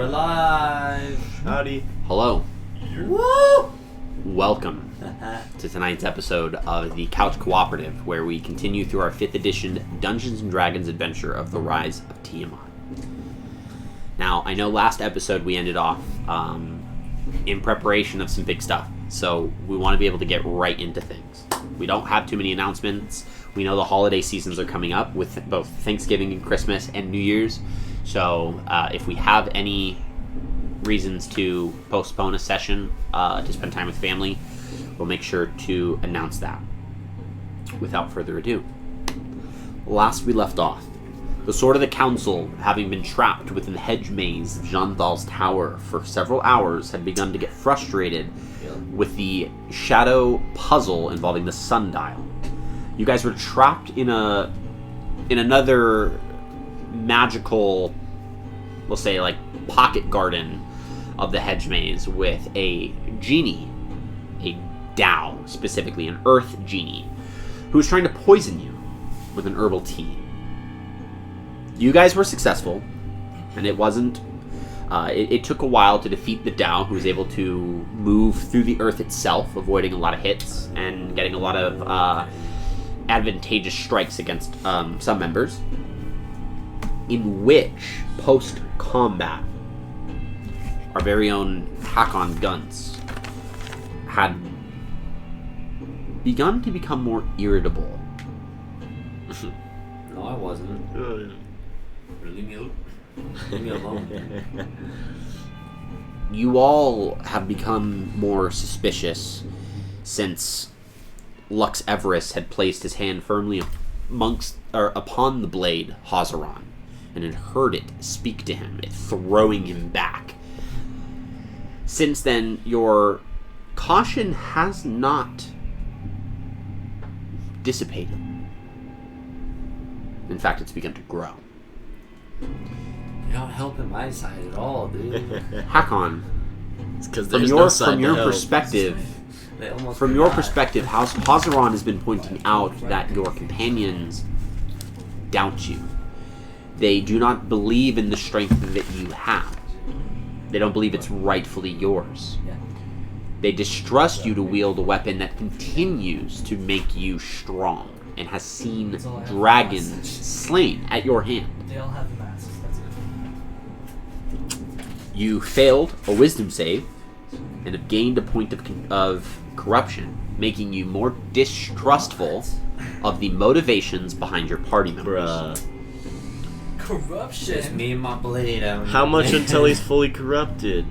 We're live. Howdy. Hello. Woo! Welcome to tonight's episode of the Couch Cooperative, where we continue through our 5th edition Dungeons & Dragons adventure of the Rise of Tiamat. Now, I know last episode we ended off in preparation of some big stuff, so we want to be able to get right into things. We don't have too many announcements. We know the holiday seasons are coming up with both Thanksgiving and Christmas and New Year's, so if we have any reasons to postpone a session to spend time with family, we'll make sure to announce that. Without further ado, last we left off, the Sword of the Council, having been trapped within the hedge maze of Jean-Thal's tower for several hours, had begun to get frustrated with the shadow puzzle involving the sundial. You guys were trapped in another magical, we'll say, like, pocket garden of the hedge maze with a genie, a Dao, specifically an earth genie, who was trying to poison you with an herbal tea. You guys were successful, and it wasn't... It took a while to defeat the Dao, who was able to move through the earth itself, avoiding a lot of hits and getting a lot of advantageous strikes against some members. In which, post-combat, our very own Hakon Guns had begun to become more irritable. No, I wasn't. Leave me alone. You all have become more suspicious since Lux Everest had placed his hand firmly upon the blade Hazaron, and had heard it speak to him, it throwing him back. Since then, your caution has not dissipated. In fact, it's begun to grow. You're not helping my side at all, dude. Hakon, It's because from there's your no side from your to help. perspective, From your perspective, Hazaron has been pointing out that your companions doubt you. They do not believe in the strength that you have. They don't believe it's rightfully yours. They distrust you to wield a weapon that continues to make you strong and has seen dragons slain at your hand. They all have the masks, that's it. You failed a wisdom save and have gained a point of corruption, making you more distrustful of the motivations behind your party members. Bruh. Corruption? Just me and my blade out. How much until he's fully corrupted?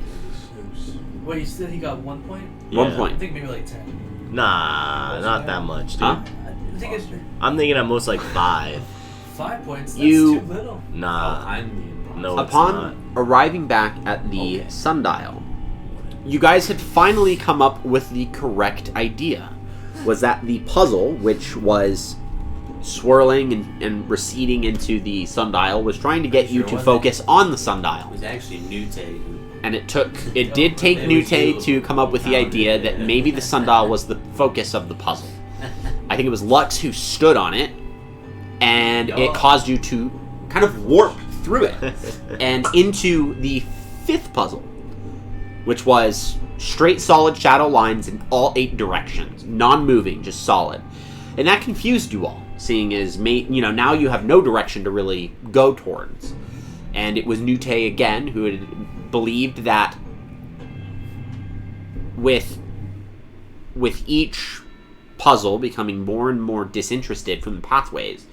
Wait, you said he got 1 point? 1 Yeah. I point. think maybe like 10. Nah, not that much, dude. Huh? I think it's I'm thinking at most like 5. 5 points. That's You- too little. Nah, no, it's Upon not. arriving back at the sundial, you guys had finally come up with the correct idea. Was that the puzzle, which was swirling and receding into the sundial, was trying to get you to focus on the sundial. It was actually Nute. And it did take It was Nute you to come up with the who idea found it. that maybe the sundial was the focus of the puzzle. I think it was Lux who stood on it, and it caused you to kind of warp through it and into the 5th puzzle, which was straight solid shadow lines in all 8 directions, non-moving, just solid. And that confused you all, seeing as now you have no direction to really go towards. And it was Nute again who had believed that with each puzzle becoming more and more disinterested from the pathways,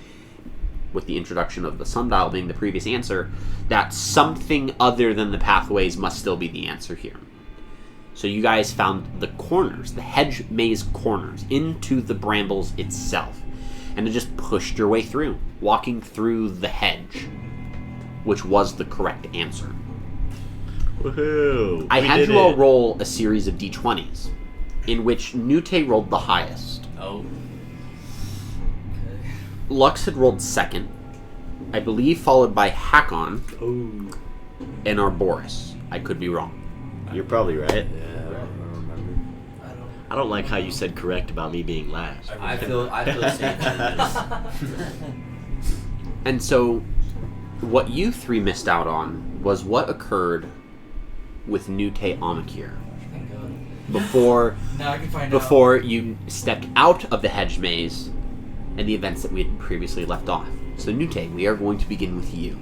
with the introduction of the sundial being the previous answer, that something other than the pathways must still be the answer here. So you guys found the corners, the hedge maze corners, into the brambles itself, and it just pushed your way through, walking through the hedge, which was the correct answer. Woohoo! I We had did you all it. roll a series of d20s, in which Nute rolled the highest. Oh. Okay. Lux had rolled second, I believe, followed by Hakon Ooh. and Arboris. I could be wrong. You're probably right. Yeah, I don't remember. I don't. I don't like how you said correct about me being last. I feel the same. And so, what you 3 missed out on was what occurred with Nute Amakir. Thank God. Before Now I can find out. before you stepped out of the hedge maze and the events that we had previously left off. So Nute, we are going to begin with you.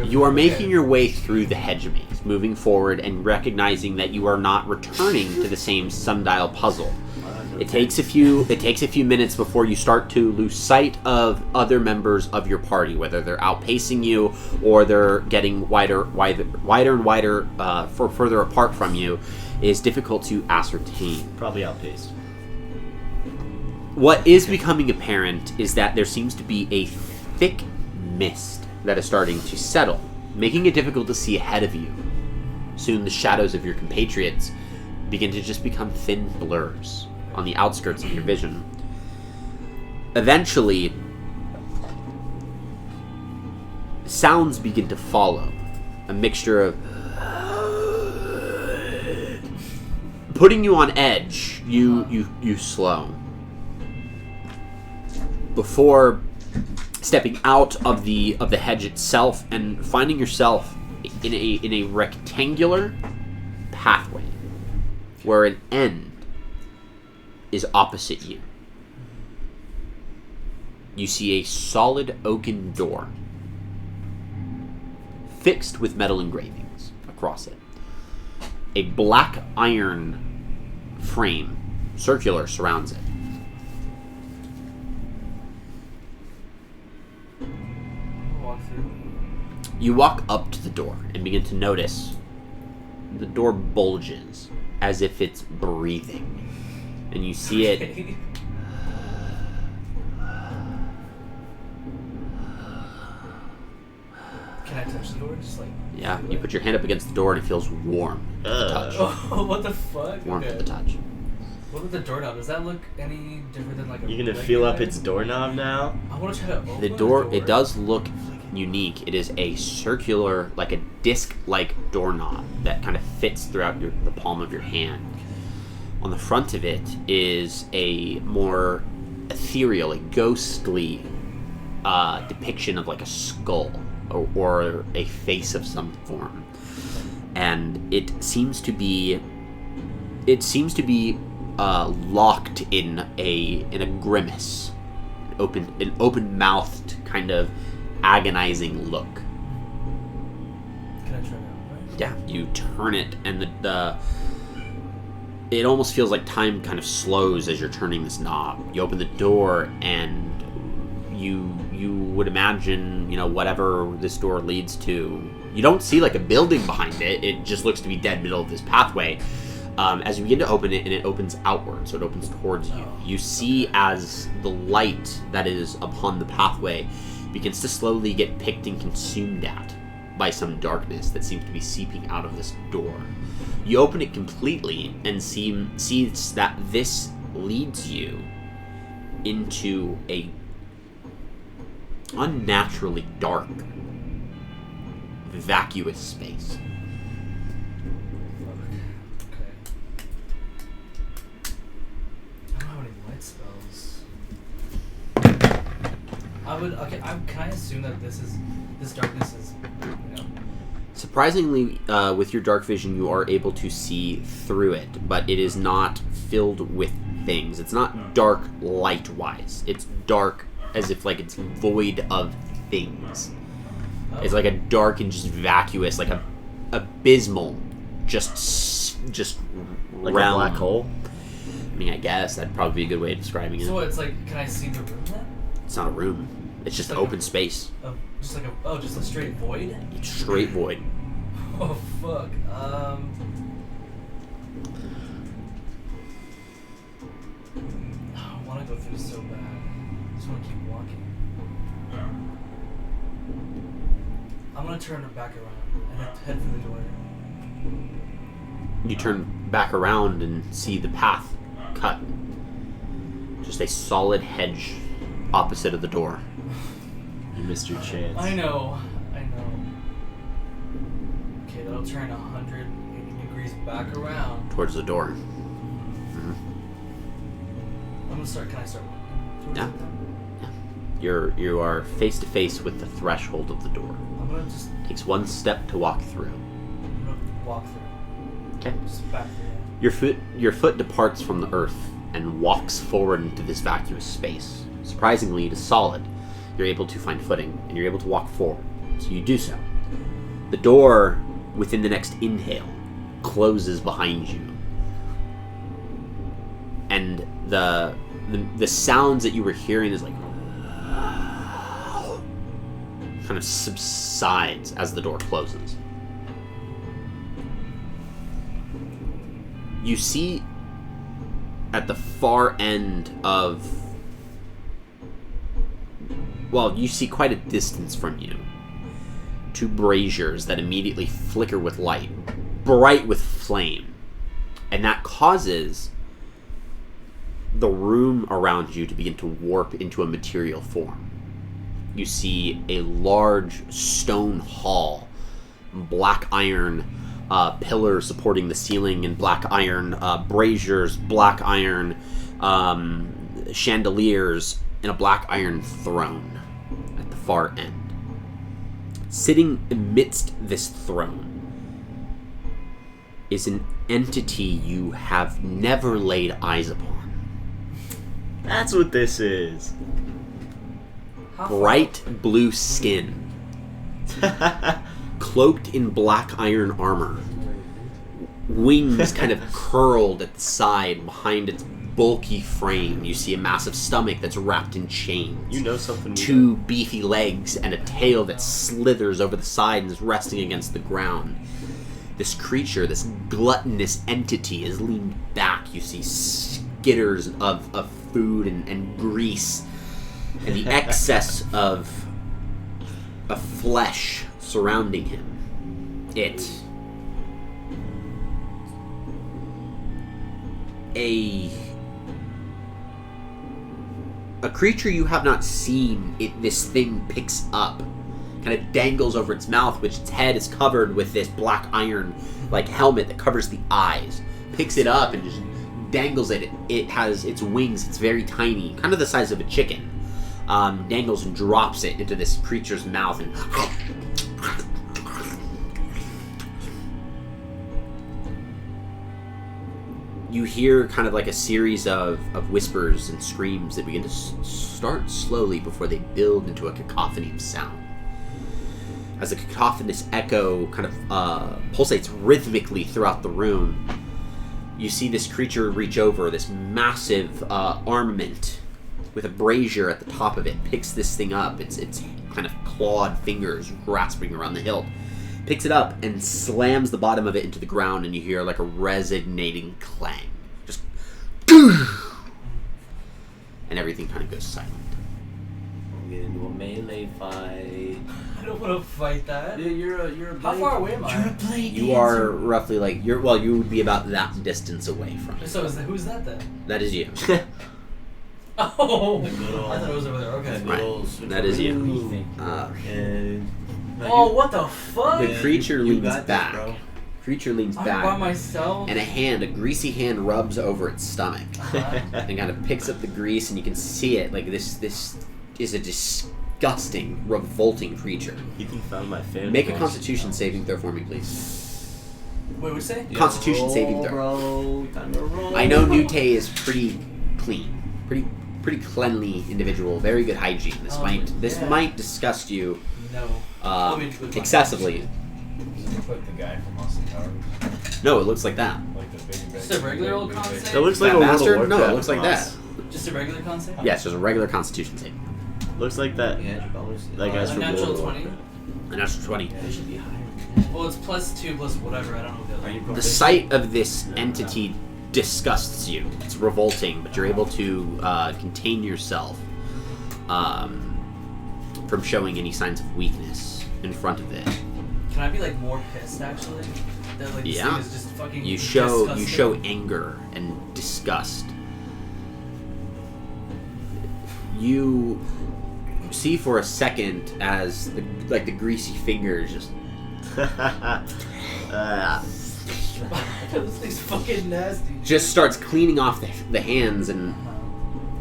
You are making your way through the hedge maze, moving forward and recognizing that you are not returning to the same sundial puzzle. It takes a few minutes before you start to lose sight of other members of your party, whether they're outpacing you or they're getting wider and wider further apart from you. Is difficult to ascertain. Probably outpaced. What is becoming apparent is that there seems to be a thick mist that is starting to settle, making it difficult to see ahead of you. Soon the shadows of your compatriots begin to just become thin blurs on the outskirts of your vision. Eventually, sounds begin to follow, a mixture of putting you on edge. You slow before stepping out of the hedge itself and finding yourself in a rectangular pathway where an end is opposite you. You see a solid oaken door fixed with metal engravings across it. A black iron frame, circular, surrounds it. Walk through. You walk up to the door and begin to notice the door bulges as if it's breathing. And you see it. Okay. Can I touch the door? Just like. Yeah, you put your hand up against the door and it feels warm to the touch. Oh, what the fuck? Warm Okay. to the touch. What about the doorknob? Does that look any different than like a? You gonna regular- feel up its doorknob now? I want to try to open The door, it does look unique. It is a circular, like a disc-like doorknob that kind of fits throughout the palm of your hand. On the front of it is a more ethereal, a ghostly depiction of like a skull or a face of some form, and it seems to be locked in a grimace, an open-mouthed kind of agonizing look. Can I try to open it? Yeah, you turn it, and it almost feels like time kind of slows as you're turning this knob. You open the door, and you would imagine, whatever this door leads to. You don't see like a building behind it. It just looks to be dead middle of this pathway. As you begin to open it, and it opens outward, so it opens towards you. You see as the light that is upon the pathway begins to slowly get picked and consumed at by some darkness that seems to be seeping out of this door. You open it completely and see that this leads you into a unnaturally dark, vacuous space. Okay. I don't have any light spells. Can I assume that this darkness is, Surprisingly, with your dark vision, you are able to see through it, but it is not filled with things. It's not dark light-wise. It's dark as if like it's void of things. It's like a dark and just vacuous, like a abysmal, just Like realm. a black hole? I mean, I guess that'd probably be a good way of describing it. So it's like, can I see the room then? It's not a room. It's just Like open space. Just a straight void? It's straight void. Oh fuck. I want to go through so bad. I just want to keep walking. I'm gonna turn it back around and head for the door. You turn back around and see the path cut. Just a solid hedge opposite of the door. You missed your chance. I know. Okay, that'll turn 180 degrees back around. Towards the door. Can I start walking towards Yeah. it then? You are face to face with the threshold of the door. I'm gonna just Takes one step to walk through. I'm gonna walk through. Okay. Just back through. Your foot departs from the earth and walks forward into this vacuous space. Surprisingly, it is solid. You're able to find footing, and you're able to walk forward. So you do so. The door within the next inhale closes behind you. And the sounds that you were hearing is like kind of subsides as the door closes. You see at the far end of... Well, you see quite a distance from you. 2 braziers that immediately flicker with light, bright with flame. And that causes the room around you to begin to warp into a material form. You see a large stone hall, black iron pillars supporting the ceiling, and black iron braziers, black iron chandeliers, and a black iron throne at the far end. Sitting amidst this throne is an entity you have never laid eyes upon. That's what this is. Bright blue skin, cloaked in black iron armor, wings kind of curled at the side behind its bulky frame. You see a massive stomach that's wrapped in chains. You know something. 2 beefy legs and a tail that slithers over the side and is resting against the ground. This creature, this gluttonous entity, is leaned back. You see skitters of food and grease, and the excess of flesh surrounding him. A creature you have not seen, this thing picks up, kind of dangles over its mouth, which its head is covered with this black iron like helmet that covers the eyes. Picks it up and just dangles it. It has its wings, it's very tiny, kind of the size of a chicken. Dangles and drops it into this creature's mouth, and you hear kind of like a series of whispers and screams that begin to start slowly before they build into a cacophony of sound. As the cacophonous echo kind of pulsates rhythmically throughout the room, you see this creature reach over, this massive armament with a brazier at the top of it, picks this thing up, its kind of clawed fingers grasping around the hilt, picks it up and slams the bottom of it into the ground, and you hear like a resonating clang. Just and everything kind of goes silent. We'll get into a melee fight. I don't want to fight that. Dude, you're a How far away am I? You're a blade You are roughly like you would be about that distance away from it. So who's that then? That is you. Oh, The good old- I thought it was over there. Okay. Right. That is you. And Oh, what the fuck? The creature you leans got this, back. bro. Creature leans I'm back, by myself. and a greasy hand rubs over its stomach, Uh-huh. and kind of picks up the grease, and you can see it. Like this is a disgusting, revolting creature. Ethan found my fan. Make a Constitution saving throw for me, please. Wait, what'd you say? You Constitution gotta saving roll, throw. Bro. Time to roll. I know Nute is pretty clean, pretty cleanly individual. Very good hygiene. This Yeah. might disgust you No. Let me with my- excessively. Like the guy from Austin Powers, No, it looks like that. like the big. Just a regular old con save? That looks like That a bastard? World of No, it Warcraft looks like boss. that. Just a regular con save? Yes, there's a regular Constitution saving. Looks like that. Yeah, your bonus. That guy's A from natural World of 20? An extra 20. It should be higher. Well, it's +2 plus whatever. I don't know what the Are you other. The proficient? sight of this entity disgusts you. It's revolting, but you're able to contain yourself from showing any signs of weakness in front of it. Can I be like more pissed actually? That like this Yeah. thing is just fucking You show disgusting? anger and disgust. You see for a second as the greasy fingers just This thing's fucking nasty. starts cleaning off the hands and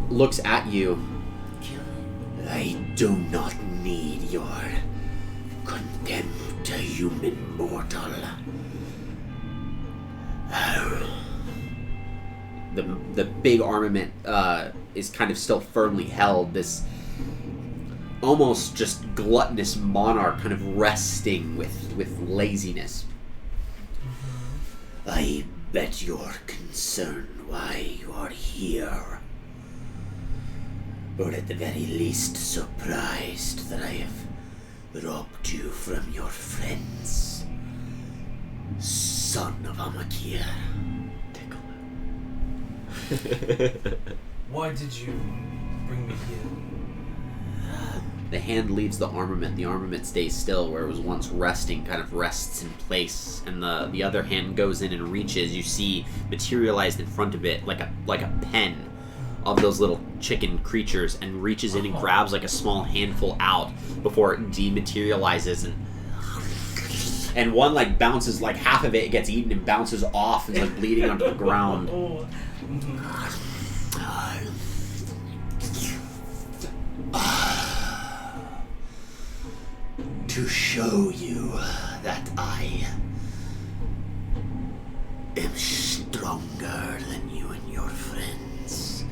looks at you. I do not need your contempt, human mortal. The big armament is kind of still firmly held. This almost just gluttonous monarch kind of resting with laziness. I bet you're concerned why you are here. Or at the very least surprised that I have robbed you from your friends. Son of Amakir. Why did you bring me here? The hand leaves the armament. The armament stays still where it was once resting, kind of rests in place. And the other hand goes in and reaches. You see materialized in front of it like a pen of those little chicken creatures, and reaches in and grabs like a small handful out before it dematerializes, and one like bounces, like half of it gets eaten and bounces off and is like bleeding onto the ground. To show you that I am stronger than you and your friends.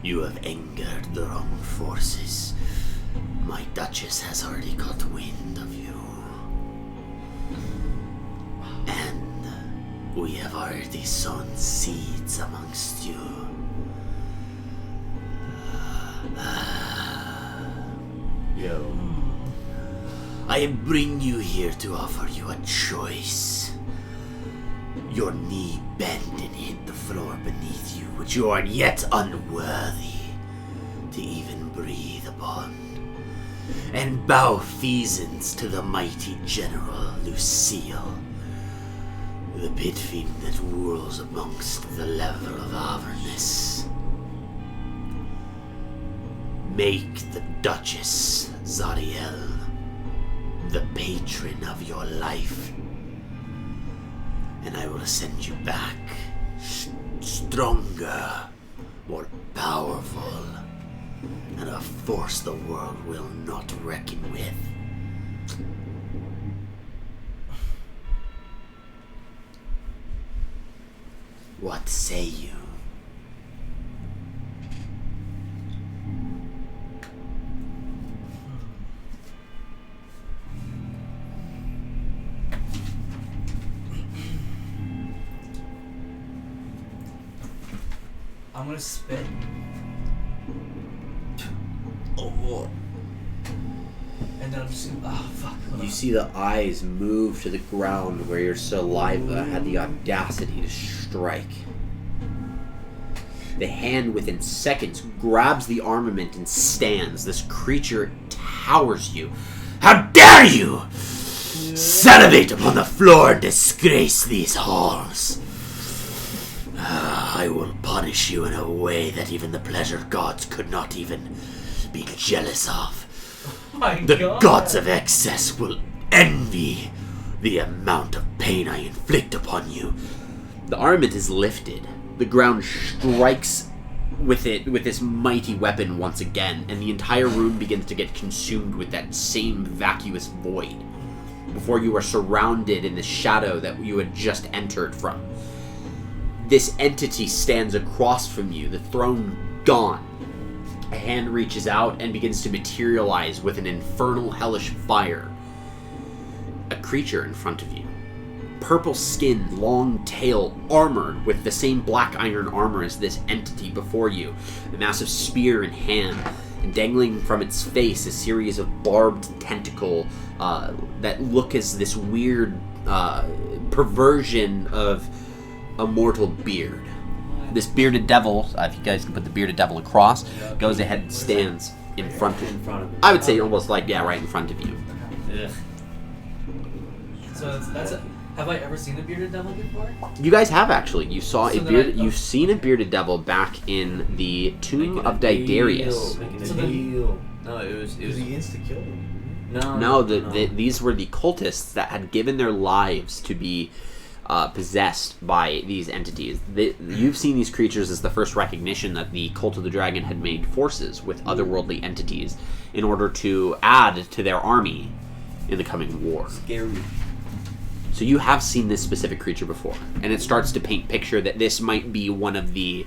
You have angered the wrong forces. My Duchess has already got wind of you. And we have already sown seeds amongst you. Yo. I bring you here to offer you a choice. Your knee bent and hit the floor beneath you, which you are yet unworthy to even breathe upon. And bow feasance to the mighty General Lucille, the pit fiend that whirls amongst the level of Avernus. Make the Duchess Zariel the patron of your life, and I will send you back stronger, more powerful, and a force the world will not reckon with. What say you? I'm gonna spit. Oh. And then I'm just gonna. Oh, fuck. You see the eyes move to the ground where your saliva had the audacity to strike. The hand within seconds grabs the armament and stands. This creature towers you. How dare you! Salivate upon the floor and disgrace these halls. I will punish you in a way that even the pleasure gods could not even be jealous of. The gods of excess will envy the amount of pain I inflict upon you. The armament is lifted. The ground strikes with this mighty weapon once again, and the entire room begins to get consumed with that same vacuous void before you are surrounded in the shadow that you had just entered from. This entity stands across from you, the throne gone. A hand reaches out and begins to materialize with an infernal hellish fire. A creature in front of you. Purple skin, long tail, armored with the same black iron armor as this entity before you. A massive spear in hand, and dangling from its face a series of barbed tentacle that look as this weird perversion of a mortal beard. This bearded devil, if you guys can put the bearded devil across, goes ahead and stands in front of him. I would say almost like, yeah, right in front of you. Yeah. So that's a, have I ever seen a bearded devil before? You guys have actually. You saw So a then bearded. I- You've seen a bearded devil back in the tomb of Daedarius. Making a So then- deal. No, it was Because he insta-killed him. no. These were the cultists that had given their lives to be possessed by these entities. You've seen these creatures as the first recognition that the Cult of the Dragon had made forces with otherworldly entities in order to add to their army in the coming war. Scary. So So you have seen this specific creature before, and it starts to paint picture that this might be one of the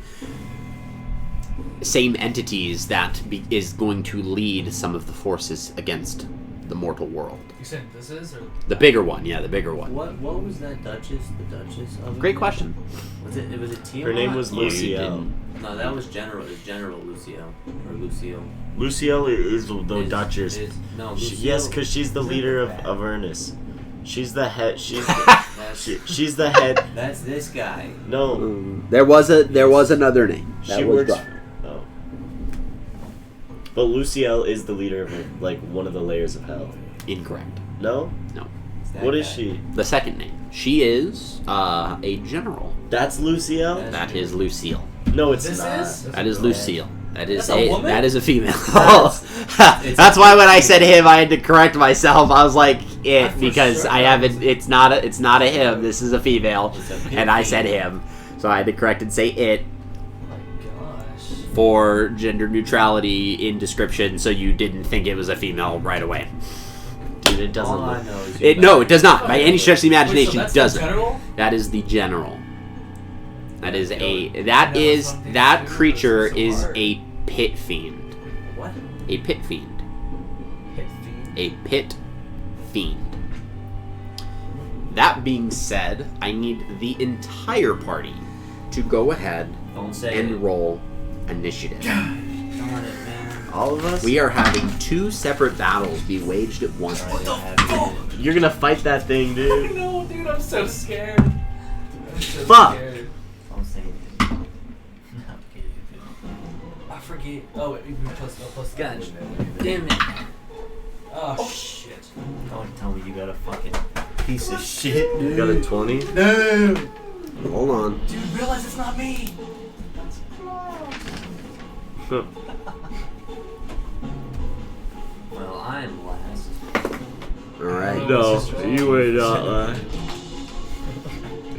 same entities that is going to lead some of the forces against the mortal world. You said this is, or The bigger one, yeah, the bigger one. What was that Duchess? The Duchess of Great question. Was it Tiamat? Her name was Yeah, you Luciel. didn't. No, that was General. It's General Lucio or Lucio. Luciel is the Is- Duchess. No, Lucio. Yes, because she's the leader of Avernus. She's the head. She's That's, she's the head. that's this guy. No, There was another name. she works. Oh. But Luciel is the leader of like one of the layers of hell. Incorrect. No. No. It's that What is guy. she? The second name. She is a general. That's Luciel. That's- That is Lucille. No, it's this not. is? That is Lucille. That is That's a woman? that is a female. It's That's a why when I said him, I had to correct myself. I was like it For because sure. I haven't. It's not a him. This is a female, It's a and I pig. said him, so I had to correct and say it oh my gosh. for gender neutrality in description, so you didn't think it was a female right away. Dude, it doesn't. All I Look. know is It does not. By any stretch of the Wait, so imagination, that's doesn't. The general? That is the general. That is Never that something creature so is hard. a pit fiend. What? A pit fiend. Hit feed. A pit fiend. That being said, I need the entire party to go ahead Don't say and it. roll initiative. Darn it, man. All of us. We are having 2 separate battles be waged at once. Alright, I have it. You're gonna fight that thing, dude. No, dude, I'm so scared. I'm so Fuck. scared. Don't say it. I'm kidding. I forget. Oh, wait, we plus the Gotcha. damn. Damn it. Oh, shit. Don't tell me you got a fucking piece of shit, You dude. got a 20. No. Hold on. Dude, realize it's not me. Well, I'm last. Alright. No, you were not.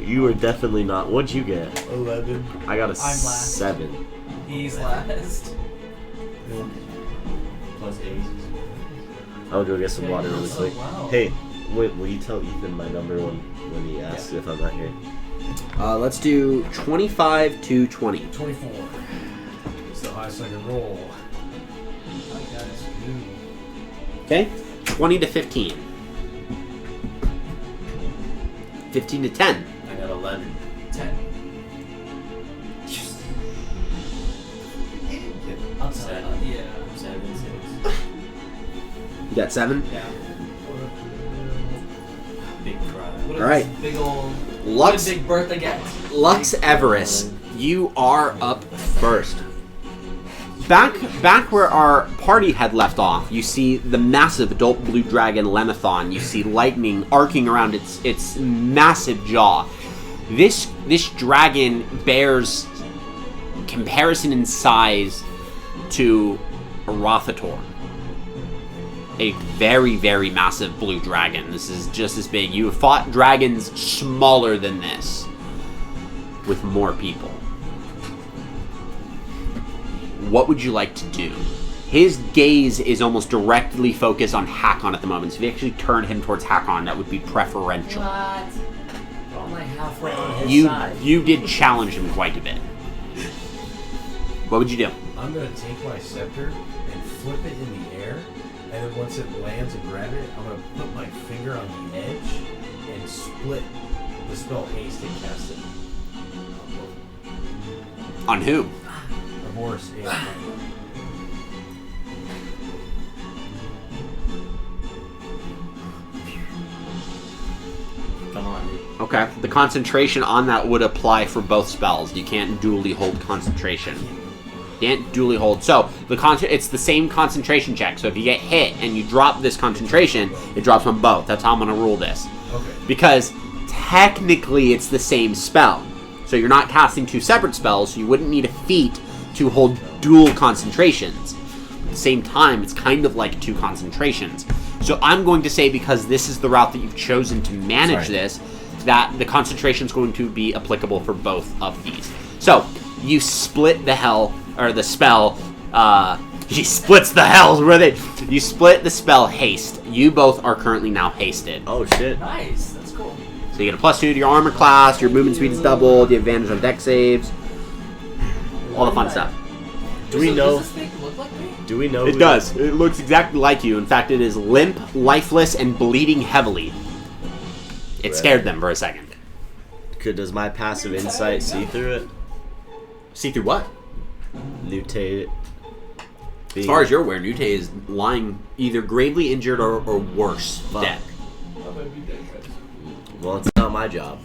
You were definitely not. What'd you get? 11. I got a last. 7. He's last. Plus 8. I'll go get some water really quick. Wow. Hey, wait, will you tell Ethan my number when he asks if I'm not here? Let's do 25 to 20. 24. It's the highest I can roll. Hi, guys. Okay? 20 to 15. 15 to 10. I got 11. 10. I'll tell you. Yeah. 7, 6. You got 7? Yeah. Big cry. What All right. Big old. Lux, What a big birthday get. Lux Everest, you are up first. Back where our party had left off, you see the massive adult blue dragon Lenathon. You see lightning arcing around its massive jaw. This dragon bears comparison in size to a Rothator. A very, very massive blue dragon. This is just as big. You have fought dragons smaller than this with more people. What would you like to do? His gaze is almost directly focused on Hakon at the moment. So if you actually turn him towards Hakon, that would be preferential. What? We're only halfway on his side. You did challenge him quite a bit. What would you do? I'm gonna take my scepter and flip it in the air, and then once it lands and grab it, I'm gonna put my finger on the edge and split the spell haste and cast it. On who? The horse and Come on, dude. Okay. The concentration on that would apply for both spells. You can't dually hold concentration. Can't dually hold. So it's the same concentration check. So if you get hit and you drop this concentration, it drops on both. That's how I'm gonna rule this. okay. Because technically it's the same spell. So you're not casting two separate spells, so you wouldn't need a feat to hold dual concentrations. At the same time, it's kind of like two concentrations. So I'm going to say, because this is the route that you've chosen to manage this, that the concentration is going to be applicable for both of these. So you split the spell. He splits the hells. You split the spell haste. You both are currently now hasted. Oh shit. Nice. That's cool. So you get a +2 to your armor class, your movement speed is doubled, you have advantage on deck saves, all the fun stuff. Do we know? Does this thing look like me? Do we know? It does. It looks exactly like you. In fact, it is limp, lifeless, and bleeding heavily. It scared them for a second. Does my passive insight see through it? See through what? Mutate. As far as you're aware, Nute is lying either gravely injured or worse, dead. I'm gonna be dead, guys. Well, it's not my job.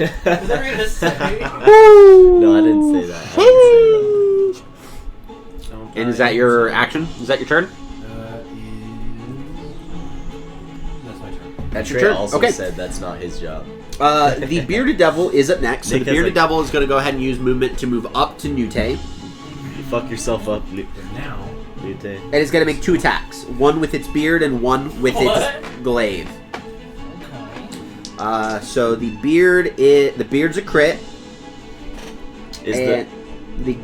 Is that what you're gonna say? No, I didn't say that. I didn't say that. And is that your action? Is that your turn? That's my turn. That's Trey your turn. also Okay. said that's not his job. The Bearded Devil is up next. So Nick the has, Bearded like- Devil is going to go ahead and use movement to move up to Nute. You fuck yourself up, But now, Mutate. And it's going to make 2 attacks. One with its beard and one with What? its glaive. Okay. So the beard's a crit. Is and the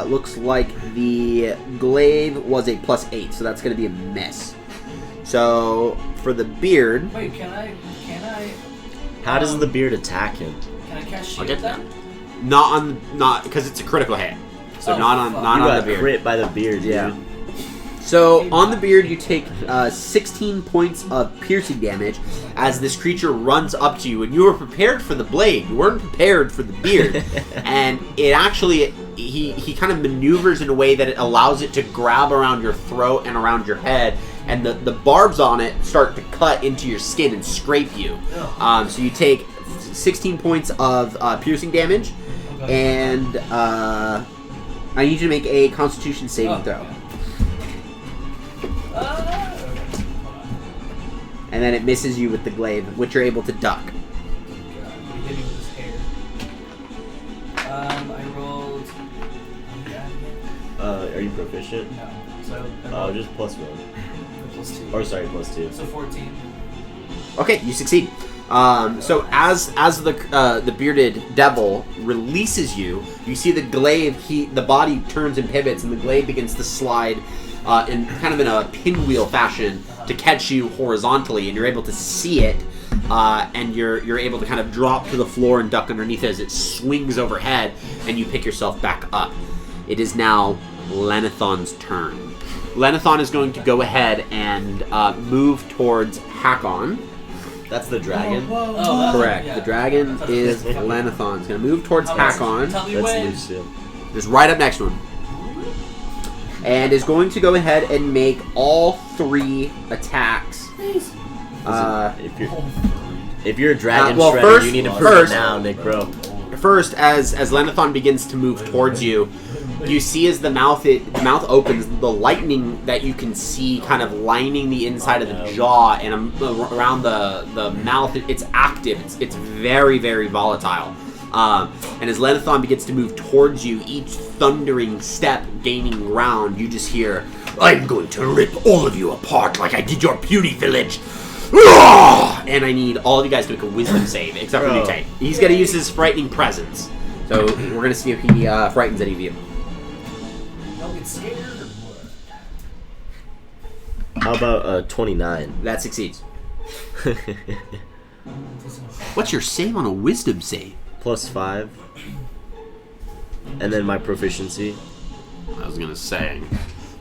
looks like the glaive was a +8, so that's going to be a miss. So for the beard, Wait, can I? how does the beard attack him? Can I cast I'll shield get then? not because it's a critical hit. So Oh, not on fuck. not You on got the beard. crit by the beard, Yeah. dude. So on the beard, you take 16 points of piercing damage as this creature runs up to you, and you were prepared for the blade. You weren't prepared for the beard, and it actually he kind of maneuvers in a way that it allows it to grab around your throat and around your head, and the barbs on it start to cut into your skin and scrape you. So you take 16 points of piercing damage, and I need you to make a Constitution saving throw. Okay. And then it misses you with the glaive, which you're able to duck. God, he hit me with his hair. I rolled. Are you proficient? No. So. I Oh, rolled just +1. +2. Or sorry, +2. So 14. Okay, you succeed. So as the bearded devil releases you, you see the glaive. The body turns and pivots, and the glaive begins to slide in kind of in a pinwheel fashion to catch you horizontally, and you're able to see it, and you're able to kind of drop to the floor and duck underneath it as it swings overhead, and you pick yourself back up. It is now Lenithon's turn. Lenithon is going to go ahead and move towards Hakon. That's the dragon. Oh, Correct. yeah. The dragon is Lenithon. It's going to move towards Hakon. Tell me That's when. Lucio. Just right up next to him. And is going to go ahead and make all 3 attacks. If you're a dragon well, shredder, first- you need to prove first- it now, Nick, bro. First, as Lenithon begins to move towards you, you see as the mouth opens, the lightning that you can see kind of lining the inside of the jaw and around the mouth. It's active. It's very, very volatile. And as Lenithon begins to move towards you, each thundering step gaining ground, you just hear, "I'm going to rip all of you apart like I did your puny village." And I need all of you guys to make a wisdom save, except for Bro. Nute. He's going to use his frightening presence. So we're going to see if he frightens any of you. Don't get scared or what? How about 29? That succeeds. What's your save on a wisdom save? +5. And then my proficiency. I was going to say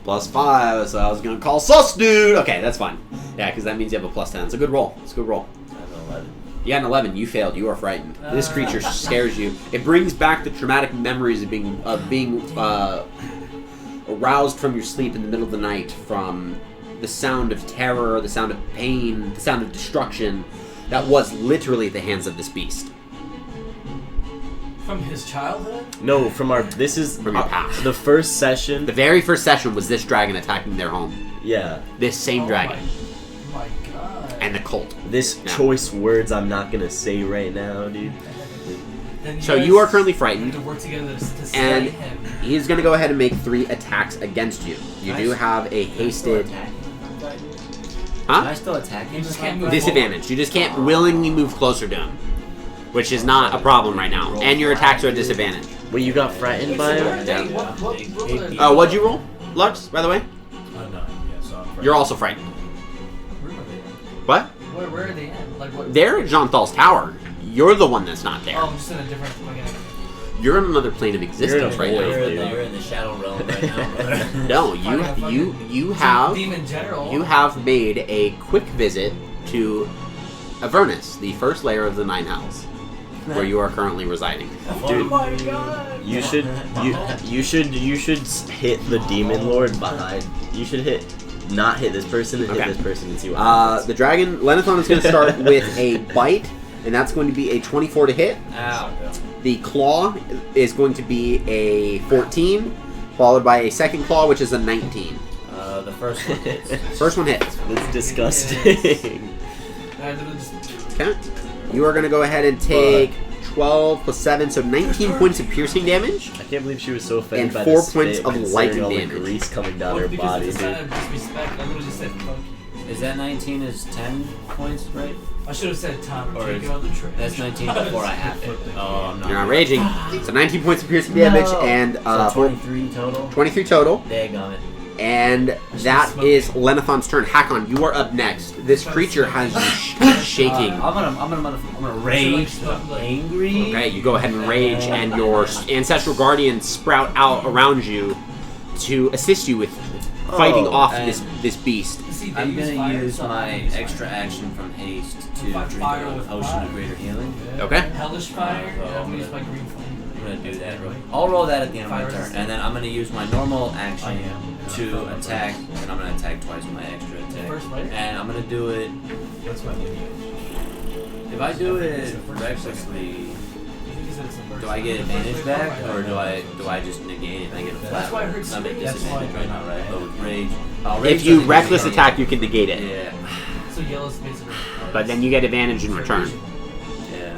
+5, so I was going to call sus, dude. Okay, that's fine. Yeah, because that means you have a +10. It's a good roll. It's a good roll. I have an 11. You got an 11. You failed. You are frightened. This creature scares you. It brings back the traumatic memories of being aroused from your sleep in the middle of the night from the sound of terror, the sound of pain, the sound of destruction that was literally at the hands of this beast. From his childhood? No, from our. This is From your past. the first session. The very first session was this dragon attacking their home. Yeah. This same dragon. My God. And the cult. This Yeah. choice words I'm not gonna say right now, dude. Then So guys you are currently need frightened. to work together to slay And him. he's going to go ahead and make 3 attacks against you. You do have a hasted... Can I Huh? still attack him? You just if can't I'm move fighting? Disadvantage. You just can't willingly move closer to him. Which is not a problem right now. And your attacks are a disadvantage. Wait, you got frightened by him? Hey, what are they? What'd you roll, Lux, by the way? 9. Yeah, so I'm You're also frightened. Where are they? What? Where are they at? Like what? They're at Jean Thal's tower. You're the one that's not there. Oh, I'm just in a different. You're in another plane of existence a right void, now. dude. You're in the shadow realm right now, brother. No, you have Demon General. you have made a quick visit to Avernus, the first layer of the Nine Hells, where you are currently residing. Dude, my god! you should hit the demon lord behind. You should not hit this person and Okay. hit this person and see what happens. The dragon Lenithon is going to start with a bite, and that's going to be a 24 to hit. Ow. The claw is going to be a 14, followed by a second claw, which is a 19. The first one hits. First one hits. That's disgusting. I literally just. Okay. You are going to go ahead and take 12 plus 7, so 19 points of piercing damage. I can't believe she was so offended And by 4 the points spit, of considering lightning all the damage. grease coming down Well, her because body, it's a dude. sign of disrespect. I literally just said fuck you. Is that 19 is 10 points, right? I should have said Tom. Or Take is- it out the trash. That's 19 before I have it. Oh, I'm not. You're not raging. So 19 points of piercing damage No. and So 23 total. 23 total. Daggone it. And that is Lenithon's turn. Hakon, you are up next. This creature has you shaking. I'm gonna rage. I'm angry. Okay, you go ahead and rage, and your ancestral guardians sprout out around you to assist you with fighting off and- this beast. See, they I'm use gonna fire, use so my I use extra fire. action from haste to Fire drink with an potion fire. of greater healing. Okay. Hellish fire. Oh, and I'm I'm gonna use gonna- my green flame. I'm gonna do that. I'll roll that at the end of my Fire turn, resist. and then I'm gonna use my normal I action am. to attack, and I'm gonna attack twice with my extra attack. First layer? And I'm gonna do it. That's my lineage. If I do it It's the first recklessly, I think he said it's the first do I one. get The first advantage wave? back, or do I just negate it and I get a flat? That's why I heard I'm at scream. disadvantage That's right why- now, right? But with rage, rage If you doesn't reckless negate attack, it. you can negate it. Yeah. So yellow's basically. But then you get advantage in return. Yeah.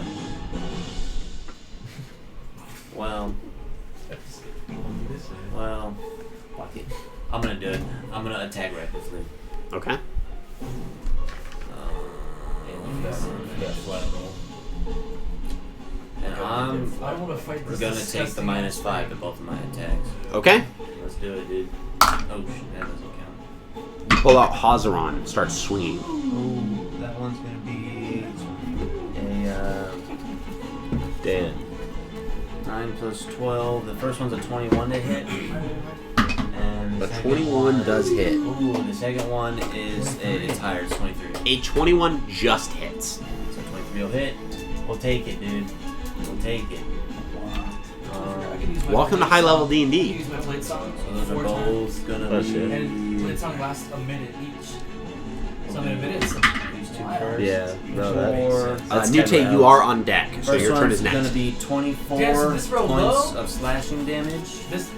Well, fuck it. I'm gonna do it. I'm gonna attack recklessly. Okay. And I'm I don't want to fight this. gonna take the disgusting -5 to both of my attacks. Okay. Let's do it, dude. Oh shit, that doesn't count. You pull out Hazaron and start swinging. Ooh, that one's gonna be a Dan. 9 plus 12. The first one's a 21 to hit. And A the second 21 one- does hit. Ooh, the second one is it's higher. It's 23. A 21 just hits. So 23 will hit. We'll take it, dude. We'll take it. I can use my Welcome to blade high level song. I can D&D. use my blade song. So those are 4 times. both gonna Oh, be. shit. And blade song lasts a minute each. So in a minute, it's These two first. Yeah, no, that makes Four. sense. Uh, That's Nute, 10 you rounds. are on deck, so First your turn one's is next. gonna be 24 Damn, so this roll points low? of slashing damage. this.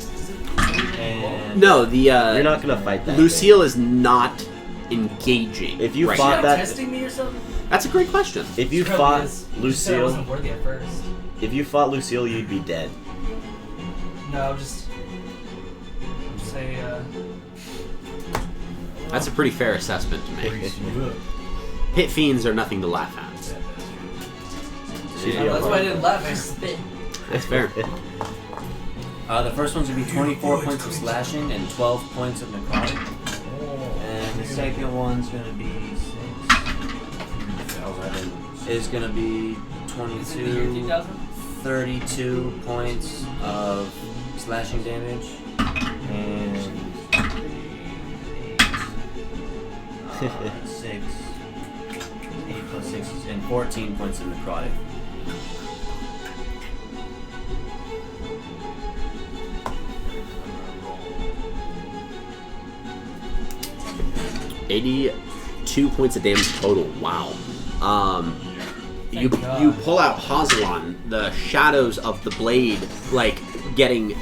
And No, the You're not gonna fight that. Lucille is not engaging. If you right fought now. that- testing me or something? That's a great question. If you She probably fought is. She said I Lucille, wasn't worthy at first. if you fought Lucille, you'd be dead. No, just say. That's a pretty fair assessment to make. Pit fiends are nothing to laugh at. She'd Yeah, be That's a why I hard- didn't laugh. I spit. That's fair. the first one's gonna be 24 points of slashing and 12 points of necrotic. And the second one's gonna be 6. Is gonna be Is it the year 22, 2000? 32 points of slashing damage. And 6. 8 plus 6 and 14 points of necrotic. $82 points of damage total. Wow. You Thank God. you pull out Hazaron, the shadows of the blade like getting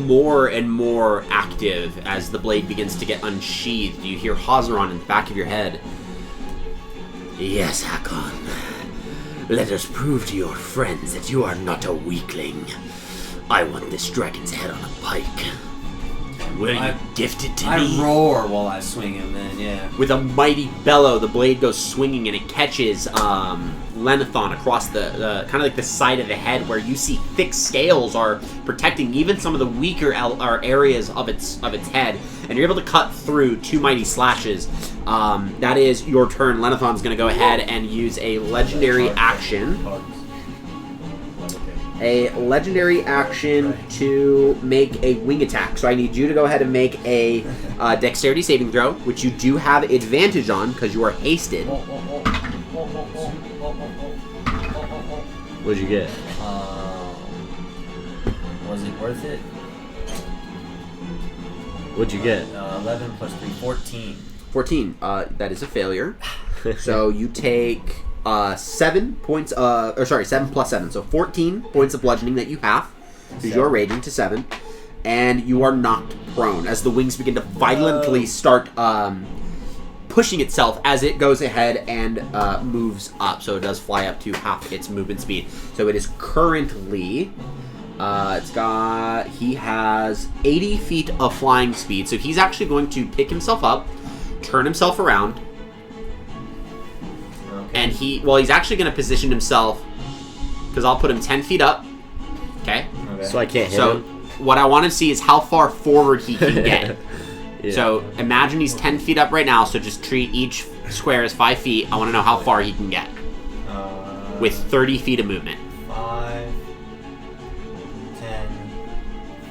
more and more active as the blade begins to get unsheathed. You hear Hazaron in the back of your head. Yes, Hakon. Let us prove to your friends that you are not a weakling. I want this dragon's head on a pike. Will you gift it to I me? roar while I swing him. Then yeah. With a mighty bellow, the blade goes swinging and it catches Lenathon across the kind of like the side of the head, where you see thick scales are protecting even some of the weaker areas of its head, and you're able to cut through 2 mighty slashes. That is your turn. Lenathon's going to go ahead and use a legendary action. A legendary action to make a wing attack. So I need you to go ahead and make a dexterity saving throw, which you do have advantage on because you are hasted. What'd you get? Was it worth it? What'd you get? 11 plus 3, 14. 14. That is a failure. So you take 7 points. 7 plus 7. So 14 points of bludgeoning that you have, because you're raging to 7, and you are knocked prone as the wings begin to violently start pushing itself as it goes ahead and moves up. So it does fly up to half its movement speed. So it is currently. He has 80 feet of flying speed, so he's actually going to pick himself up, turn himself around, and he's actually going to position himself, because I'll put him 10 feet up, okay? So I can't hit So him? what I want to see is how far forward he can get. Yeah. So imagine he's 10 feet up right now, so just treat each square as 5 feet. I want to know how far he can get with 30 feet of movement. 5, 10,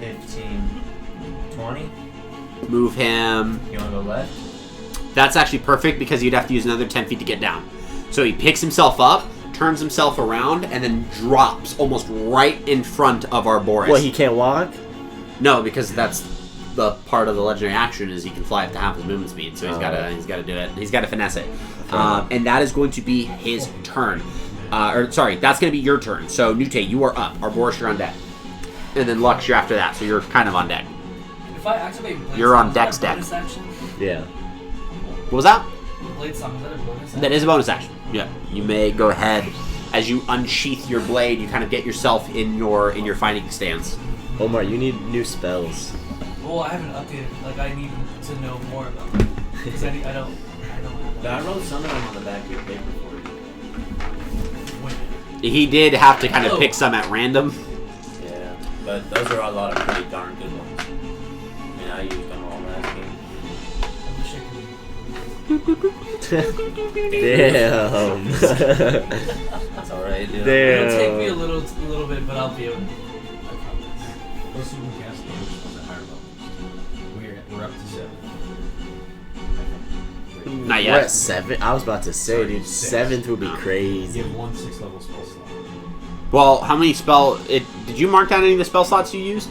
15, 20. Move him. You want to go left? That's actually perfect because you'd have to use another 10 feet to get down. So he picks himself up, turns himself around, and then drops almost right in front of our Boris. What, he can't walk? No, because that's the part of the legendary action is he can fly up to half his movement speed. So he's got to do it. He's got to finesse it. And that is going to be his turn. That's going to be your turn. So Nute, you are up. Our Boris, you're on deck. And then Lux, you're after that. So you're kind of on deck. If I activate Blade You're on Song, is that Dex a deck. bonus action? Yeah. What was that? Blade Song, is that a bonus action? That is a bonus action. Yeah. You may go ahead. As you unsheath your blade, you kind of get yourself in your fighting stance. Omar, you need new spells. Well, I haven't updated. Like, I need to know more about them. Because I don't have I wrote some of them on the back of your paper for you. He did have to kind of pick some at random. Yeah, but those are a lot of pretty darn good ones. And I used them all last game. Damn. That's alright, dude. Damn. It'll take me a little bit, but I'll be able to. I promise. Plus you can cast damage on the higher level. We're up to 7. Not We're yet. at 7? I was about to say, dude, 7th would be crazy. You have 1 6-level spell slot. Well, how many did you mark down any of the spell slots you used?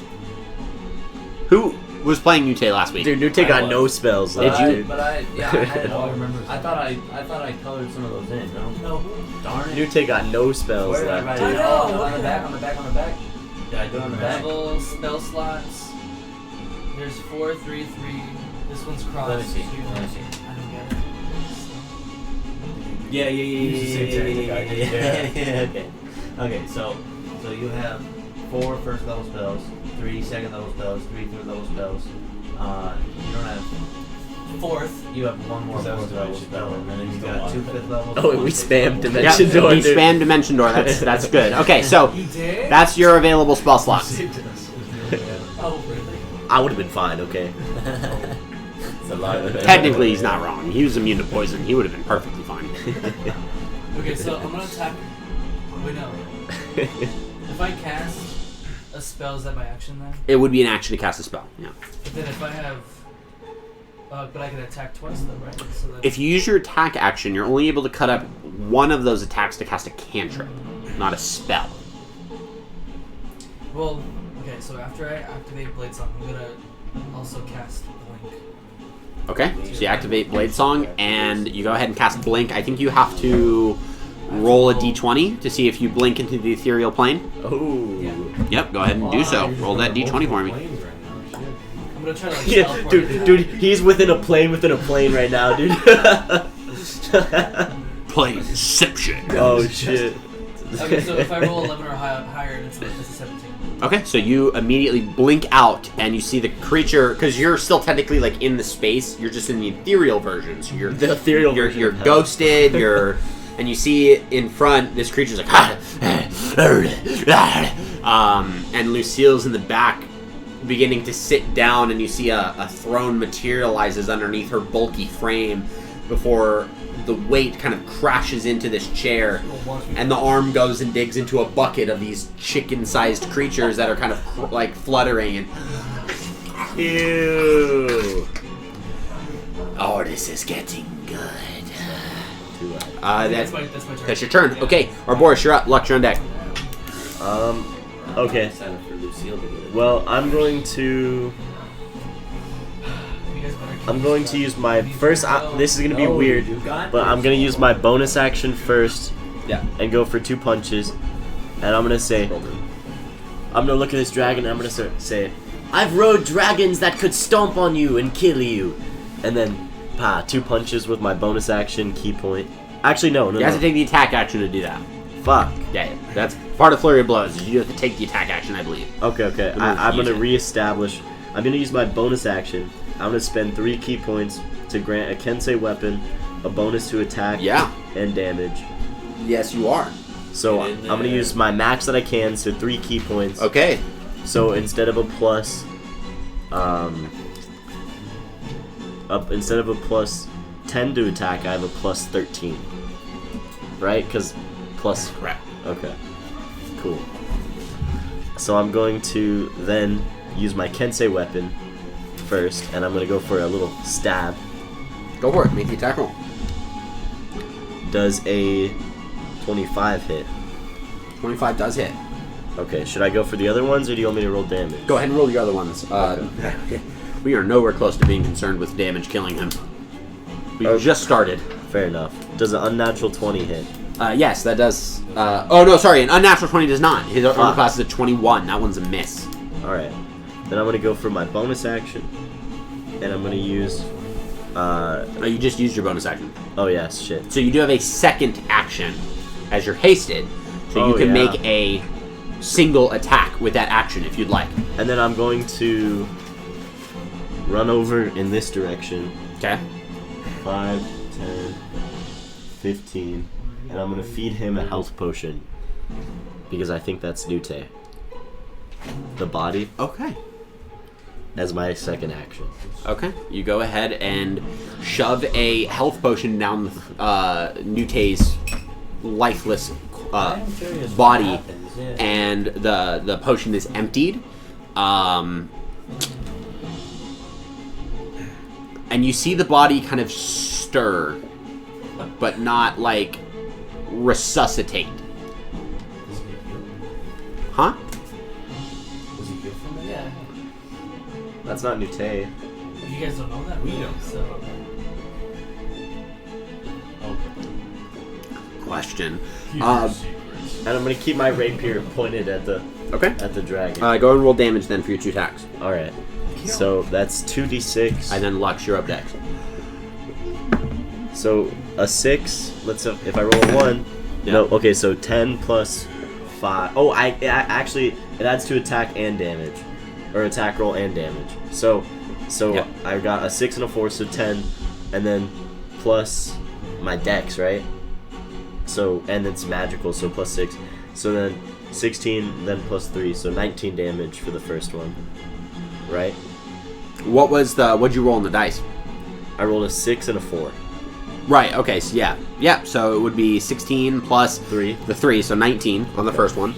Who was playing Nute last week? Dude, Nute got no spells But left, I, dude. but I, yeah, I had it all. I remember. I thought I colored some of those in. No, darn it. Nute got no spells Where did I left, write it? dude. I know, Oh, what on the the back, heck? on the back, on the back. Did I do it on the back? Level, spell slots. There's 4, 3, 3. This one's crossed. Let me see. Two. Let me see. I don't get it. Yeah. Use the same technique I did. Okay. Okay, so you have 4 first level spells, 3 second level spells, 3 third level spells. You don't have. Fourth. You have 1 more That was fourth level Dimension spell, Door. and then you got 2 fifth levels. Oh, and we 1 sixth spammed level. Dimension Yep, Door, he dude. spammed Dimension Door. That's good. Okay, so You did? that's your available spell slots. Oh, really? I would have been fine, okay? It's a lot of Technically, he's not wrong. He was immune to poison. He would have been perfectly fine. Okay, so I'm gonna attack. Wait, no. If I cast a spell, is that my action then? It would be an action to cast a spell. Yeah. But then if I have. But I can attack twice though, right? So that's, If you use your attack action, you're only able to cut up one of those attacks to cast a cantrip, not a spell. well, okay, so after I activate Blade Song, I'm gonna also cast Blink. Okay, so you activate Blade Song, and you go ahead and cast Blink. I think you have to roll a d20 to see if you blink into the ethereal plane. Oh. Yeah. Yep, go ahead and do so. Roll that d20 for me. I'm gonna try to like Yeah, teleport dude, it. dude, he's within a plane right now, dude. Planeception. Oh shit. Okay, so if I roll 11 or higher, it's a 17. Okay, so you immediately blink out, and you see the creature, because you're still technically, like, in the space. You're just in the ethereal version. So you're The ethereal version You're of hell. ghosted. And you see in front, this creature's like, and Lucille's in the back, beginning to sit down, and you see a throne materializes underneath her bulky frame before the weight kind of crashes into this chair, and the arm goes and digs into a bucket of these chicken-sized creatures that are kind of like fluttering and Ew. oh, this is getting good. That's my turn. That's your turn. Yeah. Okay, Ouroboros, you're up. Lux, you're on deck. Okay. Excited for Lucille to get it. Well, I'm going to use my first. This is gonna be weird, but I'm gonna use my bonus action first. Yeah. And go for 2 punches, and I'm gonna say, I'm gonna look at this dragon, and I'm gonna say, I've rode dragons that could stomp on you and kill you, and then, 2 punches with my bonus action key point. Actually, no. You have to take the attack action to do that. Fuck. Yeah, that's part of Flurry of Blows. You have to take the attack action, I believe. Okay. I'm gonna reestablish. I'm gonna use my bonus action. I'm gonna spend 3 key points to grant a Kensei weapon a bonus to attack and damage. Yes, you are. So I'm gonna use my max that I can, so 3 key points. Okay. So instead of a plus, instead of a plus 10 to attack, I have a plus 13. Right? Because plus. Correct. Okay. Cool. So I'm going to then use my Kensei weapon first, and I'm gonna go for a little stab. Go for it. Make the attack roll. Does a 25 hit? 25 does hit. Okay, should I go for the other ones, or do you want me to roll damage? Go ahead and roll your other ones. We are nowhere close to being concerned with damage killing him. We just started. Fair enough. Does an unnatural 20 hit? Yes, that does. Oh, no, sorry. An unnatural 20 does not. His armor class is a 21. That one's a miss. Alright. Then I'm going to go for my bonus action. And I'm going to use... Oh, you just used your bonus action. Oh, yes, shit. So you do have a second action as you're hasted. So you can make a single attack with that action if you'd like. And then I'm going to run over in this direction. Okay. 5, 10, 15. And I'm going to feed him a health potion. Because I think that's Nute. The body. Okay. As my second action. Okay. You go ahead and shove a health potion down Nute's lifeless body, and the potion is emptied. And you see the body kind of stir, but not like resuscitate. Huh? Was he good from that? Yeah. That's not Nute. You guys don't know that? We don't. So. Question. And I'm gonna keep my rapier pointed at the dragon. Go and roll damage then for your 2 attacks. All right. So that's 2d6. And then Lux, you're up next. So a 6. Let's if I roll a 1. Yeah. No. Okay. So 10 plus 5. Oh, I actually it adds to attack and damage, or attack roll and damage. So Yep. I got a 6 and a 4, so 10, and then plus my dex, right? So and it's magical, so plus 6. So then 16, then plus 3, so 19 damage for the first one, right? What'd you roll on the dice? I rolled a 6 and a 4. Right, okay, so yeah. So it would be 16 plus 3. the 3, so 19 on the first one.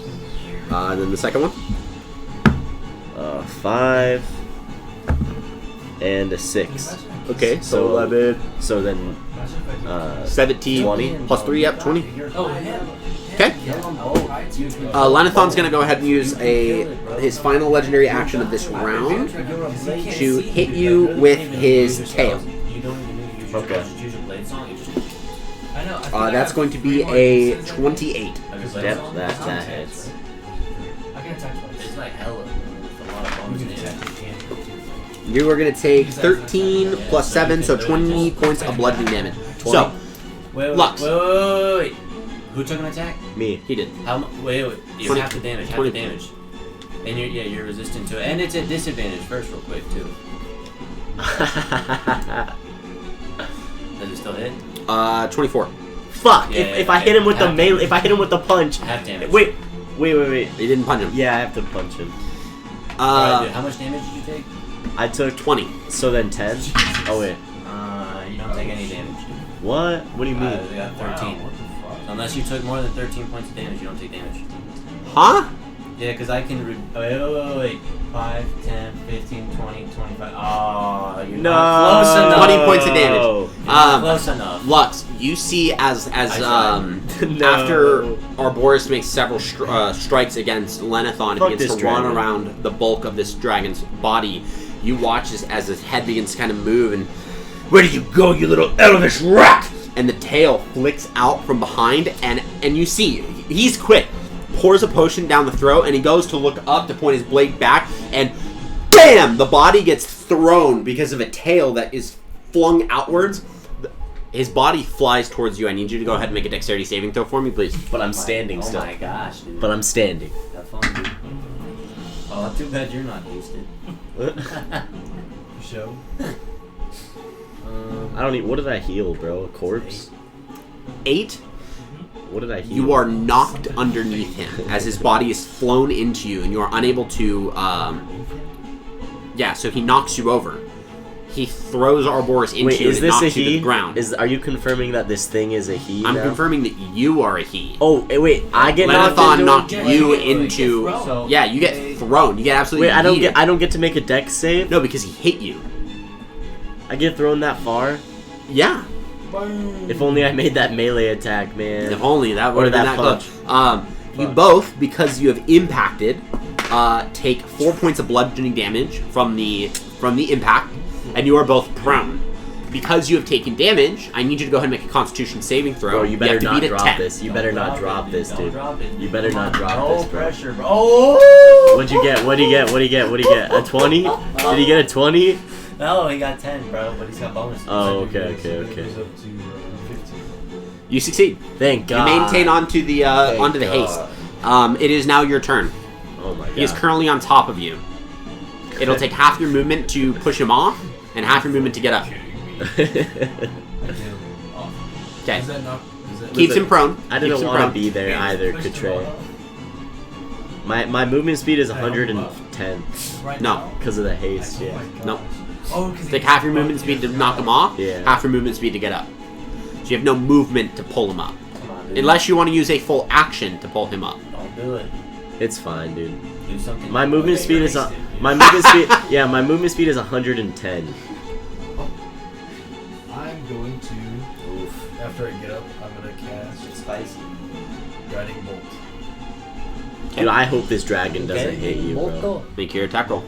And then the second one? 5 and a 6. Okay, So 11. So then 17 20. plus 3, yep, 20. Oh, yeah. Okay. Lanathon's going to go ahead and use his final legendary action of this round to hit you with his tail. Okay. I know. That's going to be a 28. Yep, that hits. I can attack twice. It's like hella with a lot of bonus damage. You are going to take 13 plus 7, so 20 points of bludgeoning damage. So, Wait. Lux. Who took an attack? Me. he did. How much? Wait. You 20 half the damage. Half 20. the damage. And you're resistant to it. And it's at disadvantage first real quick, too. Does it still hit? 24. Fuck! Yeah, if I hit him with the half melee, if I hit him with the punch. Half damage. Wait. You didn't punch him. Yeah, I have to punch him. Alright, dude, how much damage did you take? I took 20. So then 10. Oh wait. You don't take any damage. What? What do you mean? They got 13. What the fuck? So unless you took more than 13 points of damage, you don't take damage. Huh? Yeah, because I can. Wait. 5, 10, 15, 20, 25. Oh, you're No. not close enough. 20 points of damage. You're not close enough. Lux, you see as No. after Arboris makes several strikes against Lenithon and Fuck begins this to run dragon. around the bulk of this dragon's body, you watch as his head begins to kind of move and, where did you go, you little elvish rat? And the tail flicks out from behind and you see, he's quick. Pours a potion down the throat and he goes to look up to point his blade back and BAM! The body gets thrown because of a tail that is flung outwards. His body flies towards you. I need you to go ahead and make a dexterity saving throw for me, please. But I'm standing still. Oh my gosh, dude. But I'm standing. Have fun, dude. Oh, too bad you're not boosted. Show. I don't need. What did I heal, bro? A corpse? 8. What did I heal? You are knocked underneath him as his body is flown into you, and you are unable to. So he knocks you over. He throws Arboris into Wait, you is and this a knocks you to he? the ground. Are you confirming that this thing is a he? I'm now? confirming that you are a he. Oh, wait, I get knocked Lenithon into knocked Yeah, you you get into. thrown. So Yeah, you get thrown. You get absolutely. Wait, I don't get to make a dex save. No, because he hit you. I get thrown that far. Yeah. If only I made that melee attack, man. If only that Or would have been that that punch. close. You both, because you have impacted, take 4 points of bludgeoning damage from the impact, and you are both prone. Because you have taken damage, I need you to go ahead and make a Constitution saving throw. Bro, you better have to not beat a drop 10. this. You better not drop this, dude. You better not drop No this, bro. pressure, bro. Oh! What'd you get? What'd he get? What'd he get? What'd he get? A 20? Did he get a 20? No, he got 10, bro, but he's got bonuses. Oh, okay. It goes up to 15. You succeed. Thank God. You maintain onto the Thank haste. God. It is now your turn. Oh my God. He is currently on top of you. It'll take half your movement to push him off, and half your movement to get up. Okay. Is that not? Is that Keeps him prone. I Keeps didn't him want to prone. be there either, Katray. My movement speed is 110 right No. now? because of the haste, yeah. No. Oh, because Take half your movement speed to knock him off, Yeah. half your movement speed to get up. So you have no movement to pull him up. Come on, dude. Unless you want to use a full action to pull him up. Don't do it. It's fine, dude. Do something. My movement Okay, speed is wasted. my movement speed. Yeah, my movement speed is 110. I'm going to, Oof. after I get up, I'm going to cast It's spicy. Guiding Bolt. Dude, I hope this dragon doesn't Okay, hit you, bro. Volko. Make your attack roll.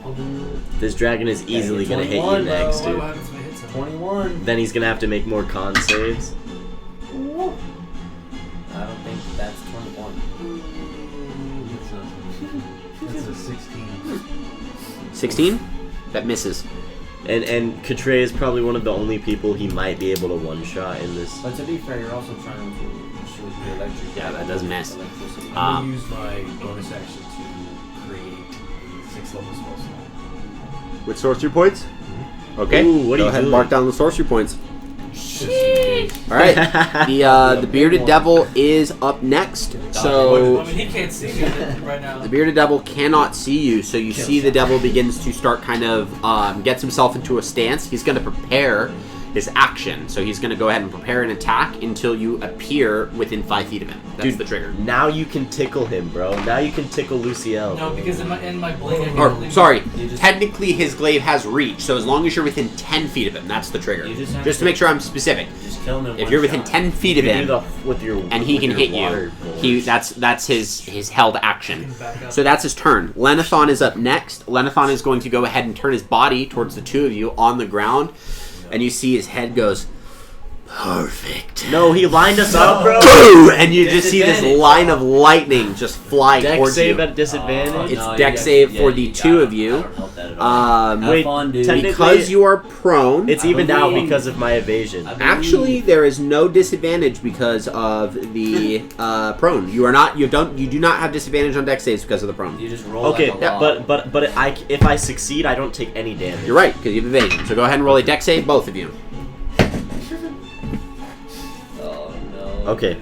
This dragon is easily Yeah, gonna hit you 21, bro. next, What dude. happens when it hits him? 21. Then he's gonna have to make more con saves. I don't think that's 21. That's a 16. 16? That misses. And Katray is probably one of the only people he might be able to one-shot in this. But to be fair, you're also trying to shoot the electric. Yeah, that does miss. Electricity. I'm going to use my bonus action to create a 6th level spell slot. With sorcery points? Okay. Ooh, what are Go you ahead and doing? mark down the sorcery points. Just in case. All right. The bearded devil is up next. I So mean, he can't see me right now. the bearded devil cannot see you. So you see the devil begins to start kind of gets himself into a stance. He's going to prepare his action. So he's going to go ahead and prepare an attack until you appear within 5 feet of him. That's Dude, the trigger. Now you can tickle him, bro. Now you can tickle Luciel. No, because in my blade, I can Or only- sorry, You just- technically his glaive has reach. So as long as you're within 10 feet of him, that's the trigger. You just have Just to to- make sure I'm specific. Just kill him in If one you're within shot. 10 feet of You can him, do the with your and he with can your hit water you. bullets. That's his held action. Back up. So that's his turn. Lenithon is up next. Lenithon is going to go ahead and turn his body towards the two of you on the ground, and you see his head goes perfect. No, he lined us up, bro. Boo! And you just see this Disadvantage. line of lightning just fly Dex towards save you. at disadvantage. It's dex save for the two of you. I don't help that at Have Wait, fun, dude. technically- Because you are prone. It's I evened out believe- because of my evasion. I believe- Actually, there is no disadvantage because of the prone. You are not. You do not have disadvantage on dex saves because of the prone. You just roll Okay, like a log. but if I succeed, I don't take any damage. You're right because you have evasion. So go ahead and roll a dex save, both of you. Oh no. Okay.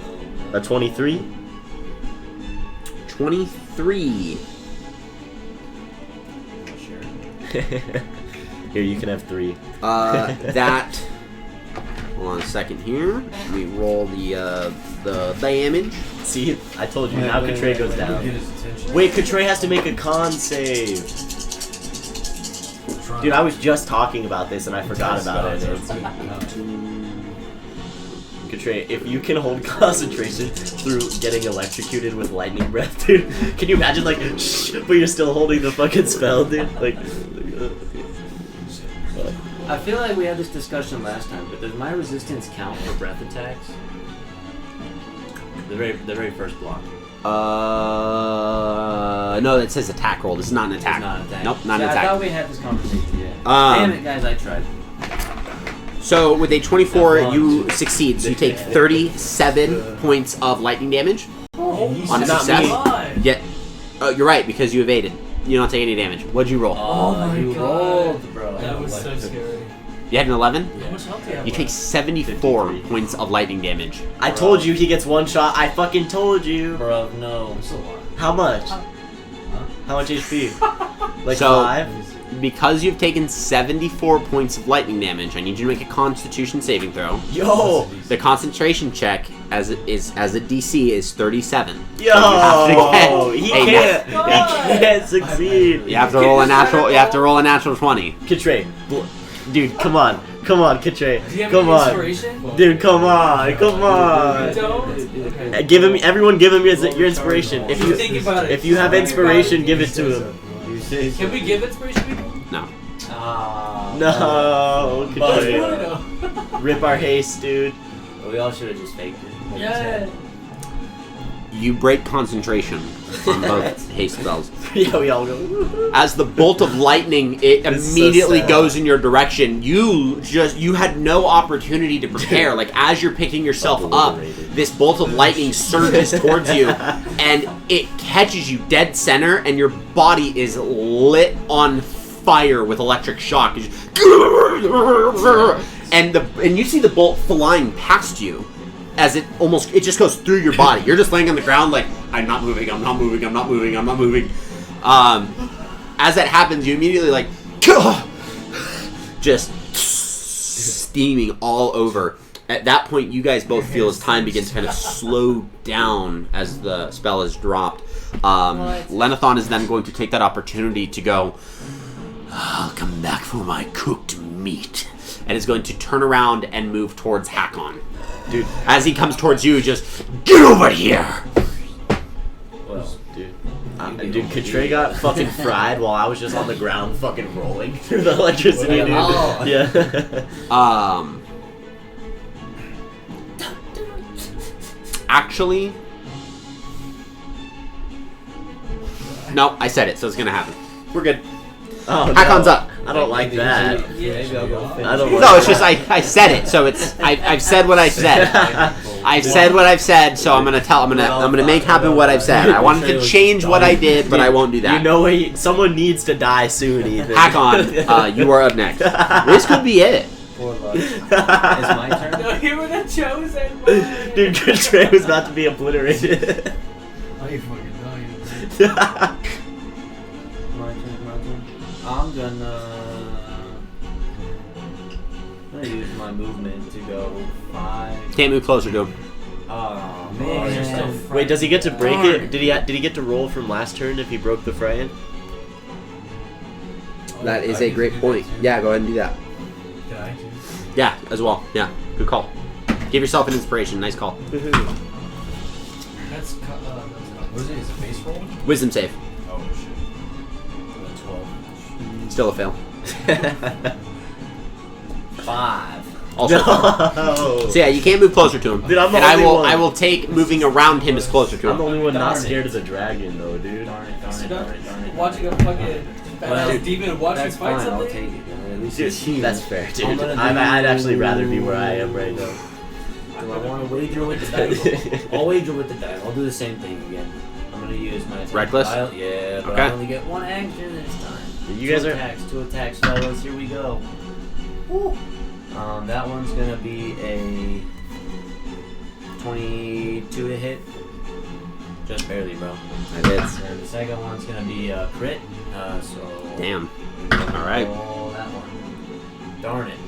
Oh, no. A 23. 23. Sure. Here, you can have 3. That. Hold on a second here. We roll the damage. See, I told you. Now Katray goes Get down. his attention. Wait, Katray has to make a con save. Dude, I was just talking about this and I forgot about it. Katray, if you can hold concentration through getting electrocuted with lightning breath, dude, can you imagine, like, shh, but you're still holding the fucking spell, dude? Like, I feel like we had this discussion last time, but does my resistance count for breath attacks? The very first block. No, that says attack roll. This is not an attack. It's not an attack. Nope, not See, an I thought attack. we had this conversation. Yeah. Damn it, guys! I tried. So with a 24, Have fun. you succeed. So you take 37 points of lightning damage Oh, on a not success. me. God. Yeah. You're right because you evaded. You don't take any damage. What'd you roll? Oh my you God. rolled, bro. That was so scary. You had an 11. How much health do you have? You take left? 74 53. points of lightning damage. I told you he gets one shot. I fucking told you. Bro, no. That's a lot. How much? How much HP? Like So- 5? Because you've taken 74 points of lightning damage, I need you to make a Constitution saving throw. Yo! The concentration check as a DC is 37. Yo! have to get He a can't. nat- He can't succeed. You have to roll a natural. You have to roll a natural 20. Katray, dude, come on, Katray, Do you have come any on, inspiration? dude, come on. Don't. Okay. Give him, everyone, give him your inspiration. If Think you about it. if you have Think inspiration, about give it to him. Can we give inspiration to people? No. No, I want to Katray, know. rip our haste, dude. We all should have just faked it. Yeah. You break concentration on both haste spells. Yeah, we all go. As the bolt of lightning, it It's so immediately sad. goes in your direction. You had no opportunity to prepare. Like as you're picking yourself up, Obliterated. this bolt of lightning surges towards you, and it catches you dead center, and your body is lit on fire with electric shock. It's just- and you see the bolt flying past you. As it just goes through your body. You're just laying on the ground like, I'm not moving, I'm not moving, I'm not moving, I'm not moving. As that happens, you immediately like, just steaming all over. At that point, you guys both feel as time begins to kind of slow down as the spell is dropped. Lenathon is then going to take that opportunity to go, I'll come back for my cooked meat. And is going to turn around and move towards Hakon. Dude, As he comes towards you, just get over here. well, dude, Katray got fucking fried while I was just on the ground fucking rolling through the electricity, dude. Oh. Yeah. Actually, no, I said it, so it's gonna happen. We're good. Oh, Hakon's no. up. I don't like that. Maybe I'll go finish. I don't like No, it's just I said it, so it's I've said what I said. I've said what I've said, so I'm gonna make happen what I've said. I wanted to change what I did, but I won't do that. You know what? Someone needs to die soon, Ethan. Hakon, you are up next. This could be it. Poor luck. It's my turn. No, you were the chosen one. Dude, Katray was about to be obliterated. Oh, you fucking know you. My turn. I'm gonna use my movement to go 5. Can't move closer to him. Oh you're man. so Wait, does he get to break Darn. it? Did he get to roll from last turn if he broke the fray? That is a great point. Yeah, go ahead and do that. Can I too? Yeah, as well. Yeah, good call. Give yourself an inspiration. Nice call. That's What is it? Is it base roll? Wisdom save. Oh shit. 12. Still a fail. 5. Also, a fail. No. So yeah, you can't move closer to him. Dude, I'm the and I only will one. I will take moving around him as closer to I'm the him. only one not Darn it. scared of the dragon, though, dude. Darn it. watching a fucking Badass demon watch you That's fight fine. I'll something. take it. Man. At least Dude, it's here. that's fair, dude. I'm gonna I'd do- actually rather be where I am right now. Do I want to wager with the dice? I'll wager with the dice. I'll do the same thing again. I'm gonna use my attack Reckless? dial. Yeah, but Okay. I only get one action this time. You guys two are. two attacks, fellas. Here we go. Woo. That one's gonna be a 22 to hit. Just barely, bro. That hits. And the second one's gonna be a crit. So. Damn. Alright. Oh, that one. Darn it.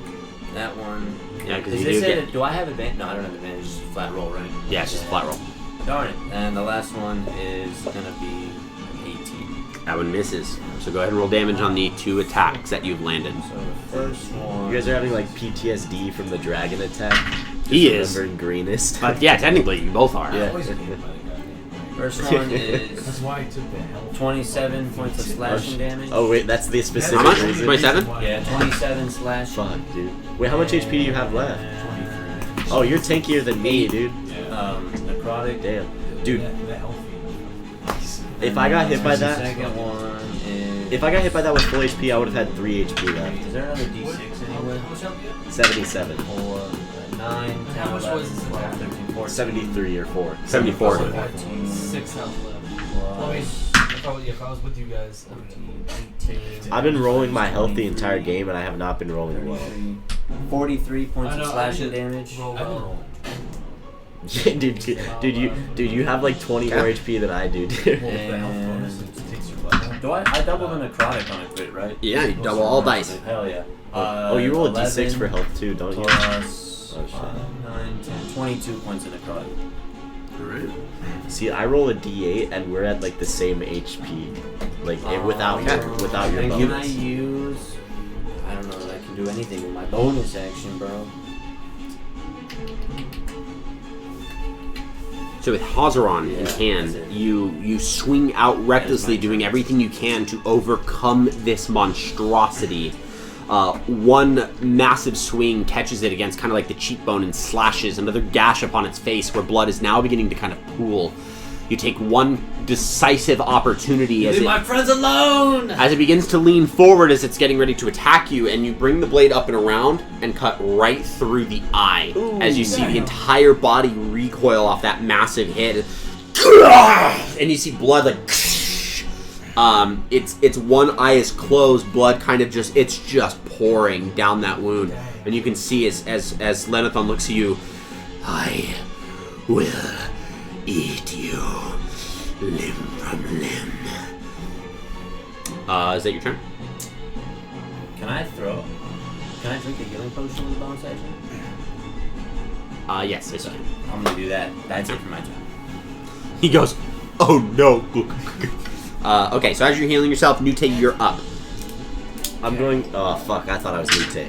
That one. Yeah, because Is you this do it? get. Do I have advantage? No, I don't have advantage. It's just a flat roll, right? Yeah, it's just a flat roll. Darn it. And the last one is gonna be 18. That one misses. So go ahead and roll damage on the 2 attacks that you've landed. So the first one. You guys are having like PTSD from the dragon attack. He is. Remembering greenest. But yeah, technically you both are. Yeah. Always get hit by the goddamn. First one That's is why I took the health. 27 points of slashing damage. Oh wait, that's the specific How much? reason. 27? Yeah, 27 slashing. Fuck, dude. Wait, how much HP do you have left? And, Oh, you're tankier than me, dude. necrotic. Damn, dude. The health feed. If I got hit by The that, second one is. if I got hit by that with full HP, I would have had 3 HP left. Is there another d6 anywhere? How much health do you have? 77. 4, 9, 10, How much 11, was this 12, attack? 13, 14. 73 or 4. 74. 14, 6 health left. Well, I mean, if I was with you guys, I mean, 18. I've been rolling my health the entire game, and I have not been rolling well. 43 points I of know, slashing I did damage. roll I've been well. rolling. dude, you have like 20 more HP than I do, dude. Well, if the health bonus it takes your blood down. Do I double the necrotic on a crit, right? Yeah, you double all dice. Hell yeah. Oh, you roll a 11 d6 for health too, don't you? Plus Oh, shit. 9, 10, 22 points of necrotic. Alright. See, I roll a d8, and we're at like the same HP, like without your And can I bonus. use? I don't know that I can do anything with my bonus action, bro. So with Hazaron in Yeah, hand, that's it. you swing out recklessly, doing everything you can to overcome this monstrosity. One massive swing catches it against kind of like the cheekbone and slashes another gash upon its face where blood is now beginning to kind of pool. You take one decisive opportunity as Leave my friends alone! it begins to lean forward as it's getting ready to attack you, and you bring the blade up and around and cut right through the eye as you see the entire body recoil off that massive hit. And you see blood like its one eye is closed, blood kind of just pouring down that wound. And you can see as Lenithon looks at you, I will eat you limb from limb. Is that your turn? Can I drink a healing potion with a bonus action? Yes, you can. I'm gonna do that. That's it for my turn. He goes, oh no. Okay, so as you're healing yourself, Nute, you're up. I'm going. Oh fuck! I thought I was Lute.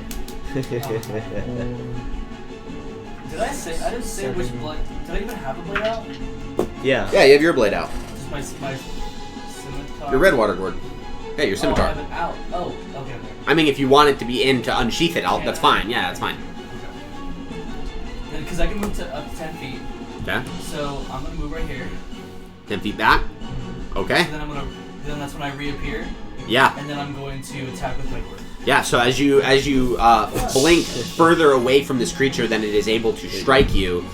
Did I say? I didn't say which blade. Did I even have a blade out? Yeah. Yeah, you have your blade out. Just my scimitar. Your Redwater Gourd. Yeah, your Oh, I scimitar. have it out. Oh, okay. I mean, if you want it to be in to unsheath it, that's fine. Yeah, that's fine. Because I can move to up to 10 feet. Okay. So I'm gonna move right here. 10 feet back. Okay. So then that's when I reappear, Yeah. and then I'm going to attack with my gourd. Yeah, so as you blink further away from this creature than it is able to strike you,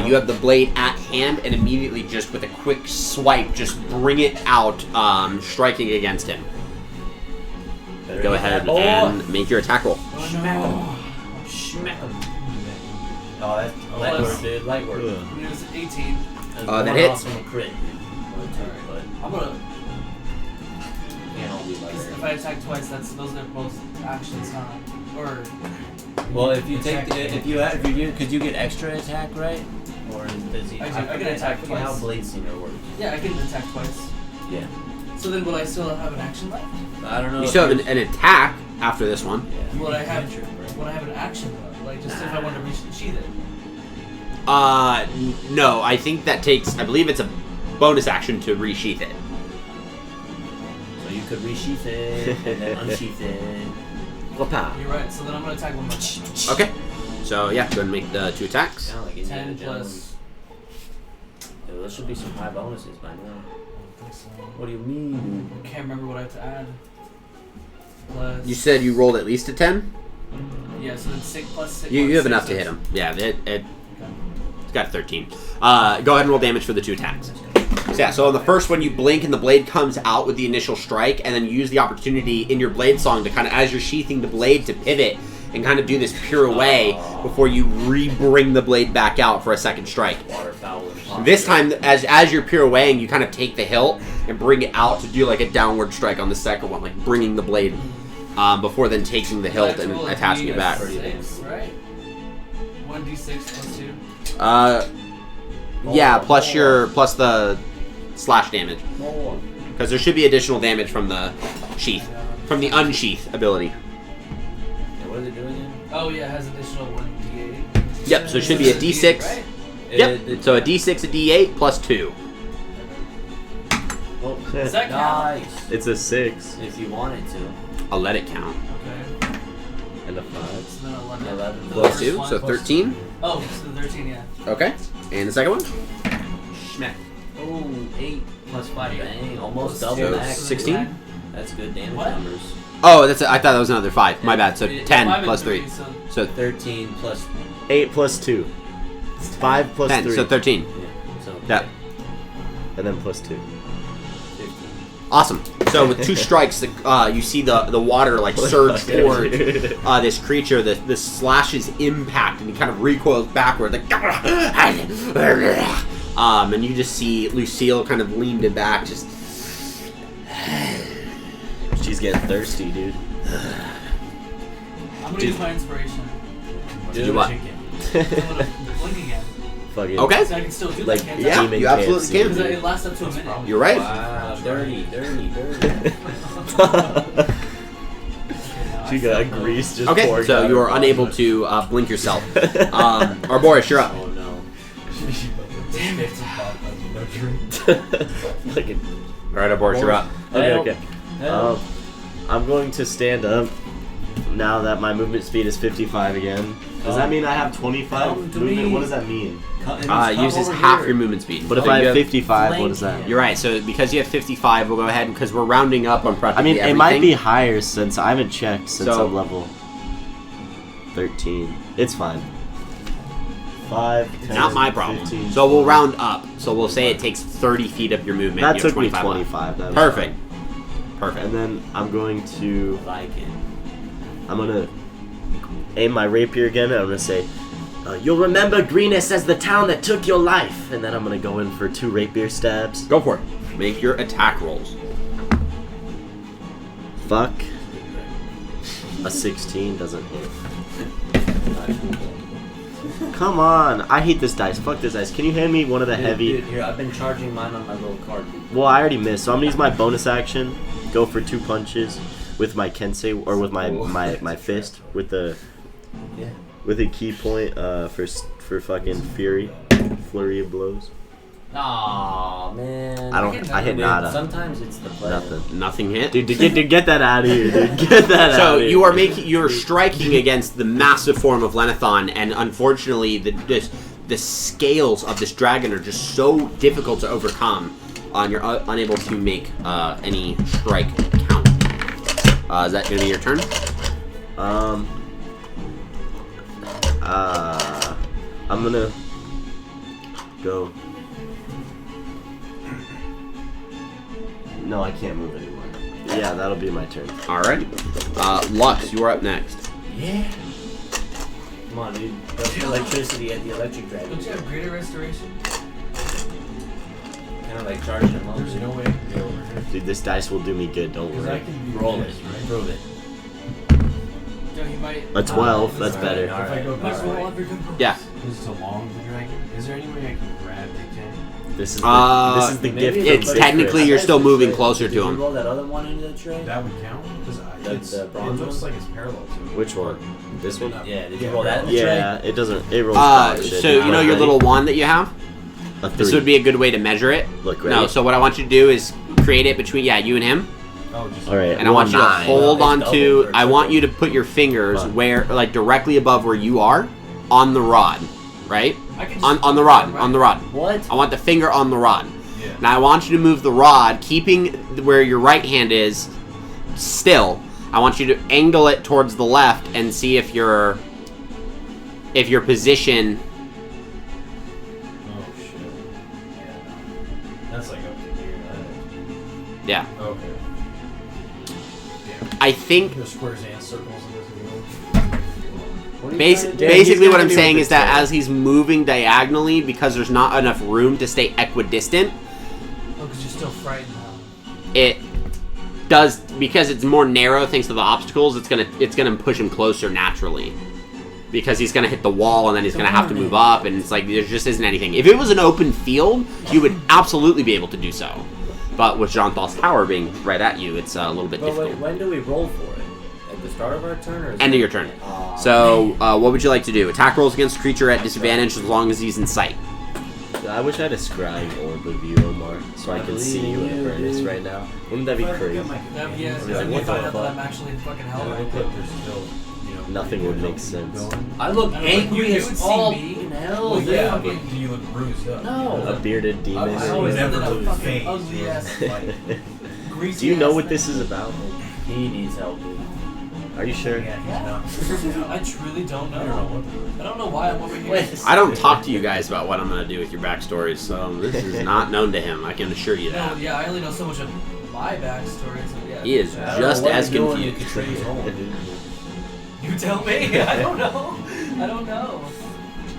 you have the blade at hand and immediately just with a quick swipe, just bring it out, striking against him. Go ahead and make your attack roll. Smack him. Smack him. Oh, that's light work, dude. Light work. I mean, it was 18. That hits. From a crit. I'm gonna. Can't all be like If I attack twice, those are both actions, huh? Or well, if you take could you get extra attack, right? Or does he? I can attack forget how twice. Blade Singer works. yeah, I can attack twice. Yeah. So then, will I still have an action left? I don't know. You if still have you're- an attack after this one. Yeah. Will I have? Cantrip, right? Will I have an action though? Like just if I want to resheath it. No, I think that takes, I believe it's a bonus action to resheath it. So you could resheath it and then unsheath it. Wapa. You're right. So then I'm gonna attack one more. Okay. So, yeah, go ahead and make the 2 attacks. Sound like Indiana 10 plus. Jones. Yo, there should be some high bonuses by now. What do you mean? I can't remember what I have to add. plus. You said you rolled at least a 10? Yeah, so then 6 plus 6. You have enough to hit him. Yeah, it's got 13. Go ahead and roll damage for the 2 attacks. So yeah, so on the first one, you blink and the blade comes out with the initial strike, and then you use the opportunity in your blade song to kind of, as you're sheathing the blade, to pivot and kind of do this pirouette before you re-bring the blade back out for a second strike. This time, as you're pirouetting, you kind of take the hilt and bring it out to do like a downward strike on the second one, like bringing the blade before then taking the hilt and attaching it back. 6, right? 1d6 plus 2. Yeah, plus the slash damage. Because there should be additional damage from the sheath, from the unsheath ability. What does it do again? Oh yeah, it has additional 1d8. Yep, so it should be a d6. Right? Yep, so a d6, a d8, plus 2. Well, Does that count? nice. It's a 6 If you want it to. I'll let it count. Okay. and a 5. So then 11. 11 The Plus first 2, one so plus- 13. Oh, so 13, yeah. Okay, and the second one? Schmack. Oh, 8 plus 5. Dang, almost Plus double two. that. 16? That's good damage What? numbers. Oh, I thought that was another 5. My bad, so Yeah, 10 5 and plus 3. so- So 13 plus 8 plus 2. 5 plus 10, 3. so 13. so Yeah. And then plus 2. 15. Awesome. So with 2 strikes, you see the water like surge towards this creature. The slashes impact, and he kind of recoils backward, like, and you just see Lucille kind of leaned it back, just. She's getting thirsty, dude. I'm gonna use my inspiration. Do what? I'm gonna blink again. Fucking Okay. So I can still do Like, that, can't Yeah, I? demon you absolutely can't Because can. it lasts up to a minute. You're right. Wow, dirty. She got grease just Okay, pouring so out you her are body. unable to blink yourself. Or Boris, you're up. Oh no. Damn it. Fucking- All right, Boris, you're up. Okay, Help. okay. Help. I'm going to stand up now that my movement speed is 55 again. Does that mean I have 25 Come to movement? me. What does that mean? It uses half your movement speed. But if So I you have 55, what is flank that? You're right. So because you have 55, we'll go ahead because we're rounding up on I practically mean, everything. it might be higher since I haven't checked since So- I'm level 13. It's fine. 5, 10, Not my problem. 15, So we'll round up. So we'll say it takes 30 feet of your movement. That You have took me 25 left. 25. That was Perfect. fine. Perfect. And then I'm going to Viking. aim my rapier again, and I'm gonna say, "You'll remember Greenest as the town that took your life." And then I'm gonna go in for 2 rapier stabs. Go for it. Make your attack rolls. Fuck. A 16 doesn't hit. Come on, I hate this dice. Fuck this dice. Can you hand me one of the heavy? Dude, here, I've been charging mine on my little card. Well, I already missed, so I'm gonna use my bonus action. Go for 2 punches with my kensei or with my fist with the Yeah. with a key point for fucking flurry of blows. Aw, man. I hit nada. Sometimes it's the play. Nothing. Nothing hit. Dude, get that out of here, dude. Get that out So of here. you're striking against the massive form of Lenathon, and unfortunately the scales of this dragon are just so difficult to overcome, and you're unable to make any strike count. Is that gonna be your turn? I'm gonna go. No, I can't move anymore. Yeah, that'll be my turn. All right. Lux, you are up next. Yeah. Come on, dude. That's electricity at the electric dragon. Don't you have greater restoration? Kind of like charging them up. There's no way to get over here. Dude, this dice will do me good. Don't Because I worry. can do Roll this, it. right? Prove it. No, he might. A 12. That's Alright, better. alright. If I go Might this roll way, off your good rolls. Yeah. because it's along the dragon, is there any way I can grab the can? This is the Maybe gift. it's from It's Big technically Chris. you're still moving Did closer to you him. roll that other one into the tray? That would count? Because The bronze it looks one? like it's parallel to it. Which one? This one? Yeah, did you roll that in the tray? Yeah, it doesn't. It rolls dog shit. So you know your little wand that you have? A This 3. would be a good way to measure it. Look, No, ready? so what I want you to do is create it between you and him, Oh, just All right. and I want you to 9. hold It's onto. double or I want triple. you to put your fingers Fine. where, like, directly above where you are, on the rod, right? I can just On the rod, on the rod. What? I want the finger on the rod. yeah. Now I want you to move the rod, keeping where your right hand is still. I want you to angle it towards the left and see if your position. Oh shit. Yeah. That's like up to here. Yeah. Okay. I think There's squares and circles in this basically what I'm saying is that as he's moving diagonally, because there's not enough room to stay equidistant, Oh, because you're still frightened now. it does, because it's more narrow thanks to the obstacles. It's gonna push him closer naturally, because he's gonna hit the wall and then he's gonna have to move up, and it's like there just isn't anything. If it was an open field, you would absolutely be able to do so, but with Jean Thal's tower being right at you, it's a little bit But difficult. wait, when do we roll for it? At the start of our turn, or is End it- of your turn. So, what would you like to do? Attack rolls against creature at disadvantage as long as he's in sight. I wish I had a scrying orb of you, Omar, so I could see you in furnace right now. Wouldn't that be crazy? Yeah, Yeah, then you what find the out fuck? that I'm actually in fucking hell right Look, now. there's still, you know, Nothing would make sense. I look I don't know, angry you as would see all me. in hell. Well, yeah, dude. but do you look bruised up? No. A bearded demon. I always Something never a lose fucking face. ugly ass. Greasy Do you know ass what this thing. is about? He needs help, dude. Are you sure? Yeah, he's Yeah. not. I truly don't I don't know. know what. I don't know why I'm over here. Wait. I don't talk to you guys about what I'm going to do with your backstories, so this is not known to him. I can assure you No, that. yeah, I only know so much of my backstory. So yeah. He is I don't just know what as you're doing confused. to Katrina's home, dude. You tell me. I don't know. I don't know.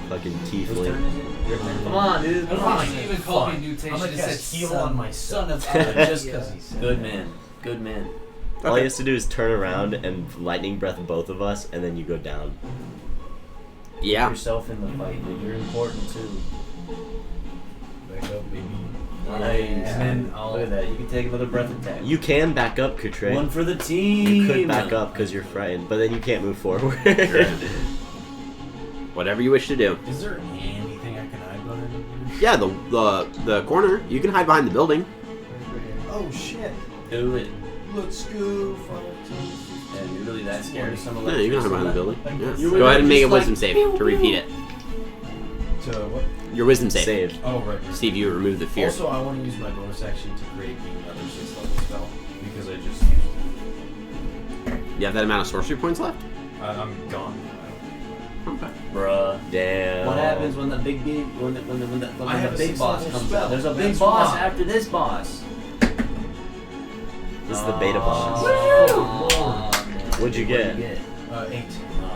Fucking Whose tiefling. turn is it? Come on, dude. I don't Come on. think she even called me Fine. mutation. I'm She gonna just cast said heal son, on myself. son of Just because he said Good that. man. Good man. All he has to do is turn around and lightning breath both of us, and then you go down. Put Yeah. yourself in the fight, dude. You're important too. Back up, baby. Nice. And then I'll. Look at that. You can take another breath attack. You can back up, Kutre. One for the team. You could back up because you're frightened, but then you can't move forward. Whatever you wish to do. Is there anything I can hide behind? Yeah, the corner. You can hide behind the building. Oh shit! Do it. Let's go. Yeah, you're really that scared of some Yeah, you can hide behind the building. Like, Yeah. you Go were ahead and make a just like, wisdom save pew, to repeat it. To what? Your wisdom save. Save. Oh right. See if you remove the fear. Also, I want to use my bonus action to create another 6th level spell because I just used You have that amount of sorcery points left? it. I'm gone. Okay. Bruh. Damn. What happens when the big when the I have a big boss 6th level comes spell. out? There's a big That's boss why. after this boss. This is the beta boss. Oh, man. What'd you get? 8. Oh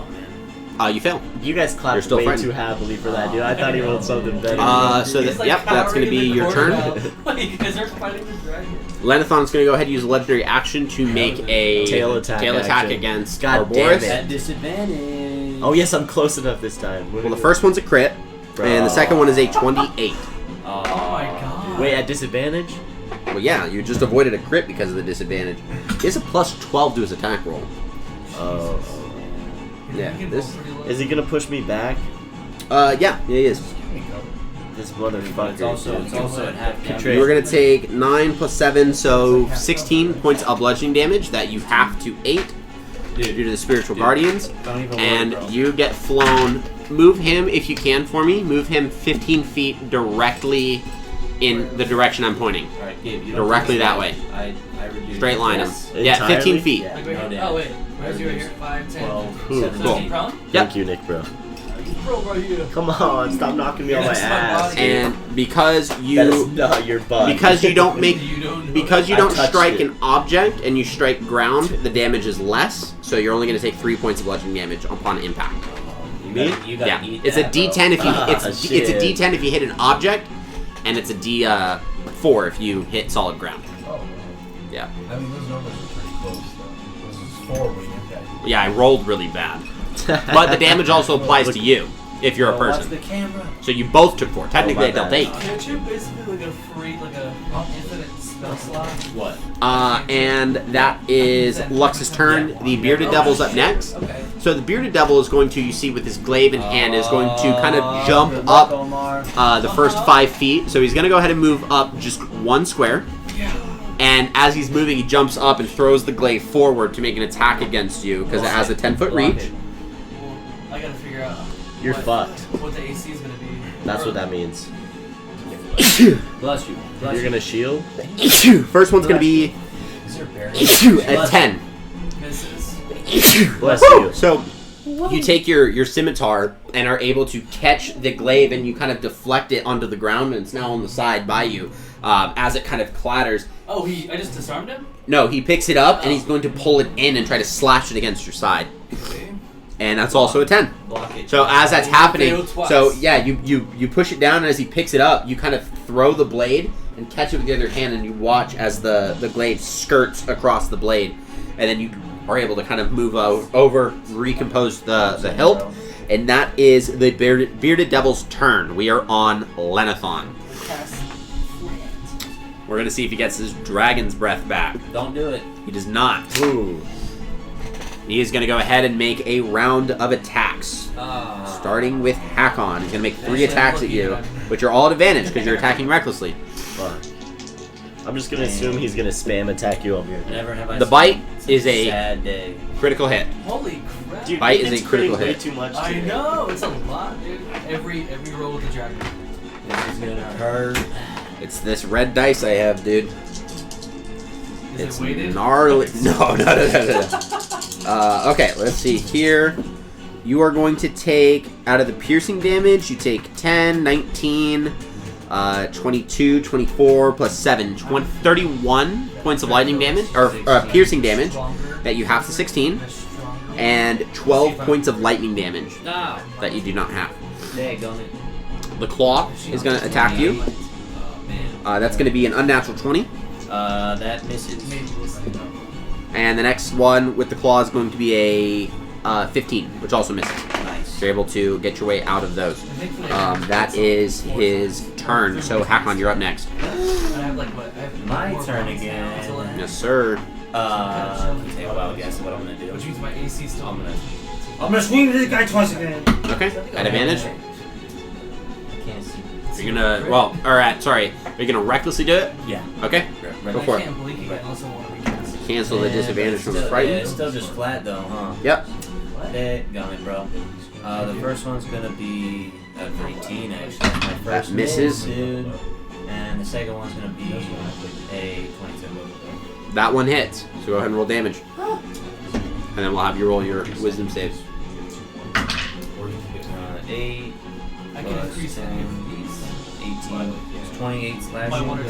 man. You fail. You guys You're clapped still way frightened. too happily for that, dude. I thought he rolled something better. So He's that, yep, that's going to be cowering in the your corner turn. now. Like, you guys are fighting the dragon. Lenithon's going to go ahead and use a legendary action to make a Tail attack action. against God Ouroboros. damn it. At disadvantage. Oh yes, I'm close enough this time. Well, the first one's a crit, and the second one is a 28. Oh my god. Wait, at disadvantage? Well, yeah, you just avoided a crit because of the disadvantage. He has a plus 12 to his attack roll. Oh. Yeah, You can this- roll pretty low. Is he gonna push me back? Yeah, he is. This But motherfucker. it's also at half Control. damage. You are going to take 9 plus 7, so 16 points of bludgeoning damage that you have to 8 due to the spiritual guardians. Don't even worry, And bro. you get flown. Move him, if you can for me, move him 15 feet directly in the direction I'm pointing. Alright, Gabe, you don't Directly do that this. way. I reduced Straight line him. Yes. Yeah, 15 Entirely? feet. Yeah. Like No right here. damage. Oh wait, where's you right here? 5, 10. 12, Cool. 17. Cool. So he prone? Thank you, Nick, bro. Bro, right here. Come on, stop knocking me on my That's my ass. body. And because That is you not your butt. because you don't make You don't know. because you I don't touched strike it. an object and you strike ground, the damage is less, so you're only going to take 3 points of bludgeoning damage upon impact. You Me? gotta Yeah, eat it's a that, bro. D10 if you it's a shit. D10 if you hit an object, and it's a D4 if you hit solid ground. Oh, Yeah, I mean, those numbers are pretty close, though. This is 4 when you impact. yeah, I rolled really bad, but the damage also applies to you if you're a Bro, watch person. the camera. So you both took 4. Technically, I my dealt bad. 8. Can't you basically like a free, like a infinite spell slot? What? And that is Lux's turn. The bearded devil's up next. Okay. So the bearded devil is going to, you see with his glaive in hand, is going to kind of jump Good luck, up Omar. the first 5 feet. So he's going to go ahead and move up just 1 square. Yeah. And as he's moving, he jumps up and throws the glaive forward to make an attack against you because it has a 10-foot Block reach. it. Well, I gotta figure out. You're fucked. What the AC is gonna be. That's what that means. Bless you. Bless You're you. gonna shield? First one's going to be Is there a bear? a 10. Misses. Bless you. So you take your scimitar and are able to catch the glaive, and you kind of deflect it onto the ground, and it's now on the side by you. As it kind of clatters. Oh, I just disarmed him? No, he picks it up and he's going to pull it in and try to slash it against your side. Okay. And that's also a 10. Block it. So as that's happening, Failed twice. so yeah, you push it down, and as he picks it up, you kind of throw the blade and catch it with the other hand, and you watch as the blade skirts across the blade, and then you are able to kind of move over, recompose the hilt, and that is the bearded devil's turn. We are on Lenathon. Cast Flint. We're gonna see if he gets his dragon's breath back. Don't do it. He does not. Ooh. He is gonna go ahead and make a round of attacks. Starting with Hakon. He's going to make 3 attacks at you, which are all at advantage because you're attacking recklessly. Fuck. I'm just gonna assume he's gonna spam attack you over here. Never have I The seen bite such is a sad day. critical hit. Holy crap. Dude, Bite is it's a critical way hit. too much. I today. know, it's a lot, dude. Every roll with the dragon. This is gonna hurt. It's this red dice I have, dude. Is It's it weighted? gnarly. No. Okay, let's see here. You are going to take, out of the piercing damage, you take 10, 19, 22, 24, plus 7, 31 points of lightning damage, or piercing damage, that you have to 16, and 12 points of lightning damage Ah, that you do not have. daggone it. The claw is going to attack you. Oh, man. That's going to be an unnatural 20. That misses. And the next one with the claw is going to be a 15, which also misses. Nice. So you're able to get your way out of those. That is his turn. So Hakon, you're up next. My turn again. Yes, sir. Okay, well, guess what I'm gonna do. Which means my AC still. I'm gonna swing this guy twice again. Okay. At advantage. I can't see. You're gonna. Well, alright. Sorry. Are you gonna recklessly do it? Yeah. Okay. Go for I it. can't blink again unless I want to recast. Cancel the Yeah, disadvantage but from the still- frightened. Yeah, it's still just flat though, huh? Yep. Daggone it, bro. The first one's gonna be a 18 actually. My first misses. miss, dude. And the second one's gonna be a 22. That one hits. So go ahead and roll damage. And then we'll have you roll your wisdom saves. 8 I can plus increase 10, any of these. 18. It's 28 By slashing. 1 or 2.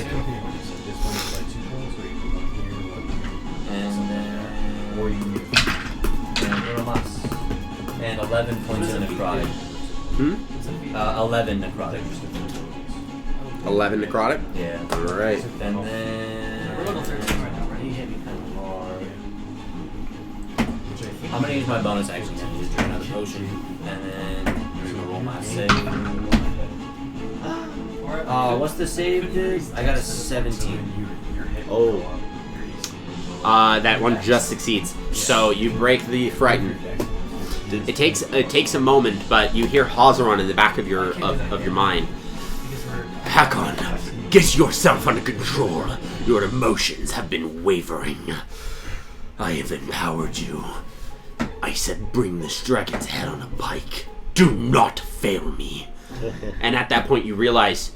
And then. Or you can And 11 points of necrotic. Hmm? 11 necrotic. 11 necrotic. Yeah. Alright. And then. We're level 13 right now, right? He hit me kind of hard. I'm gonna use my bonus action to just drink another potion. And then I'm gonna roll my save. What's the save, dude? I got a 17. Oh. That one just succeeds. So you break the frighten. It takes a moment, but you hear Hazaron in the back of your mind. Hakon, get yourself under control. Your emotions have been wavering. I have empowered you. I said bring this dragon's head on a pike. Do not fail me. And at that point you realize,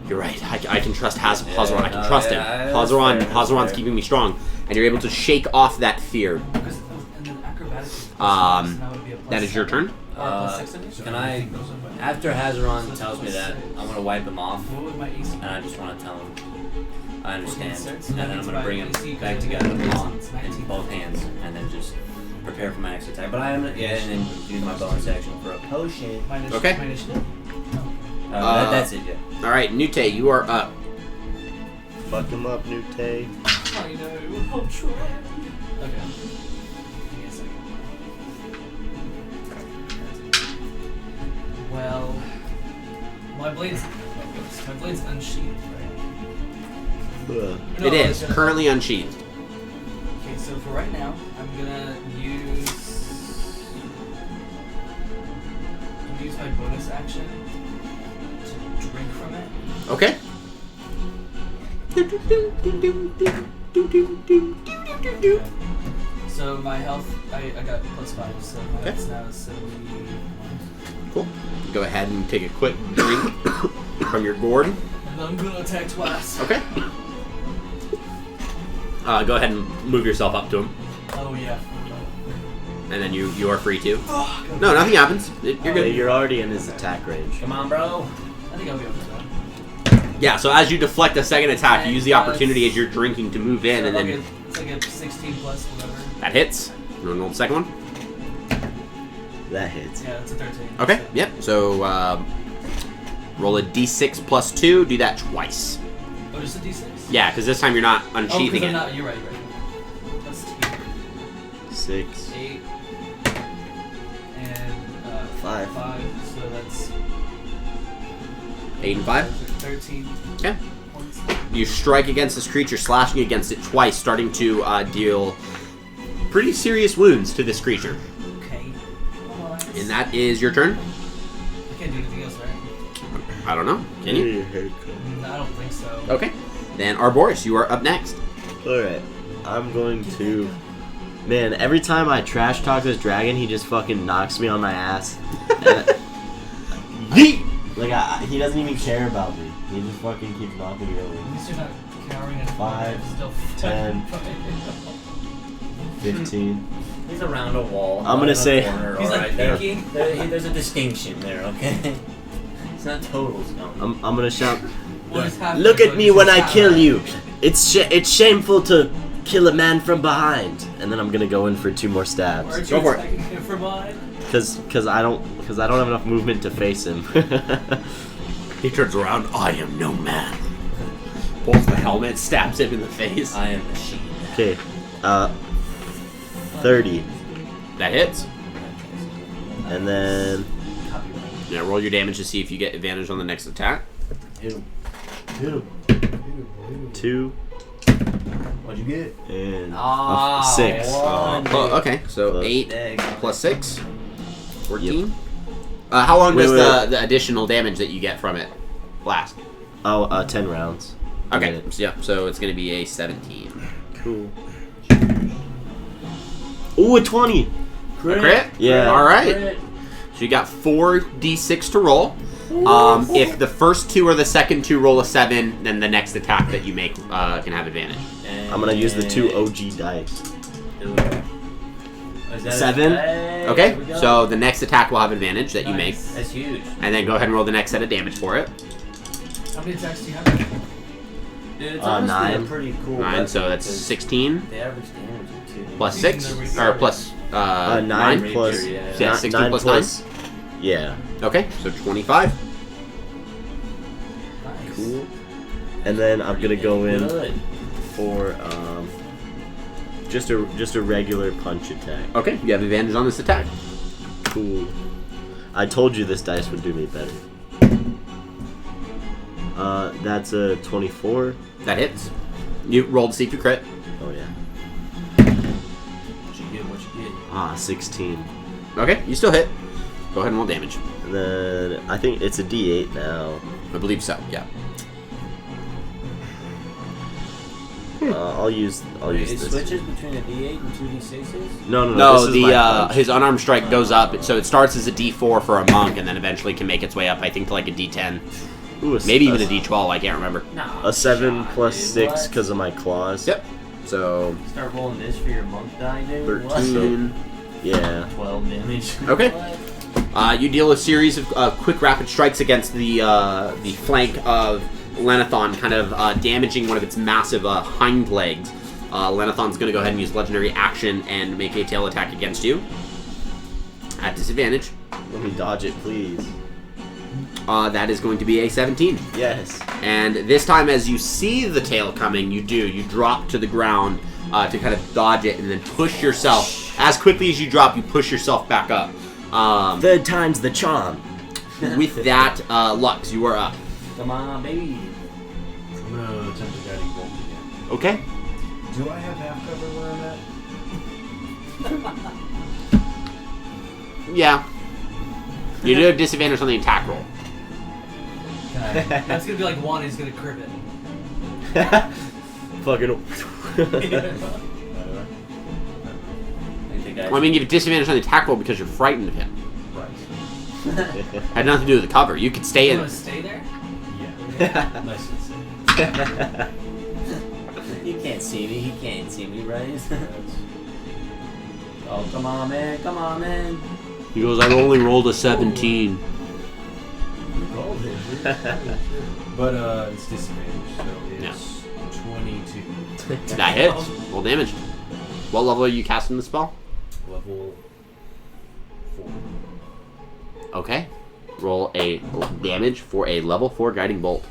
you're right, I can trust Hazaron. I can trust him. Hazaron's keeping me strong. And you're able to shake off that fear. That is your turn. Can I, after Hazaron tells me that, I'm gonna wipe him off, What would my AC and I just want to tell him I understand, Starts, and then I'm gonna bring him back together in both hands, and then just prepare for my next attack. But I am, and then use my bonus action for a potion. Okay. My initiative? That's it. Yeah. All right, Nute, you are up. Fuck him up, Nute. I know. I'll try. Okay. Give me a second. Well, my blade's unsheathed, right? Ugh. No, It is it's- currently unsheathed. Okay, so for right now, I'm gonna use my bonus action to drink from it. Okay. So my health, I got +5, so my Okay. health's now 71. Cool. Go ahead and take a quick drink from your gourd. And I'm gonna attack twice. Okay. Go ahead and move yourself up to him. Oh yeah. and then you are free too. No, nothing happens. You're good. You're already in his attack range. Come on, bro. I think I'll be able to. Yeah, so as you deflect a second attack, you use the opportunity as you're drinking to move in, and then It's like a 16 plus whatever. that hits. You want to roll the second one? That hits. Yeah, it's a 13. Okay, So. yep. So roll a d6 plus 2. Do that twice. Oh, just a d6? Yeah, because this time you're not Oh, unsheathing because it. I'm not. You're right. That's 6. 8. And 5. 5. So that's 8 and 5. 13 Okay. points. You strike against this creature, slashing against it twice, starting to deal pretty serious wounds to this creature. Okay. Alright. And that is your turn. I can't do anything else, right? I don't know. Can you? I don't think so. Okay. Then Arboris, you are up next. Alright. I'm going to... Man, every time I trash talk this dragon, he just fucking knocks me on my ass. Yeet! Like, he doesn't even care about me. He just fucking keeps knocking me over. At least you're not cowering in 5, still 10, 15. He's around a wall. I'm gonna not in a say- corner, He's all like right? There- peeking. There's a distinction there, okay? It's not total scum. I'm gonna shout, What is happening? look at me when I kill Tiamat. you! It's shameful to kill a man from behind! And then I'm gonna go in for 2 more stabs. Aren't Go you for it. attacking him from behind? Cause I don't have enough movement to face him. He turns around. I am no man. Pulls the helmet, stabs him in the face. I am a machine. Okay, 30. That hits. And then Yeah, roll your damage to see if you get advantage on the next attack. 2 What'd you get? and Ah, 6. one. Oh, okay. So Plus- 8 There you go. plus 6. 14. How long Wait, does wait. the additional damage that you get from it last? 10 rounds. A Okay. minute. So, yeah. So it's going to be a 17. Cool. Ooh, a 20! A crit? Yeah. All right. So you got 4d6 to roll. If the first 2 or the second 2 roll a 7, then the next attack that you make can have advantage. I'm gonna use the 2 OG dice. Is that 7? Hey, Okay. there we go. So the next attack will have advantage that you make, Nice. That's huge. and then go ahead and roll the next set of damage for it. How many attacks do you have? Dude, it's honestly 9. a pretty cool 9. weapon So that's because 16 The average damage is 2. plus Using 6 the or reserve. plus 9 9. plus... Rapier, yeah. Yeah, 16 plus 9. Yeah. Okay. So 25. Nice. Cool. And then I'm gonna go in Good. for just a regular punch attack. Okay. You have advantage on this attack. Cool. I told you this dice would do me better. That's a 24. That hits. You roll to see if you crit. Oh yeah. What you get? What you get? 16. Okay. You still hit. Go ahead and roll damage. And then I think it's a D8 now. I believe so. Yeah. I'll use It this. switches between a D8 and 2 D6s? No. No, This is my punch. his unarmed strike goes up, so it starts as a D4 for a monk, and then eventually can make its way up, I think, to like a D10, Ooh, maybe even a D12. I can't remember. Nah. a 7 plus dude, 6 what? because of my claws. Yep. So Start rolling this for your monk die, dude? 13. Yeah. 12 damage. Okay. What? You deal a series of quick, rapid strikes against the flank of Lenathon, kind of damaging one of its massive hind legs. Lenathon's going to go ahead and use legendary action and make a tail attack against you at disadvantage. Let me dodge it, please. That is going to be a 17. Yes. And this time, as you see the tail coming, you drop to the ground to kind of dodge it, and then push yourself. As quickly as you drop, you push yourself back up. Third time's the charm. With that, Lux, you are up. Come on, baby. I'm gonna attempt a guiding bolt again. Okay. Do I have half cover where I'm at? Yeah. You do have disadvantage on the attack roll. That's gonna be like one. He's gonna crib it. Fucking. Well, I mean, you have disadvantage on the attack roll because you're frightened of him. Right. Had nothing to do with the cover. You could stay You in. wanna stay there? Yeah. Nice and safe. You can't see me. He can't see me, right? Oh, come on, man. Come on, man. He goes, I only rolled a 17. Rolled it, dude. But it's disadvantage, so it's 22. That hits. Roll damage. What level are you casting the spell? Level 4. Okay. Roll a damage for a level 4 guiding bolt.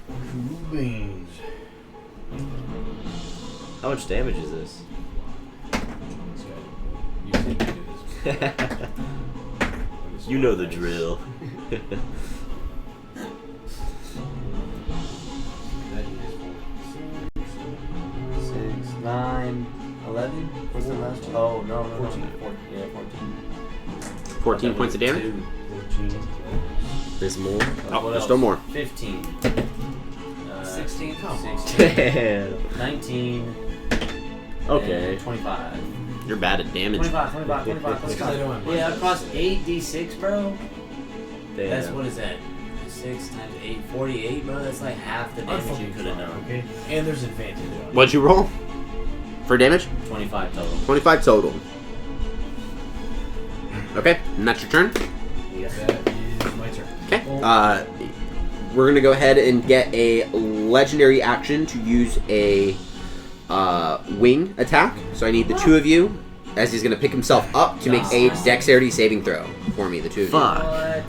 Cool beans. How much damage is this? You can do this. You know the drill. That is 6, 9, 11. What's the last one? Oh, no. 14. Yeah, 14. 14 points of damage? 14. There's more. Oh, there's still more. 15. 16. 16. Damn. 19. Okay. And 25. You're bad at damage. 25. It's 'cause I don't have Yeah, across 8d6, bro. Damn. That's what is that? 6 times 8, 48, bro. That's like half the damage you could have done. Okay? And there's advantage on it. What'd you roll? For damage? 25 total. 25 total. Okay, and that's your turn. That is my turn. Okay. We're gonna go ahead and get a legendary action to use a wing attack. So I need the two of you, as he's gonna pick himself up, to make a dexterity saving throw for me. The two of you. Fuck. What?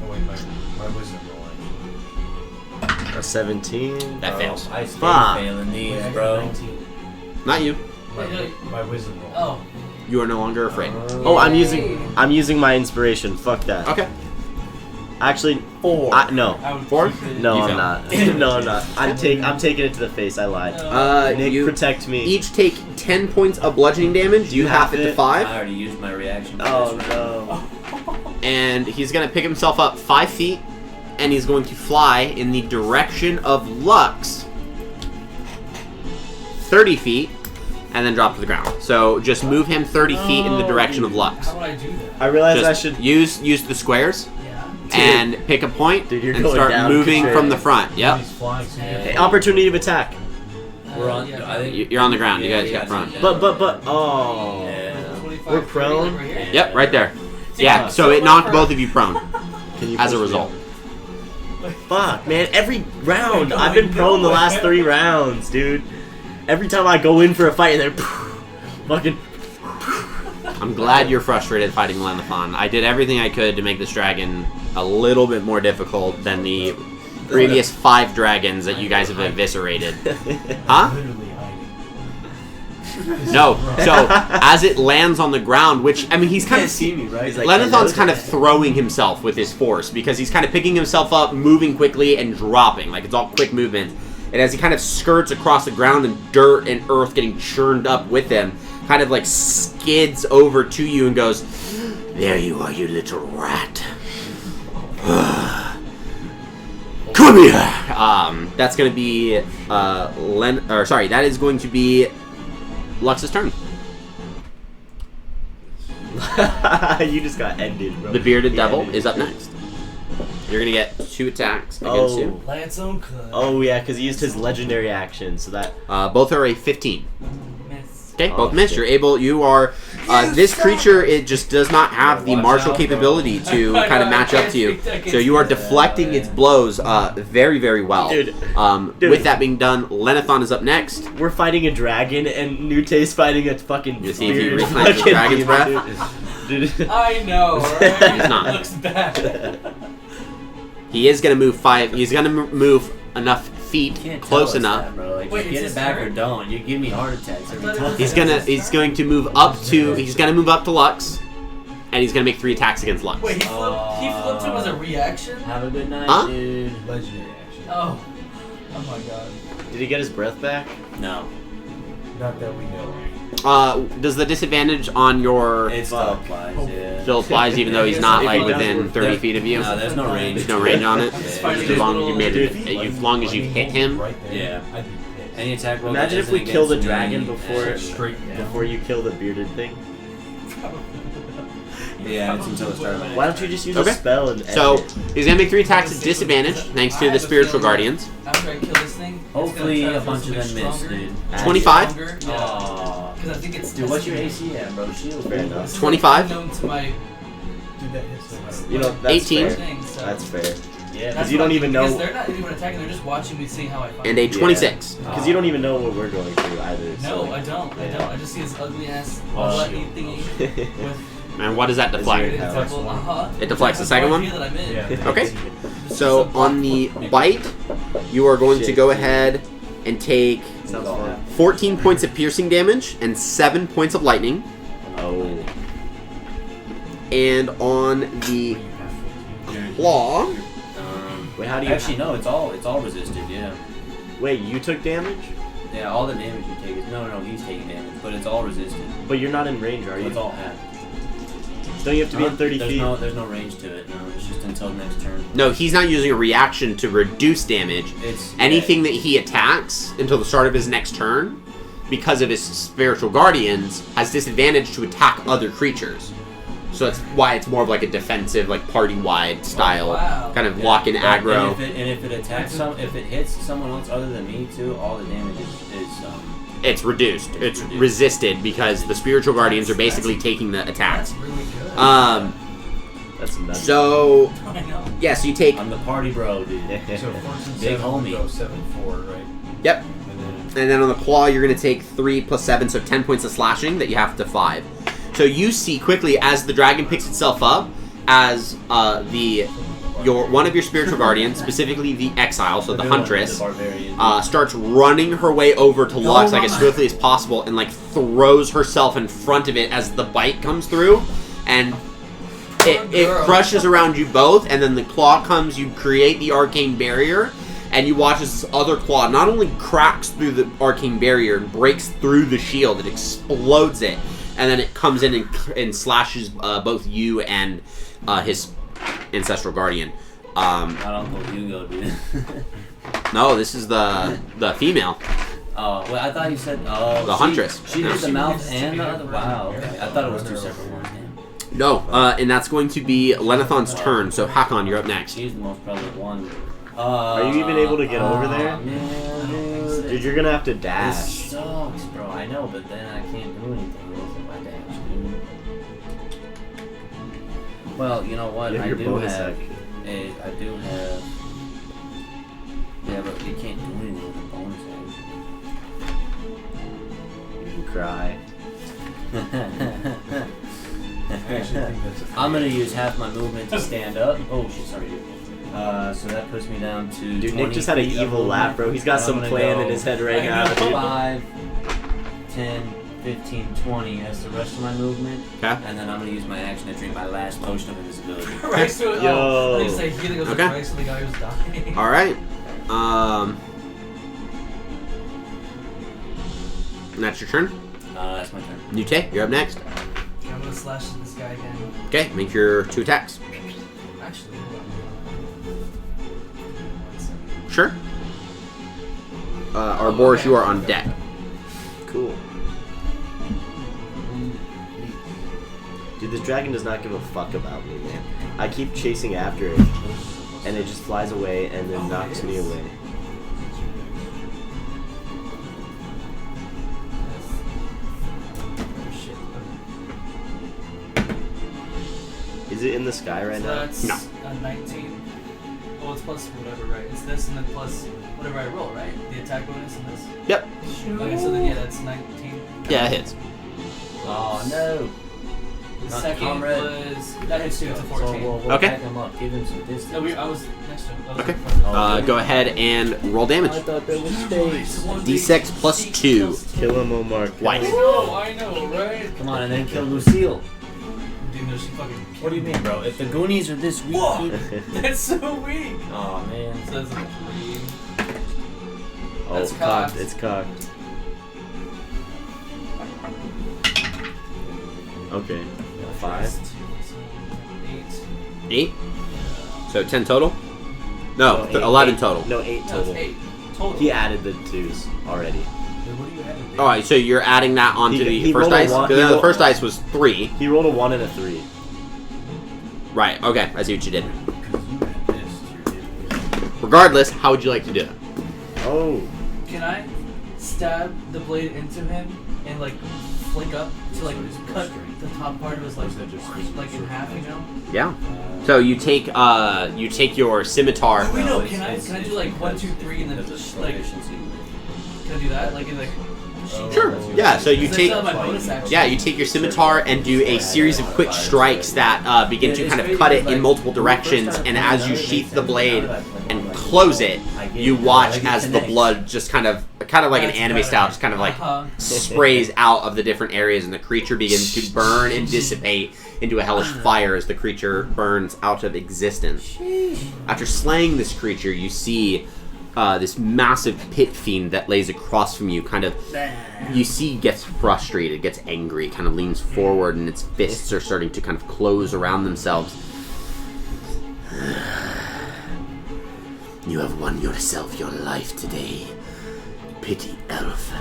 Oh wait, my wisdom roll. A 17. That fails. I stay Fuck. failing these, Wait, I got bro. 19. Not you. My wisdom roll. Oh. You are no longer afraid. Oh, I'm using my inspiration. Fuck that. Okay. Actually, 4. no. I would 4? keep it. No, You I'm fail. not. No, I'm not. I'm taking it to the face. I lied. Nick, You protect me. each take 10 points of bludgeoning damage. You half it to it? 5. I already used my reaction. for Oh this no. And he's going to pick himself up 5 feet, and he's going to fly in the direction of Lux 30 feet, and then drop to the ground. So just move him 30 feet in the direction of Lux. How would I do that? I realized Just I should. use the squares Yeah. and pick a point Dude, you're and going start down moving control. from the front. Yep. He's flying, so you have Hey, to- opportunity of attack. We're on. Yeah. I think You're on the ground. You Yeah, guys yeah, got front. yeah. But oh. Yeah. 25, We're 30, prone? like right here. Yep, right there. See, Yeah, I'm so it so knocked far- both of you prone Can you as a push me result. Fuck, man. Every round. Wait, I've been no, prone the no. last 3 rounds, dude. Every time I go in for a fight and then fucking. I'm glad you're frustrated fighting Lenithon. I did everything I could to make this dragon a little bit more difficult than the previous 5 dragons that you guys have eviscerated. Huh? Literally hiding. No. So, as it lands on the ground, which, I mean, he's kind of... see me, right? He's like, Lenithon's hello kind of there. throwing himself with his force because he's kind of picking himself up, moving quickly, and dropping. Like, it's all quick movement. And as he kind of skirts across the ground and dirt and earth getting churned up with him, kind of like skids over to you and goes, "There you are, you little rat. Come here." That's going to be that is going to be Lux's turn. You just got ended, bro. The bearded Yeah, devil dude. is up next. You're going to get 2 attacks against Oh. you. Lance own cut. Oh yeah, because he used his legendary action, so that. Both are a 15. Miss. Okay, Oh, both missed. shit. You're able. You are. This creature, it just does not have the Watch martial out, capability to I kind of know, I match up can't to you. speak that So you are against deflecting its blows very, very well. Dude. With that being done, Lenithon is up next. We're fighting a dragon, and Nute's fighting a fucking. You see if he bearded reclaims his fucking dragon's demon, breath? Dude. I know, right? He's not. Looks bad. He is going to move 5. He's going to move enough feet Can't close tell us enough. that, bro. Like, Wait, just is get this it back turn? or don't. You give me heart attacks every thought it time. was- He's going to move up to. He's going to move up to Lux, and he's going to make 3 attacks against Lux. Wait, he flipped him as a reaction? Have a good night, Huh? dude. Legendary action. Oh. Oh my god. Did he get his breath back? No, Not that we know. Does the disadvantage on your it still applies. Yeah. still applies even though he's not like If he within doesn't- 30 feet of you? No, there's no range. There's no range on it. I'm just Yeah, fighting As his long as little... you made Dude. it, as long as you hit him. Right there, Yeah. I'd be pissed. Any attack roll. Imagine that if we isn't kill the against dragon me, before and- Straight down. before you kill the bearded thing. Yeah, it's until the start of my next Why don't you turn. just use Okay. a spell and end So it? he's gonna make 3 attacks at disadvantage thanks to the spiritual guardians. After I kill this thing, it's Hopefully gonna a try to bunch of feel them miss, stronger. dude. Add 25? Stronger. Aw. Because I think it's Dude, what's your tested. AC at, bro? Shield. Fair enough. This is 25? Unknown to my Dude, that hits no matter You know, that's 18. fair. thing, so That's fair. Yeah. that's you what don't I even think, know- because they're not even attacking. They're just watching me, seeing how I fight. And a 26. Because you don't even know what we're going through either. No, so. I don't. I Yeah. don't. I just see this ugly ass Oh, bloody shit. thingy with And what does that deflect? Is it's your- uh-huh. It deflects the That's second no one? idea that I'm in. Yeah. Okay. This So is a on the block- bite, you are going to Shit. go ahead and take Sounds fun. 14 points of piercing damage and 7 points of lightning. Oh. And on the claw, Wait, how do you... Actually, no. It's all resisted. Yeah. Wait, you took damage? Yeah. All the damage you take is no. He's taking damage, but it's all resisted. But you're not in range, are So you? it's all half. Don't you have to be in 30 there's feet? There's no range to it. No, it's just until next turn. no, he's not using a reaction to reduce damage. It's Anything that he attacks until the start of his next turn, because of his spiritual guardians, has disadvantage to attack other creatures. So that's why it's more of like a defensive, like party-wide style, wow. kind of lock-in aggro. And if it attacks if it hits someone else other than me too, all the damage is It's reduced. It's resisted because the spiritual guardians are basically taking the attacks. That's really good. That's nuts. So I know. yeah, so you take I'm the party bro, dude. So 14, Big 7 homie. go 7-4, right? yep. And And then on the claw, you're going to take 3 plus 7, so 10 points of slashing that you have to 5. So you see quickly as the dragon picks itself up, as one of your spiritual guardians, specifically the exile, so the huntress, starts running her way over to Lux like as swiftly as possible and like throws herself in front of it as the bite comes through, and it crushes around you both, and then the claw comes, you create the arcane barrier, and you watch as this other claw not only cracks through the arcane barrier and breaks through the shield, it explodes it, and then it comes in and slashes both you and his ancestral guardian. Not Uncle Hugo, dude. No, this is the female. Oh, well, I thought you said the huntress. She did the She mouth needs to and be the a other. virgin. Wow, okay. I thought it was two separate ones. Damn. No, and that's going to be Lenathon's turn. So Hakon, you're up next. She's the most prevalent one. Are you even able to get over there? Man, Dude, you're gonna have to This dash. sucks, bro. I know, but then I can't do anything with my dash, dude. Well, you know what? You have I your do bonus have. action. I do have. Yeah, but you can't do anything with a bonus You can cry. action. I actually think that's a I'm gonna use half my movement to stand up. Oh shit, sorry, dude. So that puts me down to. Dude, 20 Nick just had an feet of evil laugh, bro. He's got And I'm some gonna plan go in his head right I now. know. dude. 5, 10, 15, 20 as the rest of my movement. Okay. And then I'm gonna use my action to drink my last potion of invisibility. Right to it. Yo. Oh, they say healing goes Okay. right to the guy who's dying. All right. And that's your turn. That's my turn. Nute, you're up next. Okay, I'm gonna slash this guy again. Okay, make your 2 attacks. Actually, hold on. 1 second. Sure. Boris, you are on deck. Cool. Dude, this dragon does not give a fuck about me, man. I keep chasing after it, and it just flies away and then knocks me away. Oh, shit. Is it in the sky right So now? that's No. a 19. Oh, it's plus whatever, right? It's this and then plus whatever I roll, right? The attack bonus and this. Yep. Okay, so then yeah, that's 19. Yeah, it hits. Oh no! The Not second comrade. was that hits too. It's a So 14. we'll Okay. back him up. Give him some distance. No, I was next to him. I was Okay. in front of him. Oh, Go ahead and roll damage. I thought there was space. D6 plus 2. Kill him, Omar. Kill Twice. him. I know, right? Come on, and then kill Lucille. Dude, no, she fucking. What do you mean, bro? If the Goonies are this weak, dude. That's so weak. Oh man. So that's a 3. Oh, That's cocked. cocked. It's cocked. Okay. 5. 8. 8. So 10 total? No, eight- 11 eight- total. No, 8 No, it's total. 8 total. He added the 2s already. What do you have? Alright, so you're adding that onto He the first rolled a dice? one- Because he the rolled- first dice was 3. He rolled a 1 and a 3. Right, okay, I see what you did. Because you had this. You're Regardless, how would you like to do it? Oh. Can I stab the blade into him and like flick up to like cut the top part of his like in half, you know? Yeah. So you take your scimitar. Oh, wait, no, can I do like 1, 2, 3 and then just like can I do that? Like in like Sure. Yeah. So you take. my bonus action. Yeah, you take your scimitar and do a series of quick strikes that begin to kind of cut it in multiple directions, and as you sheath the blade and close it, you watch as the blood just kind of like an anime style, just kind of like sprays out of the different areas, and the creature begins to burn and dissipate into a hellish fire as the creature burns out of existence. After slaying this creature, you see this massive pit fiend that lays across from you, kind of, you see gets frustrated, gets angry, kind of leans forward, and its fists are starting to kind of close around themselves. You have won yourself your life today, Pity Elf.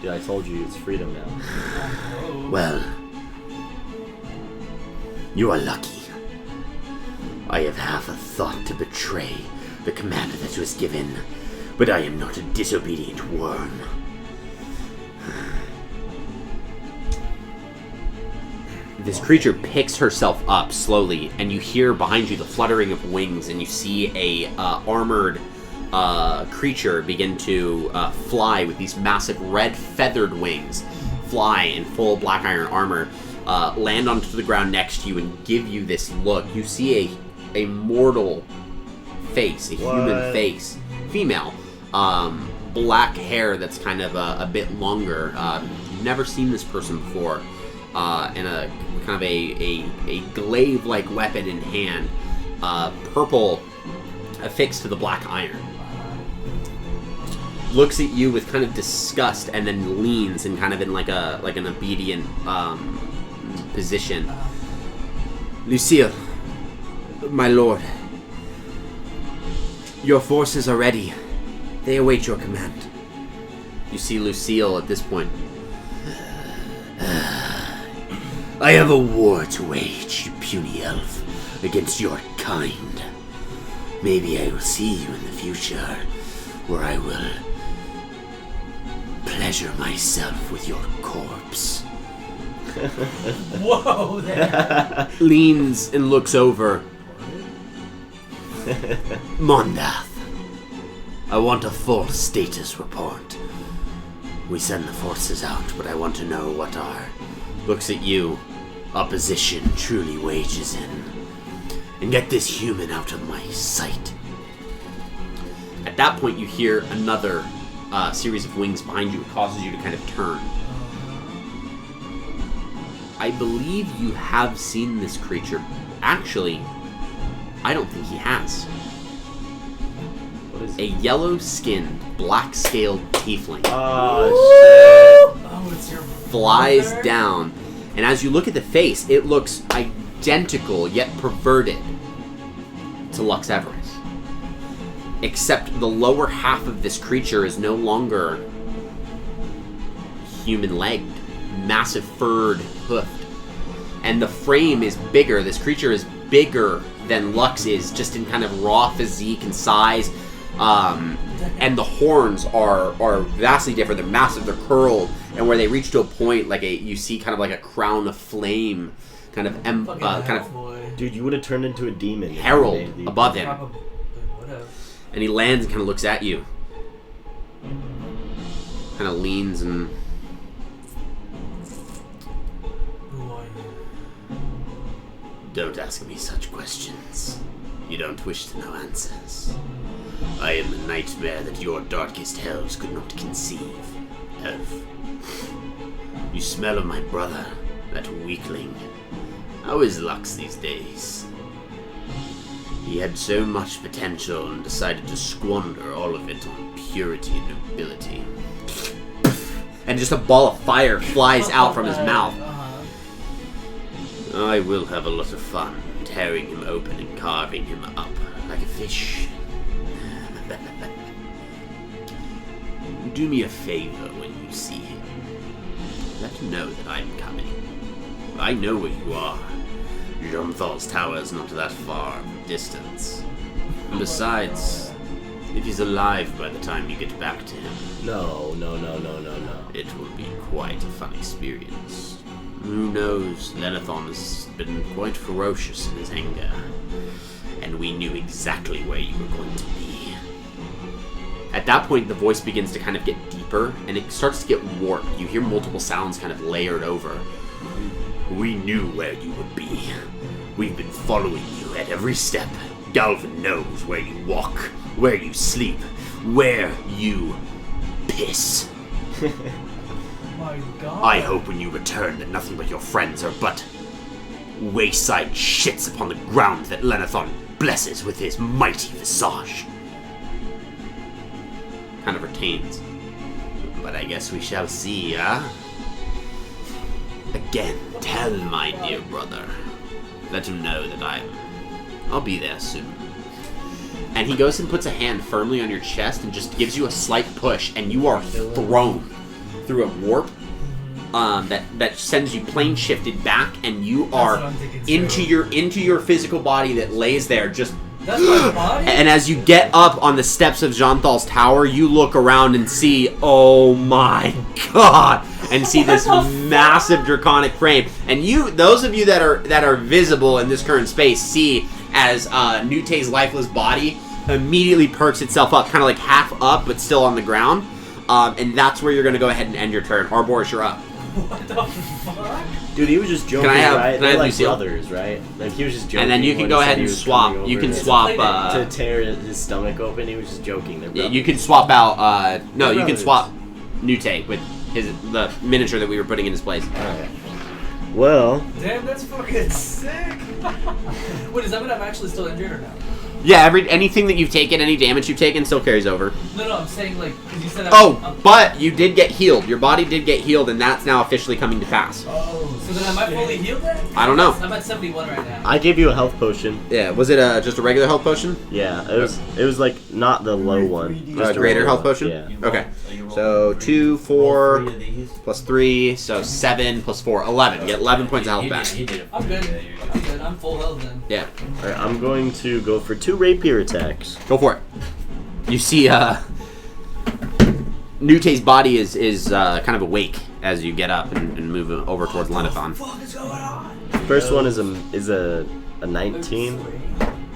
Dude, I told you it's freedom now. Well, you are lucky. I have half a thought to betray the command that was given, but I am not a disobedient worm. This creature picks herself up slowly, and you hear behind you the fluttering of wings, and you see a armored creature begin to fly with these massive red feathered wings, fly in full black iron armor, land onto the ground next to you and give you this look. You see a mortal face, a human face, female, black hair that's kind of a bit longer. You've never seen this person before, and a kind of a glaive-like weapon in hand, purple affixed to the black iron. Looks at you with kind of disgust and then leans and kind of in like an obedient position. Lucille, my lord, your forces are ready. They await your command. You see Lucille at this point. I have a war to wage, you puny elf, against your kind. Maybe I will see you in the future, where I will pleasure myself with your corpse. Whoa, there. Leans and looks over. Mondath, I want a full status report. We send the forces out, but I want to know what our, looks at you, opposition truly wages in. And get this human out of my sight. At that point, you hear another series of wings behind you. It causes you to kind of turn. I believe you have seen this creature. Actually, I don't think he has. What is A yellow-skinned, black-scaled tiefling Oh, shit. Oh, it's your flies brother? down, and as you look at the face, it looks identical yet perverted to Lux Everest. Except the lower half of this creature is no longer human-legged, massive furred, hoofed. And the frame is bigger. This creature is bigger than Lux is, just in kind of raw physique and size. And the horns are vastly different. They're massive, they're curled, and where they reach to a point, like you see kind of like a crown of flame, kind of boy. Dude, you would have turned into a demon. if you herald made the- above him. Probably would have. And he lands and kind of looks at you. Kind of leans and... Who are you? Don't ask me such questions. You don't wish to know answers. I am the nightmare that your darkest hells could not conceive. Elf. You smell of my brother, that weakling. How is Lux these days? He had so much potential and decided to squander all of it on purity and nobility. And just a ball of fire flies out from his mouth. I will have a lot of fun tearing him open and carving him up like a fish. Do me a favor when you see him. Let him know that I'm coming. I know where you are. Jomthal's tower is not that far of a distance. And besides, If he's alive by the time you get back to him, No. it will be quite a fun experience. Who knows? Lenithon has been quite ferocious in his anger, and we knew exactly where you were going to be. At that point, the voice begins to kind of get deeper, and it starts to get warped. You hear multiple sounds kind of layered over. We knew where you would be. We've been following you at every step. Galvin knows where you walk, where you sleep, where you piss. My God. I hope when you return that nothing but your friends are but wayside shits upon the ground that Lenithon blesses with his mighty visage. Kind of retains. But I guess we shall see, huh? Again, tell my dear brother. Let him know that I'll be there soon. And he goes and puts a hand firmly on your chest and just gives you a slight push, and you are thrown through a warp that sends you plane shifted back, and you are what I'm thinking too. into your physical body that lays there just. That's my body? And as you get up on the steps of Jeanthal's tower, you look around and see, oh my god, and see this massive draconic frame. And those of you that are visible in this current space, see as Nute's lifeless body immediately perks itself up, kind of like half up, but still on the ground. And that's where you're going to go ahead and end your turn. Arboris, you're up. What the fuck? Dude, he was just joking, Can I have- right? can I They're have like Lucille? brothers, right? Like, he was just joking. And then you can when go he ahead said he and was swap. coming You can over swap. to tear his stomach open. He was just joking. They're Yeah, brothers. you can swap out. No, They're you can brothers. swap Nute with the miniature that we were putting in his place. Alright. Well, Damn, that's fucking sick. Wait, does that mean I'm actually still injured or no? Yeah, anything that you've taken, any damage you've taken, still carries over. No, I'm saying like, because you said But you did get healed. Your body did get healed, and that's now officially coming to pass. Oh, so then am I fully healed then? I don't know. I'm at 71 right now. I gave you a health potion. Yeah, was it just a regular health potion? Yeah, it was like not the low one. Just a Greater regular health one. potion? Yeah. Okay. So 2, 4, plus 3, so 7, plus 4, 11. You get 11 points of health back. I'm good. I'm good. I'm full health then. Yeah. Alright, I'm going to go for 2 rapier attacks. Go for it. You see, Nute's body is kind of awake as you get up and move over towards Lenithon. What the fuck is going on? First one is a 19.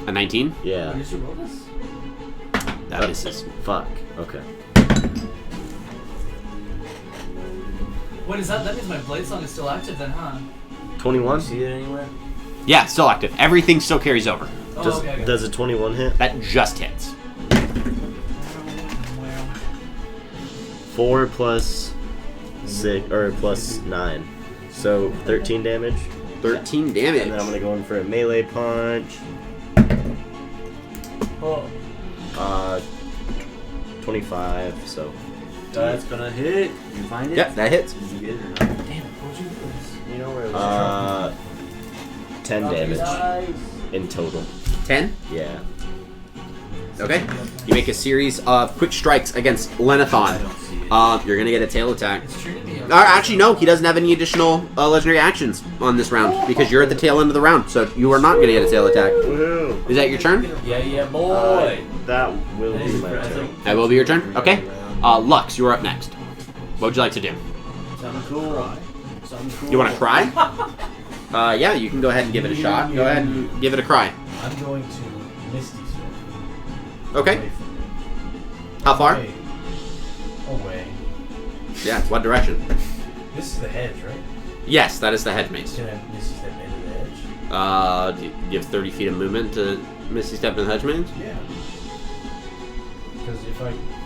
A 19? Yeah. Did you roll this? That misses. Fuck. Okay. What is that? That means my blade song is still active then, huh? 21. See it anywhere? Yeah, still active. Everything still carries over. Oh, Does okay. does a 21 hit? That just hits. 4 plus 6 or plus 9, so 13 damage. 13 damage. And then I'm gonna go in for a melee punch. Oh. 25. So That's gonna hit. You find it? Yep, that hits. Did you get it or not? Damn it, where'd you do this? You know where it was? 10 damage Nice. in total. 10? Yeah. Okay. You make a series of quick strikes against Lenithon. You're gonna get a tail attack. It's treating me. Actually, no. He doesn't have any additional legendary actions on this round because you're at the tail end of the round, so you are not gonna get a tail attack. Woohoo! Is that your turn? Yeah, boy. That will be my turn. That will be your turn. Okay. Lux, you are up next. What would you like to do? Something cool. Something cool. You want to cry? Yeah, you can go ahead and give it a shot. Go ahead and give it a cry. I'm going to Misty Step. Okay. Away from it. How far? Away. Yeah. What direction? This is the hedge, right? Yes, that is the hedge maze. Can I Misty Step into the hedge? You have 30 feet of movement to Misty Step in the hedge maze? Yeah.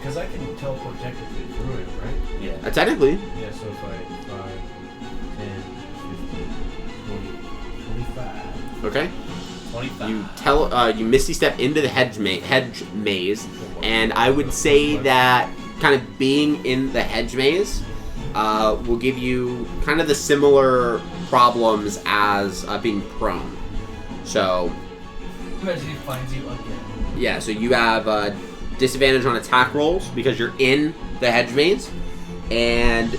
Because I can teleport technically through it, right? Yeah. Technically. Yeah, so if I 5, 10, 15, 20, 25. Okay. 25. You Misty Step into the hedge maze, and I would say that kind of being in the hedge maze will give you kind of the similar problems as being prone. So, Imagine he finds you again. yeah, so you have disadvantage on attack rolls because you're in the hedge maze, and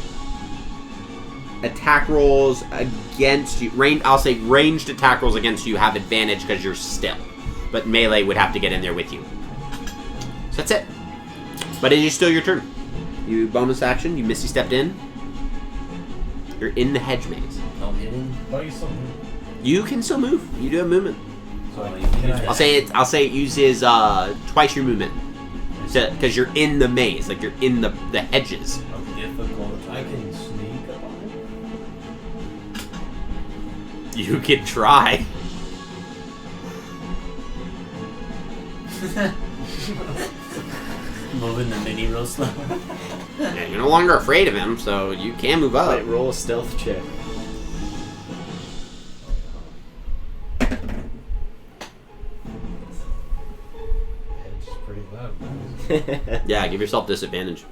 attack rolls against you, I'll say ranged attack rolls against you have advantage because you're still, but melee would have to get in there with you. So That's it. But it is still your turn. You bonus action. You Misty stepped in. You're in the hedge maze. No hitting. Why are you still moving? You can still move. You do have movement. So you can use I'll say it uses twice your movement. Because you're in the maze, like you're in the hedges. difficult. I can sneak up on it. You can try. Moving the mini real slow. Yeah, you're no longer afraid of him, so you can move up. Wait, roll a stealth check. It's pretty loud. Yeah, give yourself disadvantage.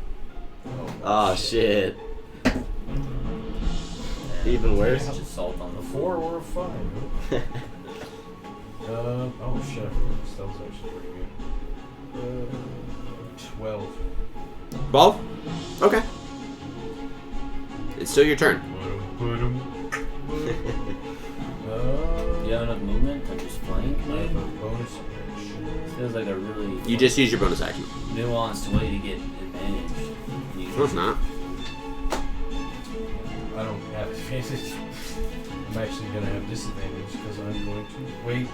Oh shit. Even worse. Just salt on the A floor. 4 or a 5. Oh shit, I forgot the stealth's actually pretty good. 12. 12? Okay. It's still your turn. You have enough movement to just flank? I have a Man? bonus action. Feels like a really You just use your bonus action. nuanced way to get advantage. No, it's not. I don't have advantage. I'm actually gonna have disadvantage because I'm going to wait.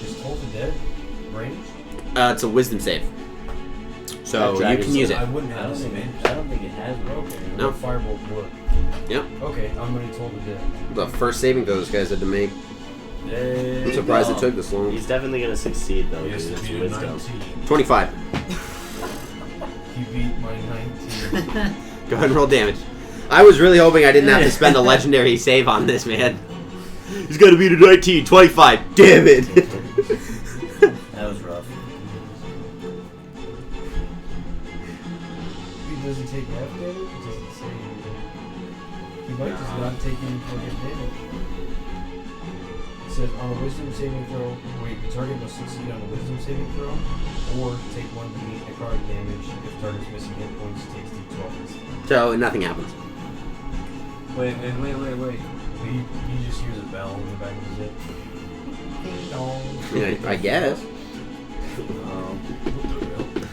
Is Toll the Dead ranged? It's a wisdom save. So That you dragon can use I it. wouldn't I have don't think disadvantage. I don't think it has one. Okay, No. Firebolt work. Yep. Okay, I'm gonna Toll the Dead. The first saving those guys had to make. I'm surprised it took this long. He's definitely gonna succeed though. Yes, Because if it's you wisdom. 19. 25. He beat my 19. Go ahead and roll damage. I was really hoping I didn't have to spend a legendary save on this, man. He's got to beat a 19. 25. Damn it. That was rough. Does he take half damage? It doesn't say. He might just not take any fucking damage. It says on a wisdom saving throw, wait, the target must succeed on a wisdom saving throw, or take 1d8 necrotic damage. If target's missing hit points, takes d12 instead. So nothing happens. Wait. He just hears a bell in the back of his head. Ding dong. Yeah, I guess.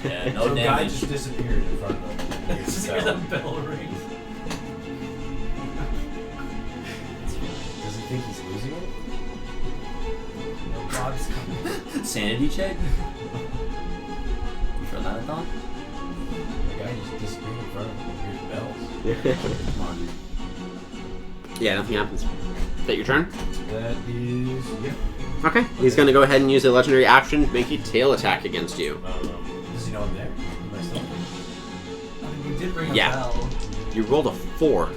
Yeah, no Some guy damage. just disappeared in front of him. Just hear the bell ring. Does he think he's losing it? No, Bob's coming. Sanity check? For Lanathon? The guy just disappeared in front of him. He hears bells. Come on, dude. Yeah, nothing happens. Is that your turn? That is, yeah. Okay. He's going to go ahead and use a legendary action to make a tail attack against you. Does he know I'm there? Am I still? I mean, you did ring a Yeah. bell. You rolled a 4. Well,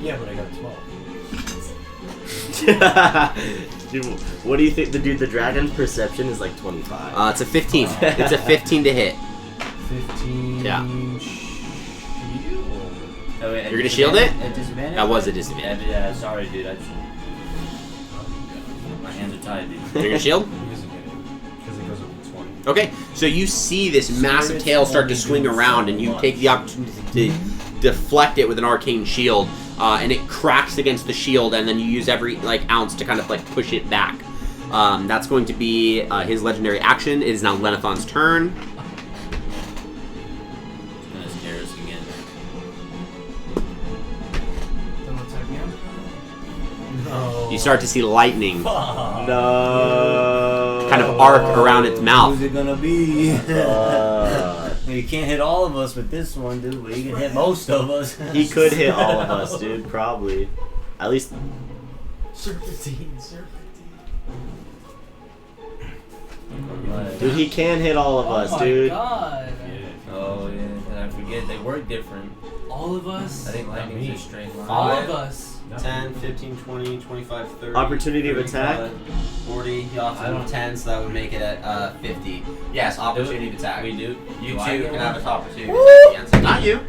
yeah, but I got 12. Dude, what do you think? The dragon's perception is like 25. It's a 15. It's a 15 to hit. 15. Yeah. Shield. Oh, wait, You're gonna shield it? At disadvantage? That was a disadvantage. Yeah, sorry, dude. My hands are tied, dude. You're going to shield? He doesn't get it because it goes up to 20. Okay, so you see this massive tail start to swing around, and you take the opportunity to deflect it with an arcane shield, and it cracks against the shield, and then you use every ounce to kind of push it back. That's going to be his legendary action. It is now Lenathon's turn. It's gonna scare us again. Don't attack me. No. You start to see lightning No. kind of arc around its mouth. Who's it gonna be? Uh, You can't hit all of us with this one, dude, but you can hit most of us. he could hit all of us, dude. Probably. At least. Serpentine. Dude, he can hit all of us, Oh my dude. god. Oh, yeah, and I forget, they work different. All of us? I think Not lightning's me. a straight line. All of us. 10, 15, 20, 25, 30. Opportunity of attack? 40. You also I don't- 10, so that would make it at 50. Yes, opportunity of attack. We do. You Do two I get can one? have an opportunity of attack against him. Not you.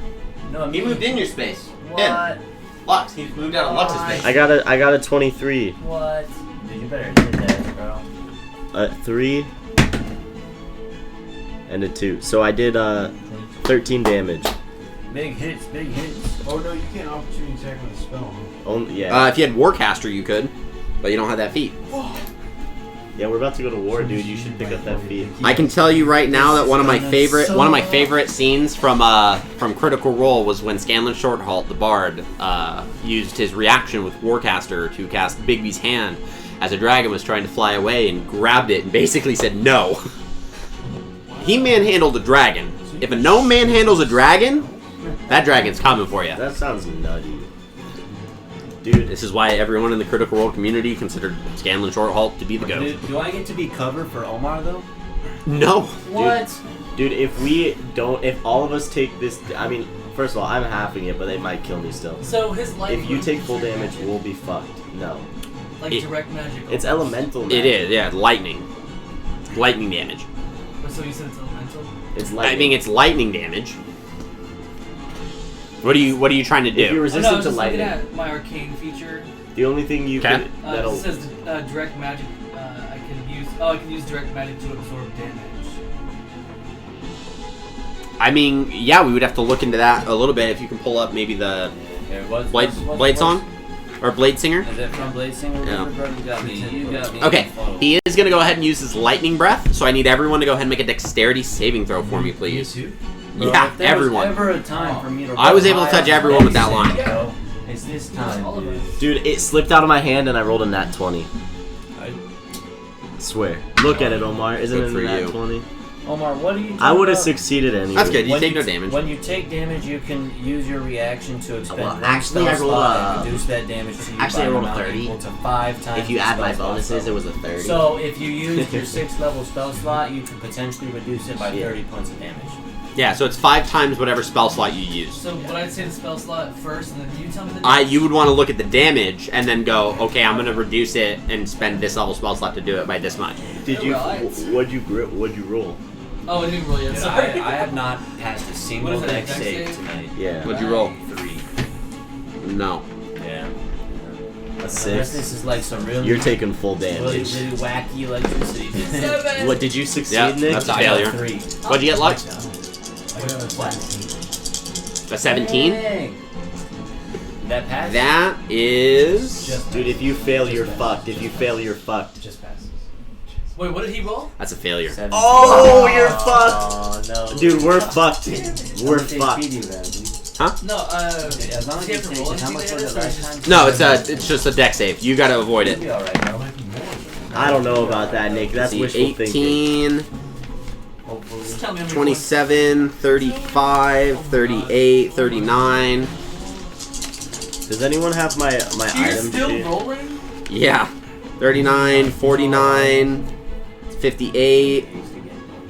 No, He moved in your space. What? Him. Lux. He's moved out of Lux's space. I got a 23. What? Dude, you better hit that, bro. A 3 and a 2. So I did 13 damage. Big hits, big hits. Oh no, you can't opportunity attack with a spell. Huh? Only yeah. If you had Warcaster, you could, but you don't have that feat. Yeah, we're about to go to war, dude. You should pick up that feat. I can tell you right now that one of my favorite scenes from Critical Role was when Scanlan Shorthalt, the Bard, used his reaction with Warcaster to cast Bigby's hand as a dragon was trying to fly away and grabbed it and basically said no. He manhandled a dragon. If a gnome manhandles a dragon, that dragon's coming for you. That sounds nutty. Dude, This is why everyone in the Critical Role community considered Scanlan Shorthalt to be the Do, GOAT. do I get to be cover for Omar though? No. What? Dude, if all of us take this, I mean, first of all, I'm halving it, but they might kill me still. So his lightning. If you take full direct damage, magic. we'll be fucked. No. Like direct magic. It's elemental magic. It is, yeah, lightning. Lightning damage. So you said it's elemental? It's lightning. I mean, it's lightning damage. What are you trying to If you're do? I resistant was to just looking lightning, at my arcane feature. the only thing you Okay. can that'll It says direct magic. I can use direct magic to absorb damage. I mean, yeah, we would have to look into that a little bit. If you can pull up maybe the Blade Song or Blade Singer. Is it from Blade Singer? Yeah. Bro, you got me. You got me. Okay, he is gonna go ahead and use his lightning breath. So I need everyone to go ahead and make a dexterity saving throw for me, please. Bro, Yeah, if there everyone. Was ever a time for me to I was roll able to high touch on everyone with that anything, line. bro, it's this time, All of dude. us. Dude, it slipped out of my hand and I rolled a nat 20. I swear. Look at it, Omar. Isn't Good it for a nat you. 20? Omar, what are you talking I would have about? succeeded anyway. That's good. You When take no damage. When you take damage, you can use your reaction to expend Well, one actually, spell I rolled slot a- and reduce that damage to you actually, by I rolled an a amount 30. equal to 5 times If you the add my spell slot bonuses, level. it was a 30. So if you used your 6th level spell slot, you could potentially reduce it by Yeah. 30 points of damage. Yeah, so it's 5 times whatever spell slot you use. So would I say the spell slot first, and then you tell me the You would want to look at the damage and then go, okay, I'm gonna reduce it and spend this level spell slot to do it by this much. Did you? Right. What'd you roll? Oh, I didn't roll yet. Dude, Sorry. I have not passed a single What is it, dex dex save save? tonight. Yeah. What'd you roll? 3. No. Yeah. A Unless 6. this is like some really, You're taking full really, damage. really wacky electricity. Seven. What did you succeed, Yeah, Nick? that's a I got failure. 3. What'd you get, Lux? What? A 17? Dang. That passed? That is... Just Dude, if you fail, you're fucked. If you fail, you're fucked. Just passes. Wait, what did he roll? That's a failure. 17. Oh, you're fucked. Oh, no. Dude, we're fucked. We're How much HP fucked. do you have, dude? No, As long as does he you have to take roll it, how anything much to was hit it us, or last just- time? No, it's just a deck save. You gotta avoid You'll it. be alright, bro. I don't know about that, Nick. That's See, wishful thinking. 18, Hopefully. Just tell me how many 27, 35, 38, 39. Does anyone have my points. You're item still sheet? rolling? Yeah. 39, 49, 58,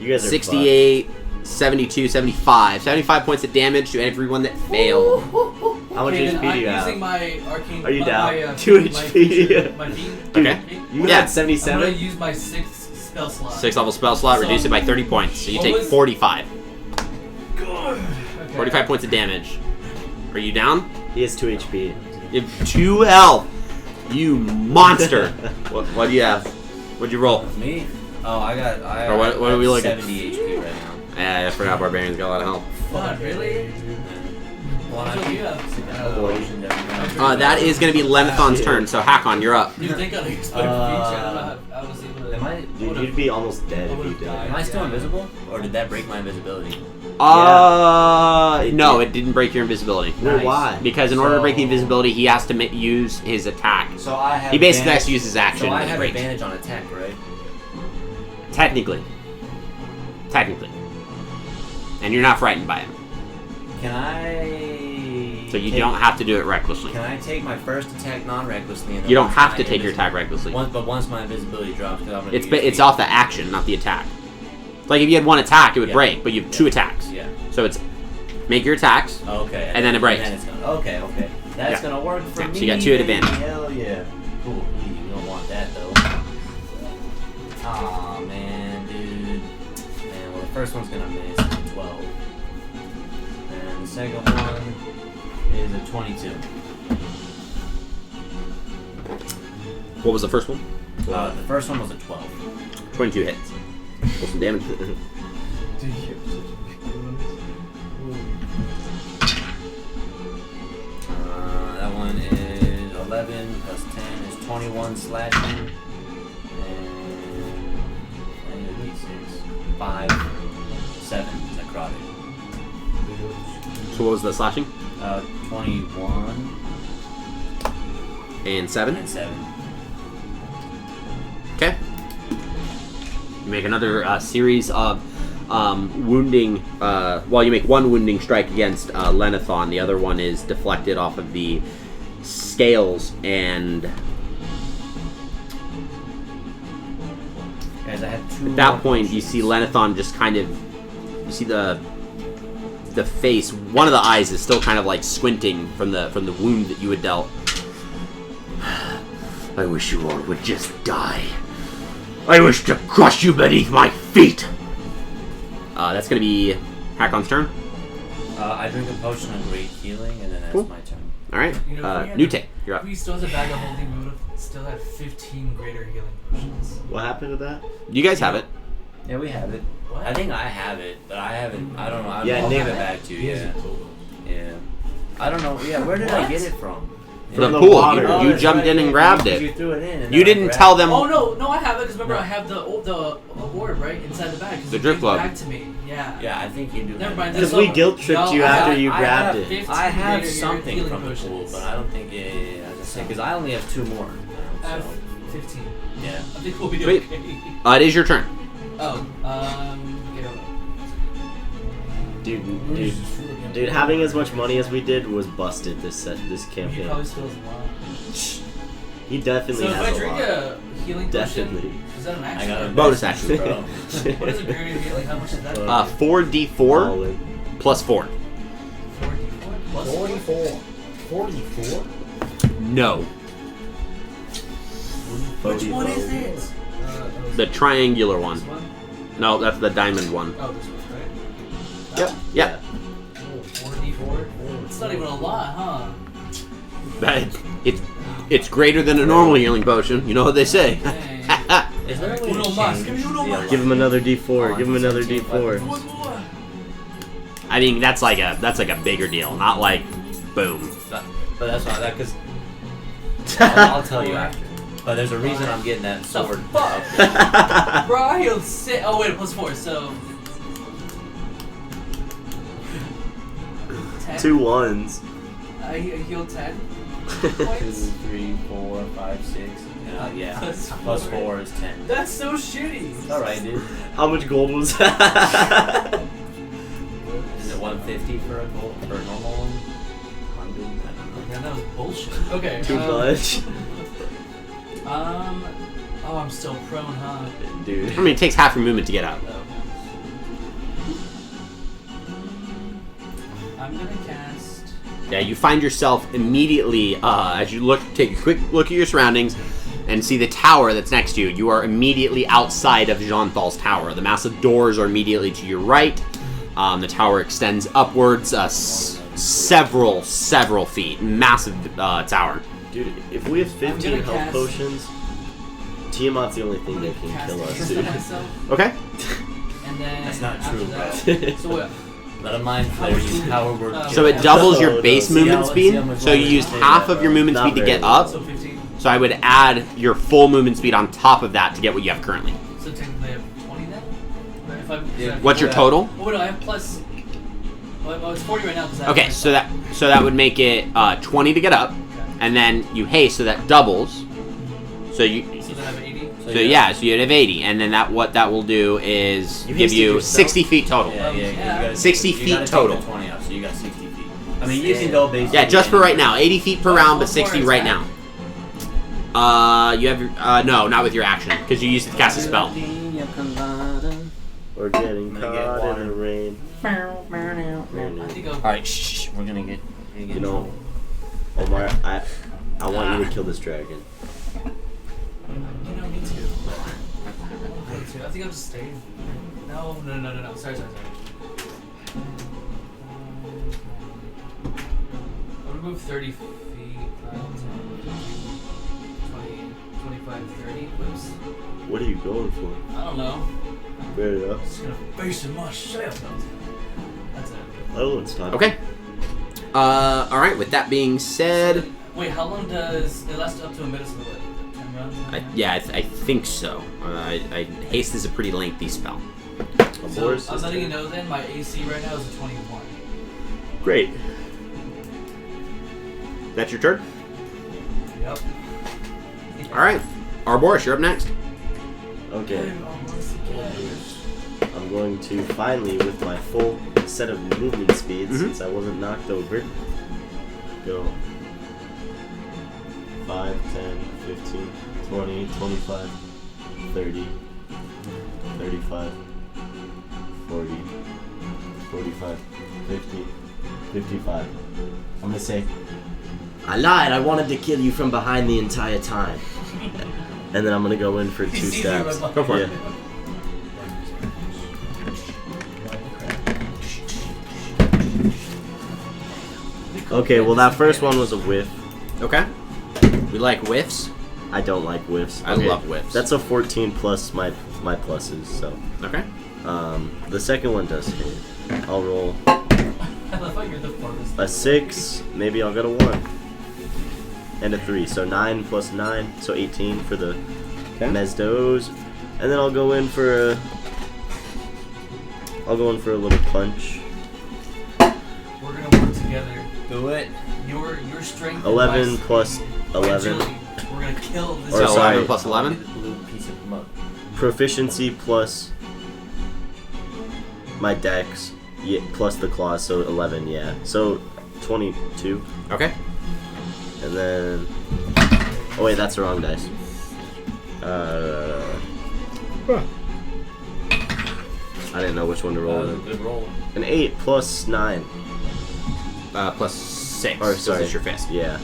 You guys are 68, 72, 75. 75 points of damage to everyone that failed. fucked. How much Okay, then HP do you I'm using have? my arcane. Are you my, down? My, 2 my HP. feature- My feat. Okay. You Yeah. got 77? I'm gonna use my 6th spell slot. 6th level spell slot, reduce it by 30 points. So you What take was- 45. Okay. 45 points of damage. Are you down? He has 2 HP. You have 2 health. You monster. What do you have? What'd you roll? Me? Oh, I Or what are we looking? 70 HP right now. Yeah, I forgot Barbarian's got a lot of health. God, really? Well, That's what you have. potions every round. That is going to be Lenethon's turn, so Hakon, you're up. You think I'd use my feature? I don't know how I was able to. Am I? Dude, you'd be almost dead if you did. Am I still invisible? Or did that break my invisibility? No, it didn't break your invisibility. Well, Nice. why? Because in order to break the invisibility, he has to use his attack. So I have He basically has advantage- to use his action So I when it have breaks. advantage on attack, right? Technically. And you're not frightened by him. Can I? So you take- don't have to do it recklessly. Can I take my first attack non-recklessly? And then You don't once have my to take your invisi- attack recklessly. But once my invisibility drops, because I'm gonna It's use it's the- off the action, not the attack. Like if you had one attack, it would Yeah. break, but you have 2 attacks. Yeah. So it's make your attacks. Okay. And then it breaks. And then it's gonna, okay. That's Yeah. gonna work for Yeah, so me. you got 2 at baby. advantage. Hell yeah. Cool. You don't want that though. Aw man, dude. Man, well the first one's gonna miss 12. And the second one is a 22. What was the first one? The first one was a 12. 22 hits. Roll some damage. Dude, you have such big ones. That one is 11 plus 10 is 21 slashing. And 5, 7 necrotic. So what was the slashing? 21 And 7. and 7. Okay. You make another series of wounding. Well, you make one wounding strike against Lenathon. The other one is deflected off of the scales, and Guys, I have 2 at that more point, you potions. see Lenathon just kind of. You see the face. One of the eyes is still kind of like squinting from the wound that you had dealt. I wish you all would just die. I wish to crush you beneath my feet. That's gonna be Hakon's turn. I drink a potion of great healing, and then that's Cool. my turn. All right, You know, if we had Nute, you're If up. we still had a bag of holding, we would have still had 15 greater healing potions. What happened to that? You guys have it. Yeah, we have it. What? I think I have it, but I haven't. I don't know. I'll Yeah, give Nick- it back to you. Yeah. Yeah. I don't know. Yeah, where did I What? get it from? From the the pool. water. You, Oh, you that's jumped right, in and yeah, grabbed because it. You threw it in. And You then I didn't grabbed tell it. them. Oh no, I have it because remember No. I have the orb right inside the bag. 'cause The it drip came glove. back to me. Yeah. Yeah, I think you do. Never have mind. it. Because there's we no- guilt tripped no, you I after have- you I grabbed have it. 15 I have greater something healing from the pool, potions. but I don't think. Yeah, I just say because I only have 2 more. I have So, 15. yeah. I think we'll be Sweet. doing okay. It is your turn. Oh, get over Dude, having as much money as we did was busted this He campaign. probably still has a lot. He definitely So if has I a drink lot. a healing potion, Definitely. is that an I action? got a Bonus message, action. bro. What is a greater healing? How much is that? 4d4 All in. plus 4. 44 plus 44. 44? No. Which one is Forty-four. it? The triangular one. This one? No, that's the diamond one. Oh, this one, right? Yep. Yep. 44? It's not even a lot, huh? That it's greater than a normal healing potion. You know what they say. Dang. Is there a way Uno to mas, change give me uno the mas. Give him another D4. Oh, Give him another 17 D4. One more. I mean, that's like a bigger deal. Not like, boom. But that's not that because I'll tell you after. But there's a reason I'm getting that The sword. fuck? Bro, I healed 6. Oh, wait, plus 4, so. 10? 2 ones. I healed 10 2, points. 3, 4, 5, 6. Yeah. Plus Plus 4 is 10. That's so shitty. Alright, dude. How much gold was that? Is it 150 for a gold for a normal one? 100? I don't know. Man, that was bullshit. Okay. Too much. Oh, I'm still prone, huh? Dude. I mean, it takes half your movement to get out. Oh. I'm gonna cast. Yeah, you find yourself immediately as you take a quick look at your surroundings and see the tower that's next to you. You are immediately outside of Jean-Thal's tower. The massive doors are immediately to your right. The tower extends upwards several feet. Massive tower. Dude, if we have 15 gonna health cast- potions, Tiamat's the only thing I'm that gonna can cast kill us, Haste dude. on myself, Okay. and then That's not after true, that, So what? Let a mind flare use power word. So it doubles your Oh, base no. movement See speed. how much So you longer used you half take of your that, movement Not speed to very get long. up. So 15. So I would add your full movement speed on top of that to get what you have currently. So technically I have 20 then? Right, if I, Yeah. What's your total? Oh, no, I have plus. Well, it's 40 right now because I have Okay, so that would make it 20 to get up, and then you haste, so that doubles. So you. So then I have 80. So yeah, so you'd have 80, and then what that will do is You give hasted you yourself? 60 feet total. Yeah, you gotta 60 you feet gotta take total. the 20 out, so you got 60 feet. I mean, you can go basically. Yeah, just for right now, 80 feet per Oh, round, but one 60 more right attack. now. You have your no, not with your action, because you used to cast a spell. We're getting I'm gonna caught get in the rain. I think I'll. All right, shh. We're gonna get. You know, Omar, I want you to kill this dragon. You know, me too. Me too. I think I'll just stay. No. Sorry. I'll remove 30 feet. 5, 10, 20, 25, 30. Whoops. What are you going for? I don't know. Fair enough. Just gonna face it myself. That's it. Oh, it's time. Okay. All right. With that being said, Wait, how long does it last up to a minute? So what? 10 rounds? I think so. Haste is a pretty lengthy spell. So Boris I'm is letting you turn. know then, my AC right now is a 21. Great. That's your turn? Yep. Alright. Arboris, you're up next. Okay. I'm going to finally, with my full set of movement speeds, Mhm. since I wasn't knocked over, go 5, 10, 15, 20, 25, 30, 35, 40, 45, 50, 55. I'm gonna say, I lied, I wanted to kill you from behind the entire time. And then I'm gonna go in for 2 stabs. Go for it. Okay, well that first one was a whiff. Okay. We like whiffs. I don't like whiffs. I love whiffs. That's a 14 plus my pluses, so. Okay. The second one does hit. I'll roll I love how you're the farthest. a 6, maybe I'll get a 1. And a 3, so 9 plus 9, so 18 for the Mezdos. And then I'll go in for a little punch. We're gonna work together. Do it. Your strength. and 11 my plus speed, my 11. agility. We're gonna kill this. Or So sorry. 11 plus 11? The blue piece of mud. Proficiency plus my dex, yeah, plus the claws, so 11, yeah. So 22. Okay. And then... Oh wait, that's the wrong dice. I didn't know which one to roll. That was a good roll. An 8 plus 9. Plus 6. Or, So sorry. this is your fist. Yeah,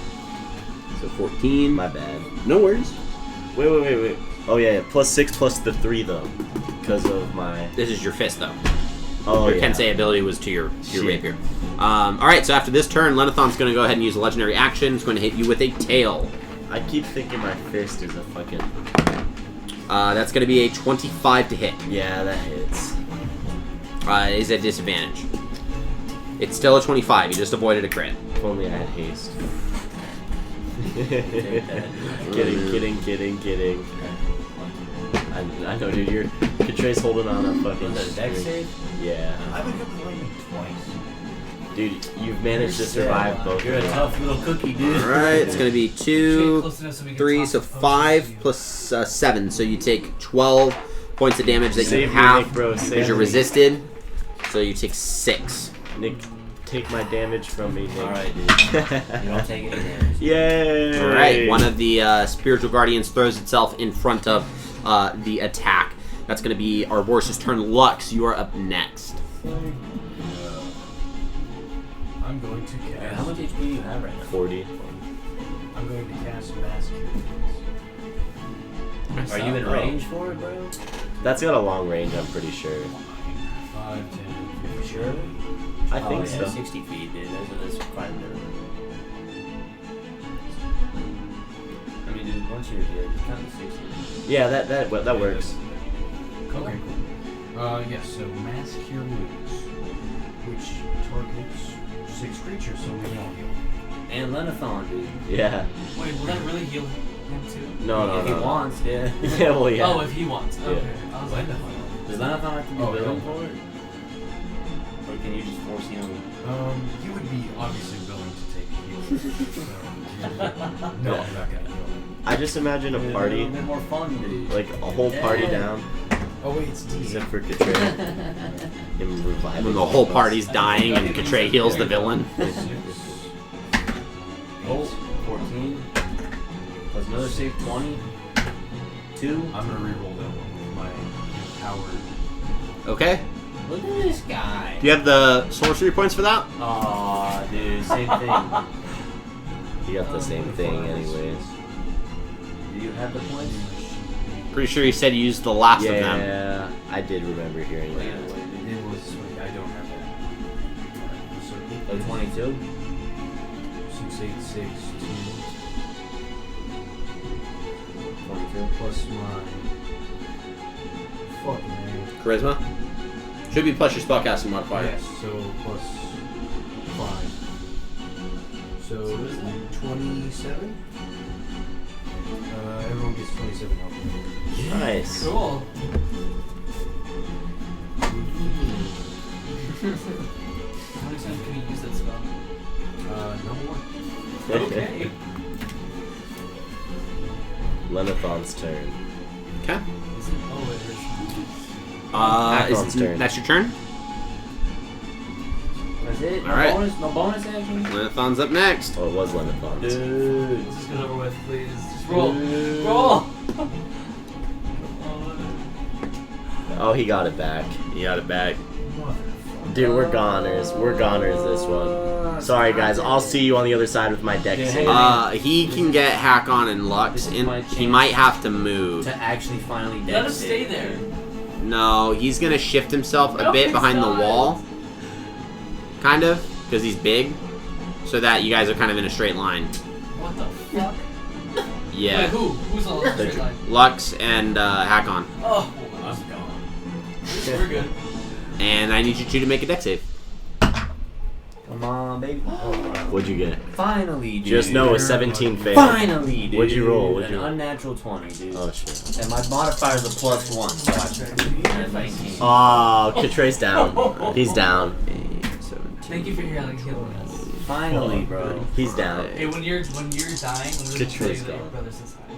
So 14. my bad. No worries. Wait. Oh yeah, plus 6 plus the 3 though. Because of my... This is your fist, though. Oh Your yeah. Kensei ability was to your Shit. rapier. Alright, so after this turn, Lenathon's going to go ahead and use a legendary action. It's going to hit you with a tail. I keep thinking my fist is a fucking... That's going to be a 25 to hit. Yeah, that hits. Is at disadvantage. It's still a 25. You just avoided a crit. If only I had haste. Kidding. I know, dude. Your Katre's holding on a fucking. Was that a dex string. save? Yeah, I've been complaining twice. dude. You've managed to survive both. You're a of them. tough little cookie, dude. Alright, it's going to be Get 2, close enough so we can 3, talk so to 5 you. plus 7. So you take 12 points of damage that you Save me, have Nick, bro. Save because you're me. resisted. So you take 6. Nick, take my damage from me, Nick. Alright, dude. You don't take any damage. Yay! Alright, one of the spiritual guardians throws itself in front of the attack. That's going to be Arboris' turn. Lux, you are up next. I'm going to Alright, cast. how much HP do you have right now? 40. I'm going to cast Mass Cure. Are you in Oh. range for it, bro? That's got a long range, I'm pretty sure. 5, 10, 15. Sure. I think yeah, so. 60 feet, dude. That's fine, dude. I mean, dude, once you're here, it's kind of 60. Yeah, that works. Okay, cool. Yes, so Mass Cure Wounds, which targets 6 creatures, so we all heal. And Lenathon, dude. Yeah. Wait, will that really heal him too? No. If he wants, yeah. Yeah, well, yeah. Oh, if he wants. Okay. I was like, Does Lenathon have to be Oh, willing yeah. for it? Or can you just force him? He would be obviously willing to take a heal. So, no, I'm not gonna heal. I just imagine a It's party, a little bit more fun, dude. like a whole party Yeah. down, Oh wait, it's D. except for Katre. Him reviving. When the whole party's dying and Katre heals the villain. Oh, 14. Plus another save, 20. 2. I'm gonna reroll that one with my empowered. Okay. Look at this guy. Do you have the sorcery points for that? Aw, dude, same thing. You got the same thing, anyways. Do you have the points? Pretty sure you said you used the last of them. Yeah, I did remember hearing Wait, that. wait, dude. It was. I don't have that. So Like 22? 6, 8, 6, 22. 2 plus my. Fuck man. Charisma? Should be plus your spellcasting modifier. Yes, so plus 5. So 27. Everyone gets 27 health. Nice. cool. How many times can you use that spell? No more. Okay. Lenathon's turn. Okay. Is it? Oh, wait, Acheron's turn. That's your turn? That's it. All right. No bonus action. Lenathon's up next. Oh, it was Lenathon's. Dude. Let's just get over with, please. Just roll. Roll! Oh, he got it back. You got it back. Dude, we're goners. We're goners this one. Sorry, guys. I'll see you on the other side with my deck save. He can get Hakon and Lux, This is my and he chance. might have to move. To actually finally dead Let us stay there. No, he's gonna shift himself a No, bit he's behind not. the wall. Kind of, because he's big. So that you guys are kind of in a straight line. What the fuck? Yeah. Wait, who? Who's on the straight line? Lux and Hakon. Oh, I'm gone. We're good. And I need you two to make a deck save. Come on, baby. What'd you get? Finally, dude. Just know a 17 failed. Finally, dude. What'd you roll? What'd An you roll? unnatural 20, dude. Oh, shit. And my modifier's a +1, so I 19. Oh, Katre's down. He's down. Thank you for healing us. Finally, bro. He's down. Hey, when you're dying, when we tell you Katri's that your gone. brother says hi.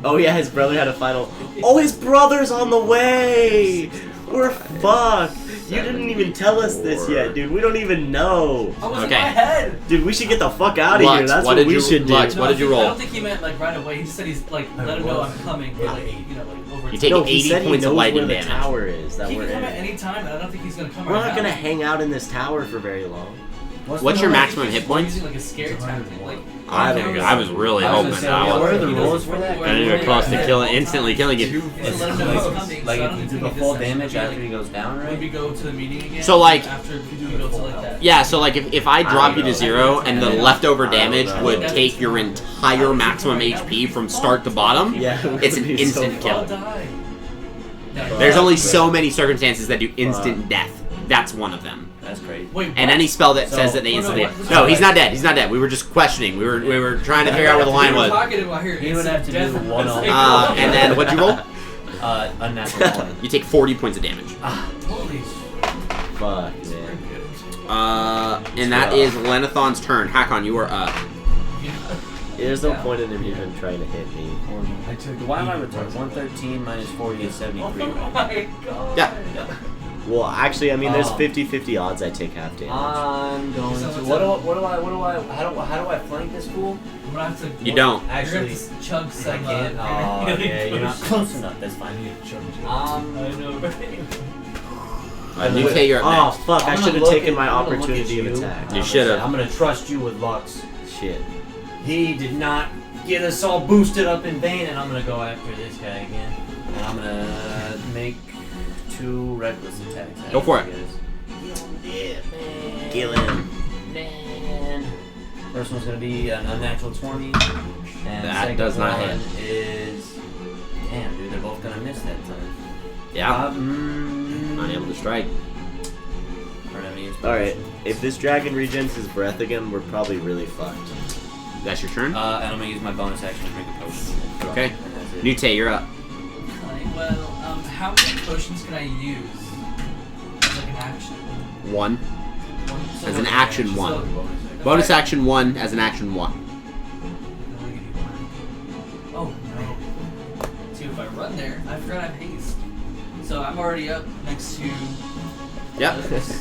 Oh, yeah, his brother had a final. Oh, his brother's on the way! We're fucked. You didn't even tell us this yet, dude. We don't even know. I was in Okay. my head. Dude, we should get the fuck out of Lux, here. That's what what did we you- should do. Lux, what did you I roll? don't think he meant like right away. He said he's like, let him know I'm coming. But, like, you know, like over. You take No, he 80 said he points of knows lightning where the damage. tower is that He we're can come in. at any time, and I don't think he's gonna come We're right not now. gonna hang out in this tower for very long. What's your maximum hit He's points? using like a scare tactic, like. I was really I was hoping gonna say, that I what are was. the rules for that? I knew it close to killing, instantly killing you. He's let him know he's coming. Like so I if don't you do think the he full does that. damage Should be, after he goes down, When we right? go to the meeting again. So, like- after we go to like that. Yeah, so like if I drop you to 0 and the leftover damage know. would take your entire maximum HP from start to bottom, Yeah, it's an it would be so instant I'll kill. die. There's only so many circumstances that do instant death. That's one of them. That's crazy. Wait, And what? any spell that So- says that they No, no, instantly. what- No, he's not dead. He's not dead. We were just questioning. We were trying to figure out where the line We were was. talking about here. He would instant have to death. do one It's on- like- And then what'd you roll? Unnatural 20. You take 40 points of damage. Holy shit. Fuck, man. And that is Lenathon's turn. Hakon, you are up. There's no point in him even trying to hit me. I took Why am I 80 retarded? 113 minus 40 is 73. Oh my god. Yeah. Well, actually, I mean, there's Oh. 50-50 odds I take half damage. I'm going So to. what's How do I flank this fool? I'm gonna have to. You don't. You're gonna Actually, have to chug I some. can't. Oh, yeah, you're not close enough. That's fine. I know, right? You take your Oh, next. fuck, I I'm should gonna have look taken at- my I'm gonna look opportunity at of you. attack. You should've. I'm gonna trust you with Lux. Shit. He did not get us all boosted up in vain, and I'm gonna go after this guy again. And I'm gonna make 2 reckless attacks. Go for it. Kill him. Man. First one's gonna be an unnatural 20. And That second does not one hit. is. Damn, dude, they're both gonna miss that time. Yeah. Unable to strike. Alright, if this dragon regens his breath again, we're probably really fucked. That's your turn. And I'm gonna use my bonus action to drink a potion. Okay. And that's it. Nute, you're up. Okay, well, how many potions can I use as like an action? One. One, so As an like- action, so one. if Bonus I- action 1 as an action 1. I'll give you one. Oh no. See, if I run there, I forgot I have haste. So I'm already up next to. Yep.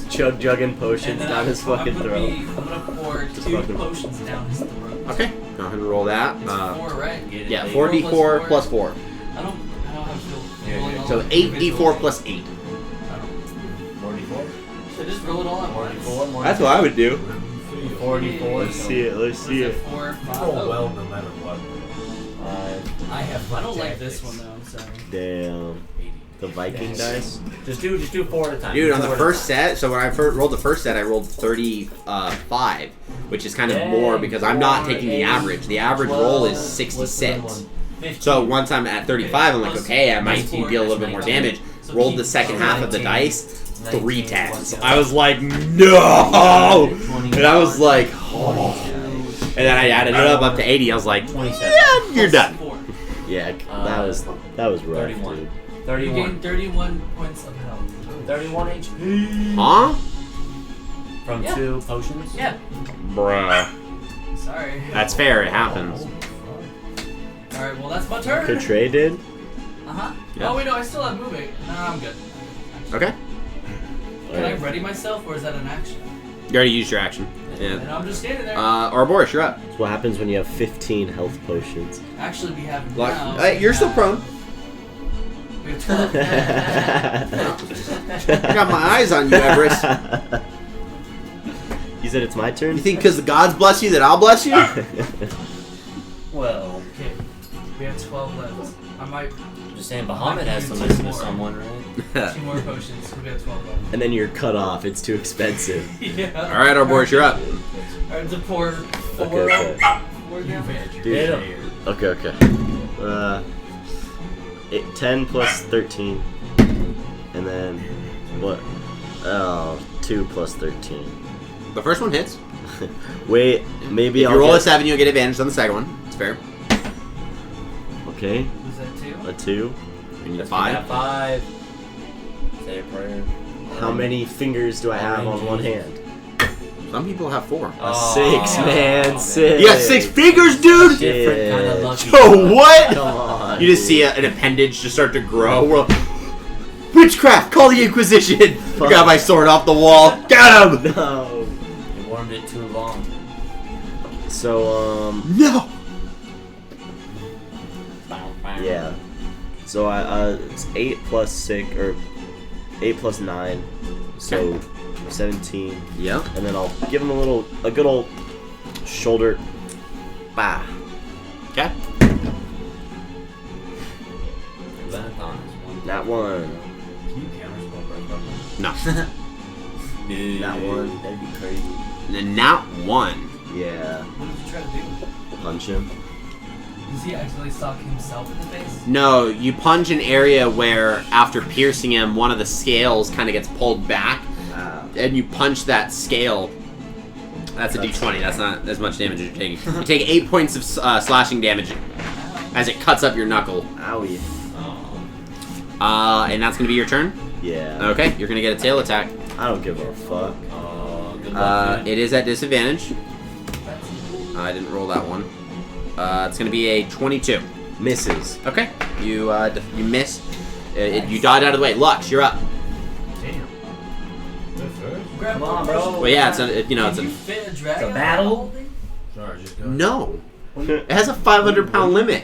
Chug jugging And potions then down his fucking I'm throat. gonna pour Just 2 fucking- potions down his throat. Okay. Go ahead and roll that. It's 4, right? Get it, Yeah, baby. 4d4 plus 4. I don't have to feel. Yeah, rolling yeah. all So the 8d4 individual- plus 8. 44? So just roll it all at once. 44? That's what I would do. 44. Let's see it, let's What see is it. 4, 5? Oh, Oh, well, no matter what. I don't like this one though. I'm sorry. Damn. The Viking dice? Just do 4 at a time. Dude, on the Four at a first set, so when I rolled the first set, I rolled 35, which is kind of Yay, more because I'm not 4, taking the 8, average. The average roll is 12, 66. what's the other one? 15. So once I'm at 35, I'm like, Plus- okay, I might plus deal 4, a little that's bit more 19. damage. So Rolled keep- the second so half of the 19. dice, 19 3 plus 10s. the I other. was like, no! And I was like, oh. And then I added it up to 80. I was like, 27. yeah, you're Plus done. 4. Yeah, that was rough, 31. dude. You 31. gain 31 points of health. 31 HP. Huh? From Yeah. 2 potions? Yeah. Bruh. Sorry. That's fair. It happens. All right. Well, that's my turn. Good trade, dude. Uh huh. Yeah. Oh wait, no, I still have moving. Nah, I'm good. Okay. Can I ready myself, or is that an action? You already used your action. And Yeah. I'm just standing there. Ouroboros, you're up. That's what happens when you have 15 health potions. Actually, we have Like, now. you're still prone. We have 12. I got my eyes on you, Everest. You said it's my turn? You think because the gods bless you that I'll bless you? Well, Okay. We have 12 left. I might I'm just saying Bahamut has to listen to someone, right? 2 more potions. We have 12 left. And then you're cut off. It's too expensive. Yeah. All right, Ouroboros, you're up. Alright, to pour 4 Okay. 4 damage. Dude. Okay. 10 plus 13. And then, what? Oh, 2 plus 13. The first one hits. Wait, maybe If I'll you roll get... a 7, you'll get advantage on the second one. It's fair. Okay, Was that 2? a 2. You need a Let's 5. get that 5. Say a prayer. How many fingers do I have on one hand? Some people have 4. Oh, 6, man, man. 6. You got 6 fingers, dude? Different kind of lucky. Yo, what? Come on. You just see an appendage just start to grow. We're like, witchcraft! Call the Inquisition! I got my sword off the wall. Got him! No. You warmed it too long. So, No! yeah. So it's 8 plus 6, or 8 plus 9. So 17. Yep. And then I'll give him a good old shoulder. Bah. Okay. That one. Can you counterspell break up? No. Dude, That one. That'd be crazy. And not 1. Yeah. What did you try to do? Punch him. Does he actually sock himself in the face? No, you punch an area where, after piercing him, one of the scales kind of gets pulled back, and you punch that scale. That's a d20. That's not as much damage as you're taking. You take 8 points of slashing damage as it cuts up your knuckle. Owie. And that's going to be your turn? Yeah. Okay, you're going to get a tail attack. I don't give a fuck. Good luck, It is at disadvantage. I didn't roll that one. It's going to be a 22. Misses. Okay, you miss. You dodge out of the way. Lux, you're up. Damn. The first? Grab Come on, the bro. potion. Well, yeah, it's a Can it's you a fit a dragon? It's a battle? on the thing? Sorry, just go. no. It has a 500-pound limit.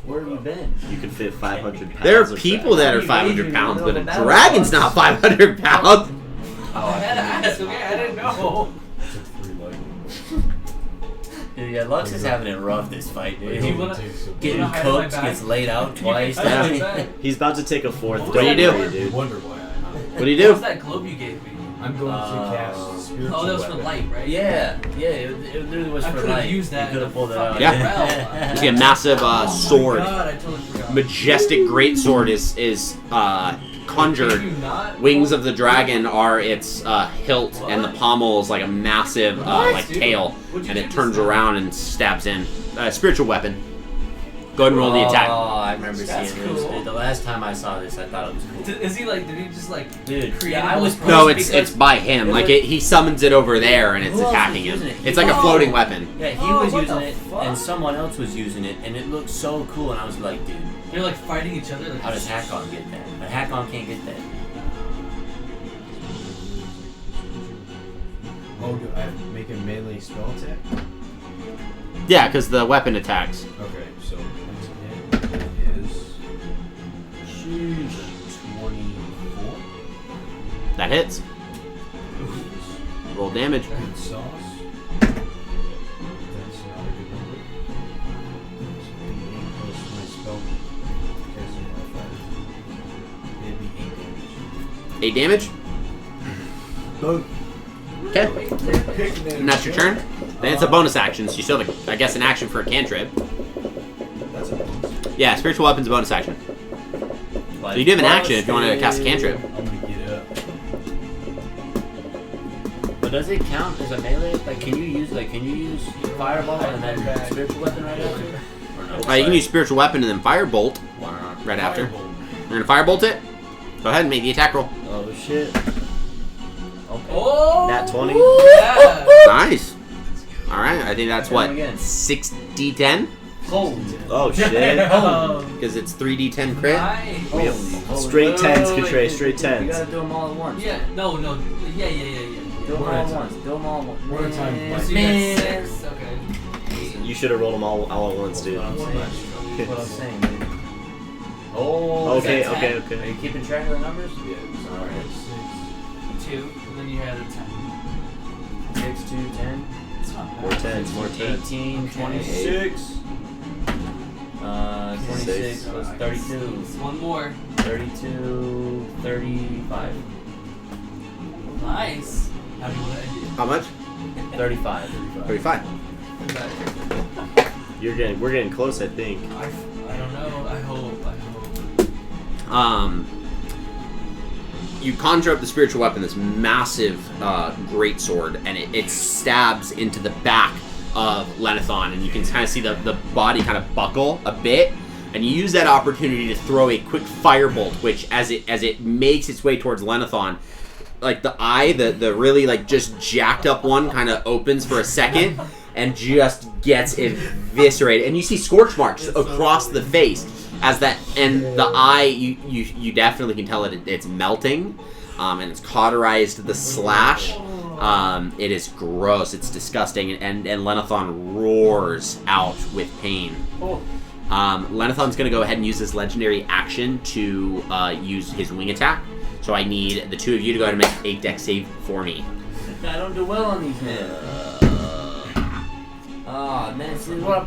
Where have you been? You can fit 500 pounds. There are of people that. that are You 500 wagering pounds, in but the a middle of dragon's battle. not 500 pounds. I had to ask, okay? I didn't know. Took 3 lightning. Dude, yeah, Lux is having it rough this fight, dude. Do you wanna- Getting wanna hide in my cooked, bag? gets laid out twice. I got Yeah. it back. He's about to take a 4th. What do you do? Worry, You dude. wonder why I'm What do you What do? was that globe you gave me? I'm going to cast spiritual Oh, that was for weapon. light, right? Yeah, it literally was I for could've light. used that You could in have the pulled it out. fucking Yeah. realm. You see a massive sword. Oh my god, I totally forgot. Majestic greatsword is conjured. Can you not? Wings of the dragon are its hilt, and the pommel is like a massive like Dude, tail, what'd you and do it just turns now? around and stabs in. Spiritual weapon. Go ahead and roll the attack. Oh, I remember That's seeing this. cool. Dude. The last time I saw this, I thought it was cool. Is he like, did he just like Dude, create yeah, I all was this No, because- it's by him. it Like was- he summons it over there, and it's Who else attacking was him. using it? It's like a floating weapon. Yeah, he Oh, was what using the it, fuck? and someone else was using it, and it looked so cool, and I was like, dude, They're like fighting each other. Like, how does Hakon get that? But Hakon can't get that. Oh, do I make a melee spell attack? Yeah, because the weapon attacks. Okay, so next hit is 24. That hits. Roll damage. Good sauce. That's not a good number. So D8 plus my spell casting modifier. It'd be 8 damage. 8 damage? Okay. And that's your turn? Then it's a bonus action, so you still have, I guess, an action for a cantrip. That's a bonus. Yeah, spiritual weapon's a bonus action. So you do have an action if you want to cast a cantrip. I'm gonna get up. But does it count as a melee? Like, can you use fireball and then spiritual weapon right after? Or no? You can use spiritual weapon and then firebolt Why not? right after. Firebolt. You're gonna firebolt it? Go ahead and make the attack roll. Oh shit. Okay. Oh! Nat 20. Yeah. Nice. All right, I think that's what Again. 6d10 Holy. Oh shit. because it's 3d10 crit. Nice. Holy. Straight tens, wait, Katray, wait, straight You tens. gotta do them all at once. Yeah, no. Yeah. Do them all One at a at time. once. Do them all at once. One at a time. Man, So you man. got 6. Okay. You should have rolled them all at once, dude. That's what I'm saying. That's what I'm saying, dude. Oh. Okay, is that okay, 10? okay. Are you keeping track of the numbers? Yeah. Alright. 2, and then you had a 10. 6, 2, 10. It's not More bad. tens, more tens. 18, 26. 26 Six. plus 32. One more. 32, 35. Nice. How do you want to end it? How much? 35. 35. We're getting close, I think. I don't know. I hope. You conjure up the spiritual weapon, this massive great sword, and it stabs into the back of Lenithon, and you can kind of see the body kind of buckle a bit, and you use that opportunity to throw a quick firebolt, which as it makes its way towards Lenithon, like the eye, the really like just jacked up one kind of opens for a second and just gets eviscerated, and you see scorch marks across the face as that, and the eye you definitely can tell it's melting, and it's cauterized the slash. It is gross, it's disgusting, and Lenithon roars out with pain. Lenithon's going to go ahead and use this legendary action to use his wing attack. So I need the two of you to go ahead and make a dex save for me. I don't do well on these men. Oh, man, see what?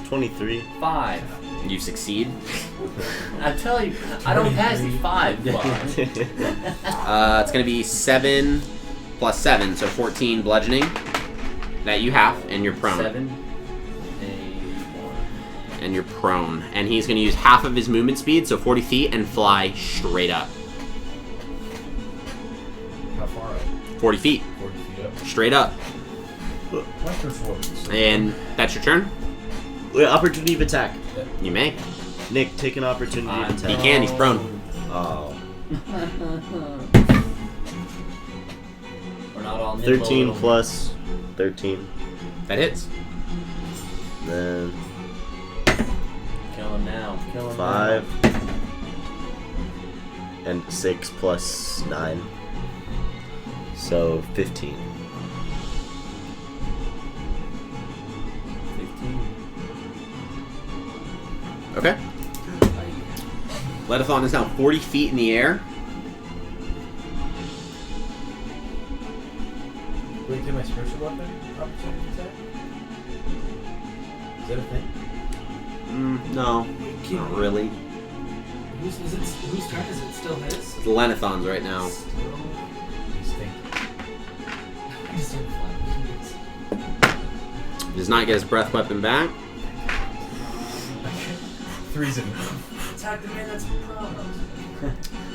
23. 5. You succeed. I tell you, I don't pass these 5. It's going to be 7 plus 7, so 14 bludgeoning that you have, and you're prone. 7. And you're prone. And he's going to use half of his movement speed, so 40 feet, and fly straight up. How far up? 40 feet. 40 feet up. Straight up. My performance. And that's your turn? Wait, opportunity of attack. You may. Nick, take an opportunity of He attack. can, he's prone. Oh. We're not all nimble 13 little- plus 13. That hits. Then Kill him now. Kill him 5. And 6 plus 9. So 15. 15. Okay. Lenithon is now 40 feet in the air. Wait, get my spiritual weapon opportunity attack? Is that a thing? No, not really. Whose turn is it? Still his? It's Lenithon's right now. He's thinking. He's doing fine. He does not get his breath weapon back. 3's enough. Attack the man that's proud.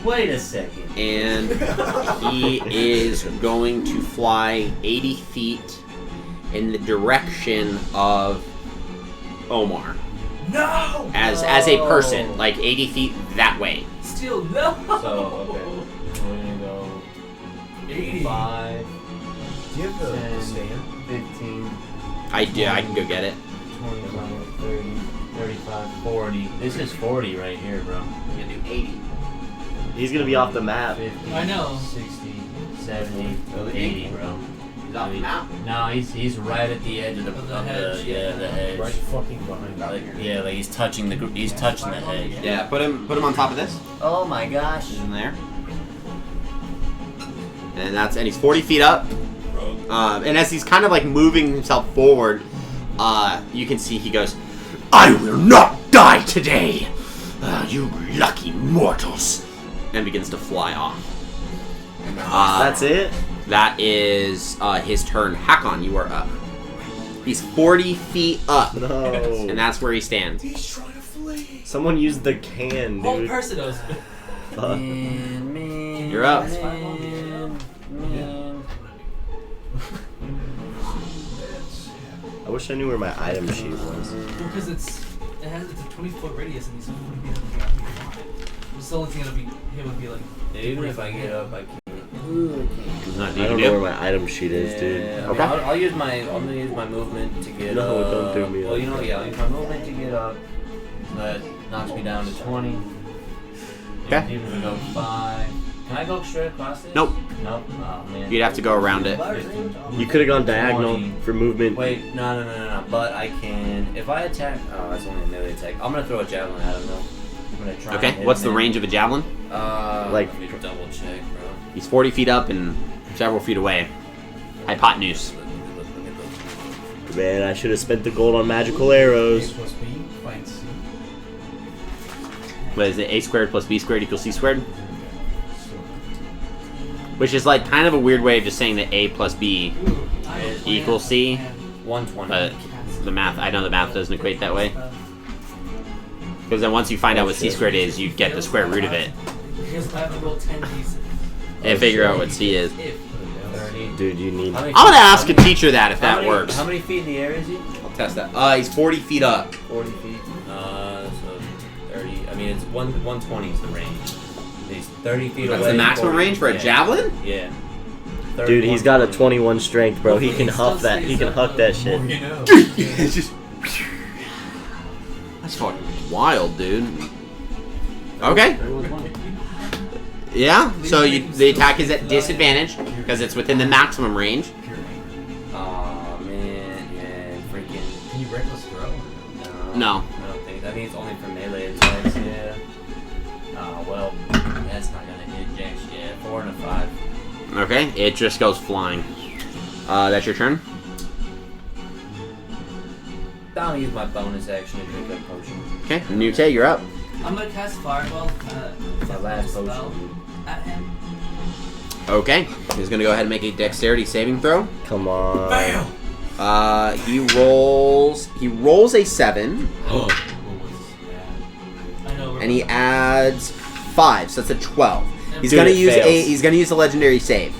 Wait a second. And he is going to fly 80 feet in the direction of Omar. No! As a person, like 80 feet that way. Still no! So, okay. We're gonna go 80. 5, Do you have the 10, stand? 15, I can go get it. 25, 30, 35, 40. This is 40 right here, bro. I'm gonna do 80. He's gonna be off the map. 50, I know. 60, 70, Really? 80, bro. He's off the map. No, he's right at the edge of the hedge, yeah, the hedge. Right fucking behind Like, you. yeah, like he's touching the hedge. Yeah, put him on top of this. Oh my gosh. He's in there. And he's 40 feet up. And as he's kind of like moving himself forward, you can see he goes, "I will not die today, you lucky mortals," and begins to fly off. That's it? That is his turn. Hakon, you are up. He's 40 feet up, and No. that's where he stands. He's trying to flee. Someone used the can, Whole dude. person knows. Fuck. Man. You're up. Man. I wish I knew where my item sheet was. Because it's a 20-foot radius and he's 40 feet on the ground. the only thing he would be like. Even if I get up, I can't. There's nothing I you don't can know do. where my item sheet is, dude. Yeah, Okay. I'll use my movement to get No, up. don't do me Well, like you know, that. yeah, I'll use my movement to get up. That knocks me down to 20. Okay. Even if I go 5. Can I go straight across this? Nope. Nope. Oh man. You'd have to go around it. You could have gone diagonal 20. for movement. Wait, no. But I can. If I attack, oh, that's only a melee attack. I'm gonna throw a javelin at him though. I'm gonna try. Okay, and hit what's him the range of a javelin? Like- let me double check, bro. He's 40 feet up and several feet away. Hypotenuse. Man, I should have spent the gold on magical arrows. A plus B, find C. What is it? A squared plus B squared equals C squared? So, Which is like kind of a weird way of just saying that A plus B I equals C. 120. But the math, I know the math doesn't equate that way. Because then once you find out what C squared is, you get the square root of it Because I have to roll 10 d6. and figure out what C is. If 30. Dude, you need. How many I'm gonna feet- ask a how many- teacher that if how that many- works. How many feet in the air is he? I'll test that. He's 40 feet up. 40 feet. So 30. I mean, it's 120 is the range. He's 30 feet That's away. the maximum 40, range for a yeah. javelin? Yeah. Dude, he's got a 21. 21 strength, bro. He can He still huff that. He stays can up, huck though. that shit. you know. It's just. That's fucking wild, dude. Okay. Yeah. So the attack is at disadvantage because it's within the maximum range. Aw, man. Yeah, freaking. Can you reckless throw? No. I don't think. I think it's only for melee attacks, yeah. Oh, well. That's not gonna hit jack shit. 4 and a 5. Okay. It just goes flying. That's your turn. I'll use my bonus action to drink a potion. Okay. Nute, you're up. I'm gonna cast Fireball My last spell potion. at him. Okay. He's gonna go ahead and make a dexterity saving throw. Come on. He rolls a 7, I know. and he adds 5, so that's a 12. He's Dude, gonna it use fails. he's gonna use a legendary save.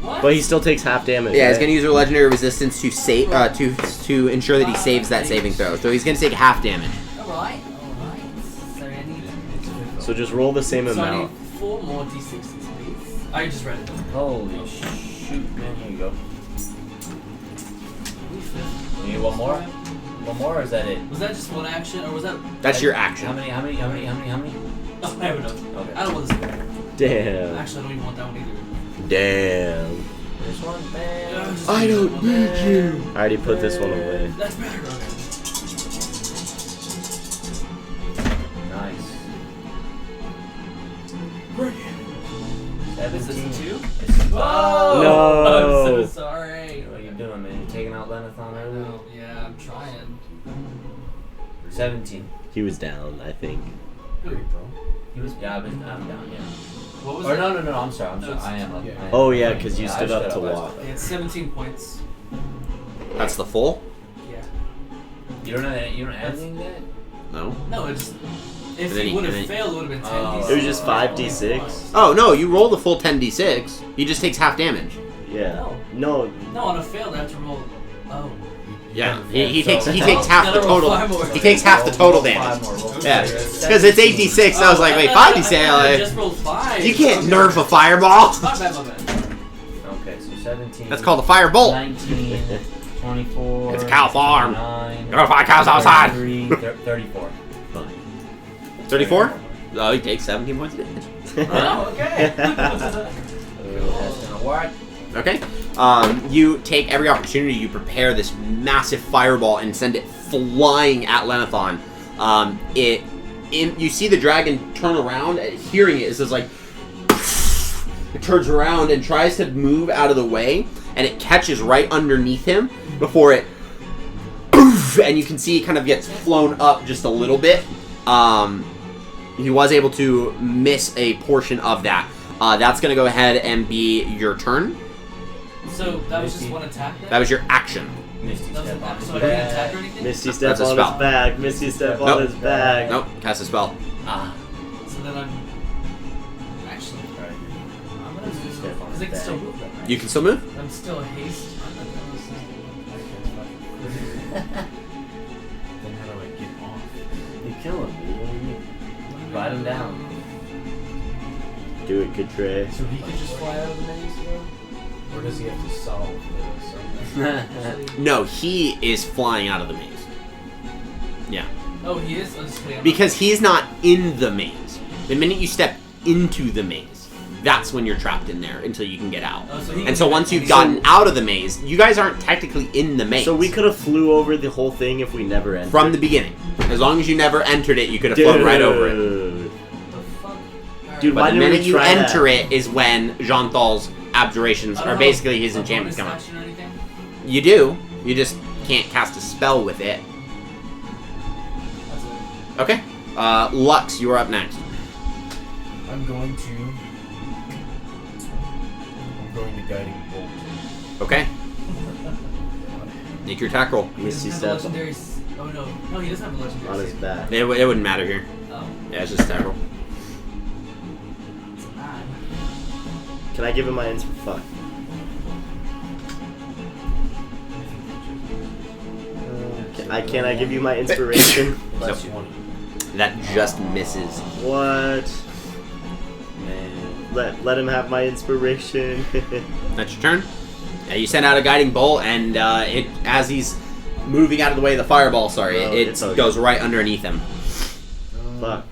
What? But he still takes half damage. Yeah, he's right? gonna use a legendary resistance to save to ensure that he saves that saving throw. So he's gonna take half damage. Alright. So I need. So just roll the same So I need amount. 4 more d6s, please. I just read it. Holy shoot, man. Here you go. You need one more? One more, or is that it? Was that just one action, or was that? That's your How action. many? Oh, I have enough. Okay. I don't want this. Damn. Actually, I don't even want that one either. Damn. This one, man. I don't need you. I already put this one away. That's better. Okay. Nice. Is this a 2? No. I'm so sorry. What are you doing, man? You taking out Lenathon early? Oh, yeah, I'm trying. 17. He was down, I think. He was. Yeah, I'm down. Yeah. What was Or it? no. I'm sorry. No, I am up. yeah. I am Oh up. yeah, because you Yeah, I stood up stood to I walk. stood up. It's 17 points. That's the full? Yeah. You don't have anything yet? No. No, it's. If And then he he- would and have then- failed, it would have been 10 Oh. d6. It was just 5d6. Oh no, you roll the full 10d6. He just takes half damage. Yeah. No. No, on a failed, I have to roll. Oh. Yeah. He So- takes Oh, half the gotta roll total. 5 more. He takes half the total Roll damage. 5 more, roll Yeah. 5. Because it's 8d6. I was like, wait, 5d6. I just rolled 5. You can't nerf a fireball. My bad. Okay, so 17. That's called a firebolt. 19, 24. It's a cow farm. 29, Go find cows outside. 34. 34? Oh, he takes 17 points of damage. Oh, okay. That's gonna work. Okay. You take every opportunity. You prepare this massive fireball and send it flying at Lenathon. You see the dragon turn around, and hearing it, it's just like it turns around and tries to move out of the way, and it catches right underneath him before it, and you can see it kind of gets flown up just a little bit. He was able to miss a portion of that. That's going to go ahead and be your turn. So that was just one attack then? That was your action. Misty That was step an on attack. his So I didn't back. attack or anything? Misty step That's a on spell. his back. Misty step Nope. on his back. Nope, cast a spell. Ah. So then I'm. Actually, Right. I'm gonna Misty move. step on Because I his can still back. move them, right? You can still move? I'm still haste. Then how do I get off? You kill him, dude. What do you mean? Ride him down. Do it, good Trey. So he could just fly out of the maze, though? Or does he have to solve something? No, he is flying out of the maze. Yeah. Oh, he is? Oh, just wait, Because he's not in the maze. The minute you step into the maze, that's when you're trapped in there until you can get out. Oh, so he And can so get once you've any- gotten out of the maze, you guys aren't technically in the maze. So we could have flew over the whole thing if we never entered. From the beginning. As long as you never entered it, you could have flown right over it. Dude. The fuck? Alright. Dude, But why the didn't minute we you try enter that? it is when Jean Thal's abjurations I don't are know, basically his a enchantments bonus come out. action or anything? You do. You just can't cast a spell with it. That's it. Okay. Lux, you are up next. I'm going to Guiding Bolt. Okay. Make your attack roll. He Misty doesn't have a step legendary oh no. No, he doesn't have a legendary on his save. back. It wouldn't matter here. Oh. Yeah, it's just attack roll. It's a 9. Can I give him my ins for fuck? Can I give you my inspiration? That's Nope. 20. That just misses. What? Man, let him have my inspiration. That's your turn. Yeah, you send out a guiding bolt, and it as he's moving out of the way of the fireball, sorry, Oh, it it's all goes right underneath him. Fuck.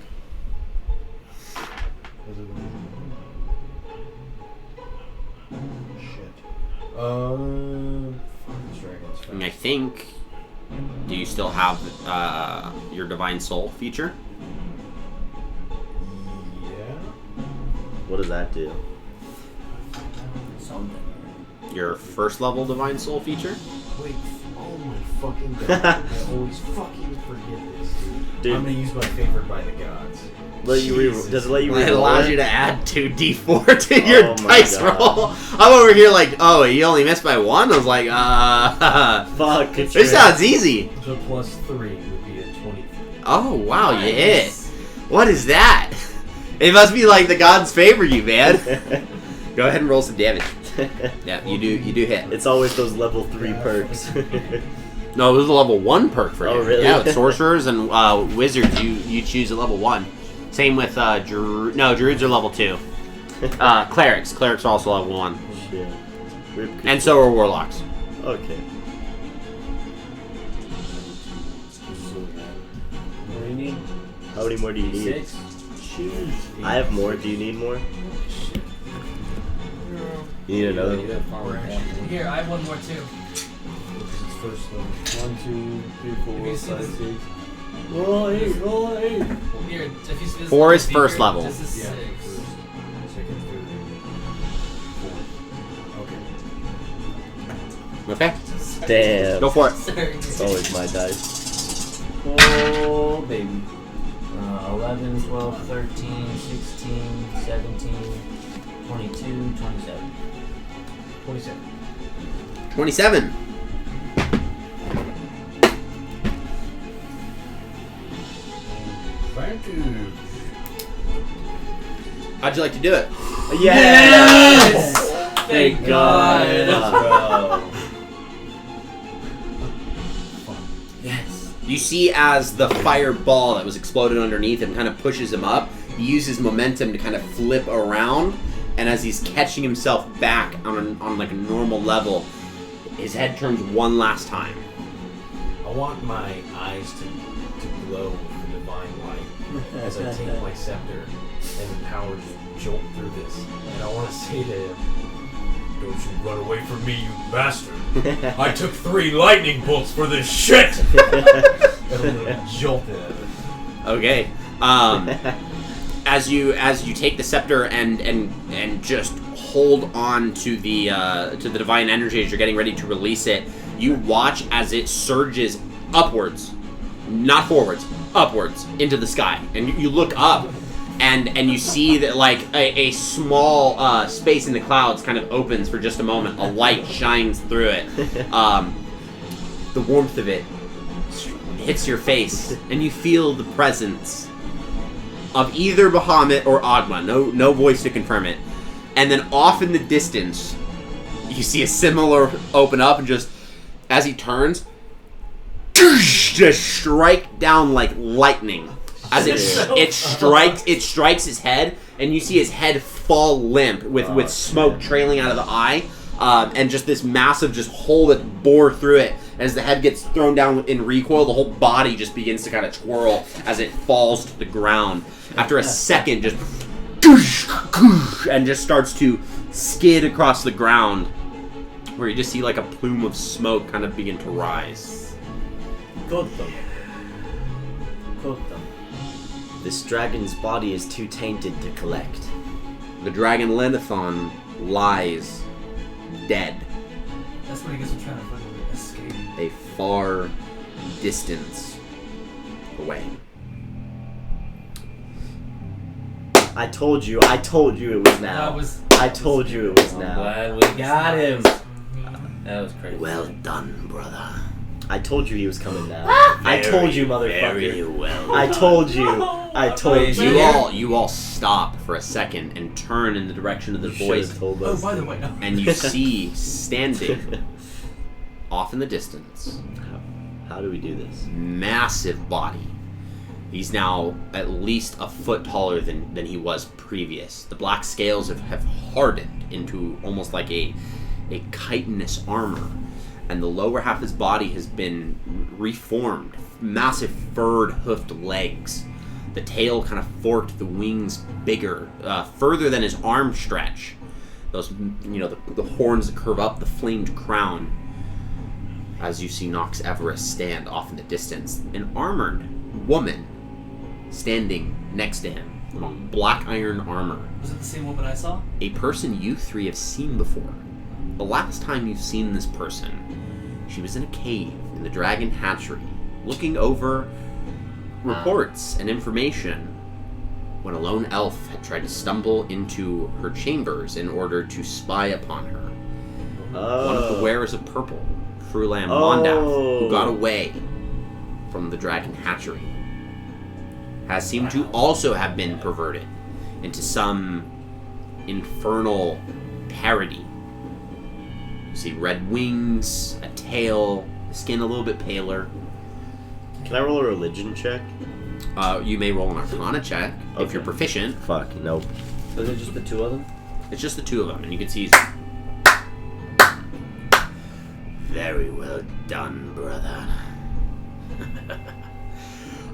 Shit. This dragon's And I think. Do you still have your Divine Soul feature? Yeah. What does that do? Something. Your first level Divine Soul feature? Wait, oh my fucking god. I always fucking forget this, dude. Dude. I'm gonna use my favorite by the gods. Does it let you It reroll allows it? you to add 2d4 to your Oh my dice God. roll. I'm over here like, oh, you only missed by 1? I was like, Fuck. this sounds easy. So plus 3 would be a 23. Oh, wow, you hit. Nice. What is that? It must be like the gods favor you, man. Go ahead and roll some damage. Yeah, you do hit. It's always those level 3 perks. No, this is a level 1 perk for you. Oh, really? Yeah, with sorcerers and wizards, you choose a level 1. Same with druids are level 2. Clerics are also level 1. Shit. Rip And so are warlocks. Okay. What do you need? How many more do you need? 6? Choose. I have more. Do you need more? You need another one? Here, I have one more too. Because it's first level. 1, 2, 3, 4, you see 5, this- 6. Roll 8, roll 8. Here, if you see this 4 is beaker, first level. This is Yeah. 6. First, second, third, 4. Okay. Okay. Damn. Go for it. Sorry. It's always my dice. Oh, baby. 11, 12, 13, 16, 17, 22, 27. 27. 27. Thank you. How'd you like to do it? Yes! Thank God. Bro. Yes. You see as the fireball that was exploded underneath him kind of pushes him up, he uses momentum to kind of flip around, and as he's catching himself back on like a normal level, his head turns one last time. I want my eyes to glow with the divine light as I take my scepter and the power to jolt through this. And I want to say to him, "Don't you run away from me, you bastard! I took 3 lightning bolts for this shit!" And I'm gonna jolt it at him. Okay. As you take the scepter and just hold on to the divine energy as you're getting ready to release it, you watch as it surges upwards, not forwards, upwards into the sky, and you look up, and you see that like a small space in the clouds kind of opens for just a moment. A light shines through it. The warmth of it hits your face, and you feel the presence of either Bahamut or Agma. No voice to confirm it. And then off in the distance, you see a similar open up, and just as he turns, just strike down like lightning. As it strikes his head, and you see his head fall limp with smoke trailing out of the eye, and just this massive just hole that bore through it. As the head gets thrown down in recoil, the whole body just begins to kind of twirl as it falls to the ground. After a second, just and just starts to skid across the ground, where you just see like a plume of smoke kind of begin to rise. Gotham. This dragon's body is too tainted to collect. The dragon Lenithon lies dead, That's what he gets for trying to fucking escape. a far distance away. I told you it was now. I told you it was I'm now. glad we got him. That was crazy. Well done, brother. I told you he was coming now. I told you, motherfucker. Very well. I told you. I told you. You all stop for a second and turn in the direction of the You voice, should've told Oh, us. by the way, no. and you see standing off in the distance, How do we do this? massive body. He's now at least a foot taller than he was previous. The black scales have hardened into almost like a chitinous armor, and the lower half of his body has been reformed. Massive furred, hoofed legs. The tail kind of forked, the wings bigger, further than his arm stretch. Those, the horns that curve up, the flamed crown. As you see Nox Everest stand off in the distance, an armored woman standing next to him, among black iron armor. Was it the same woman I saw? A person you three have seen before. The last time you've seen this person, she was in a cave in the Dragon Hatchery, looking over reports and information when a lone elf had tried to stumble into her chambers in order to spy upon her. One of the wearers of purple, Frulam Mondath, who got away from the Dragon Hatchery, has seemed to also have been perverted into some infernal parody. You see red wings, a tail, skin a little bit paler. Can I roll a religion check? You may roll an Arcana check if Okay. you're proficient. Fuck, nope. Was it just the two of them? It's just the two of them, and you can see he's... Very well done, brother.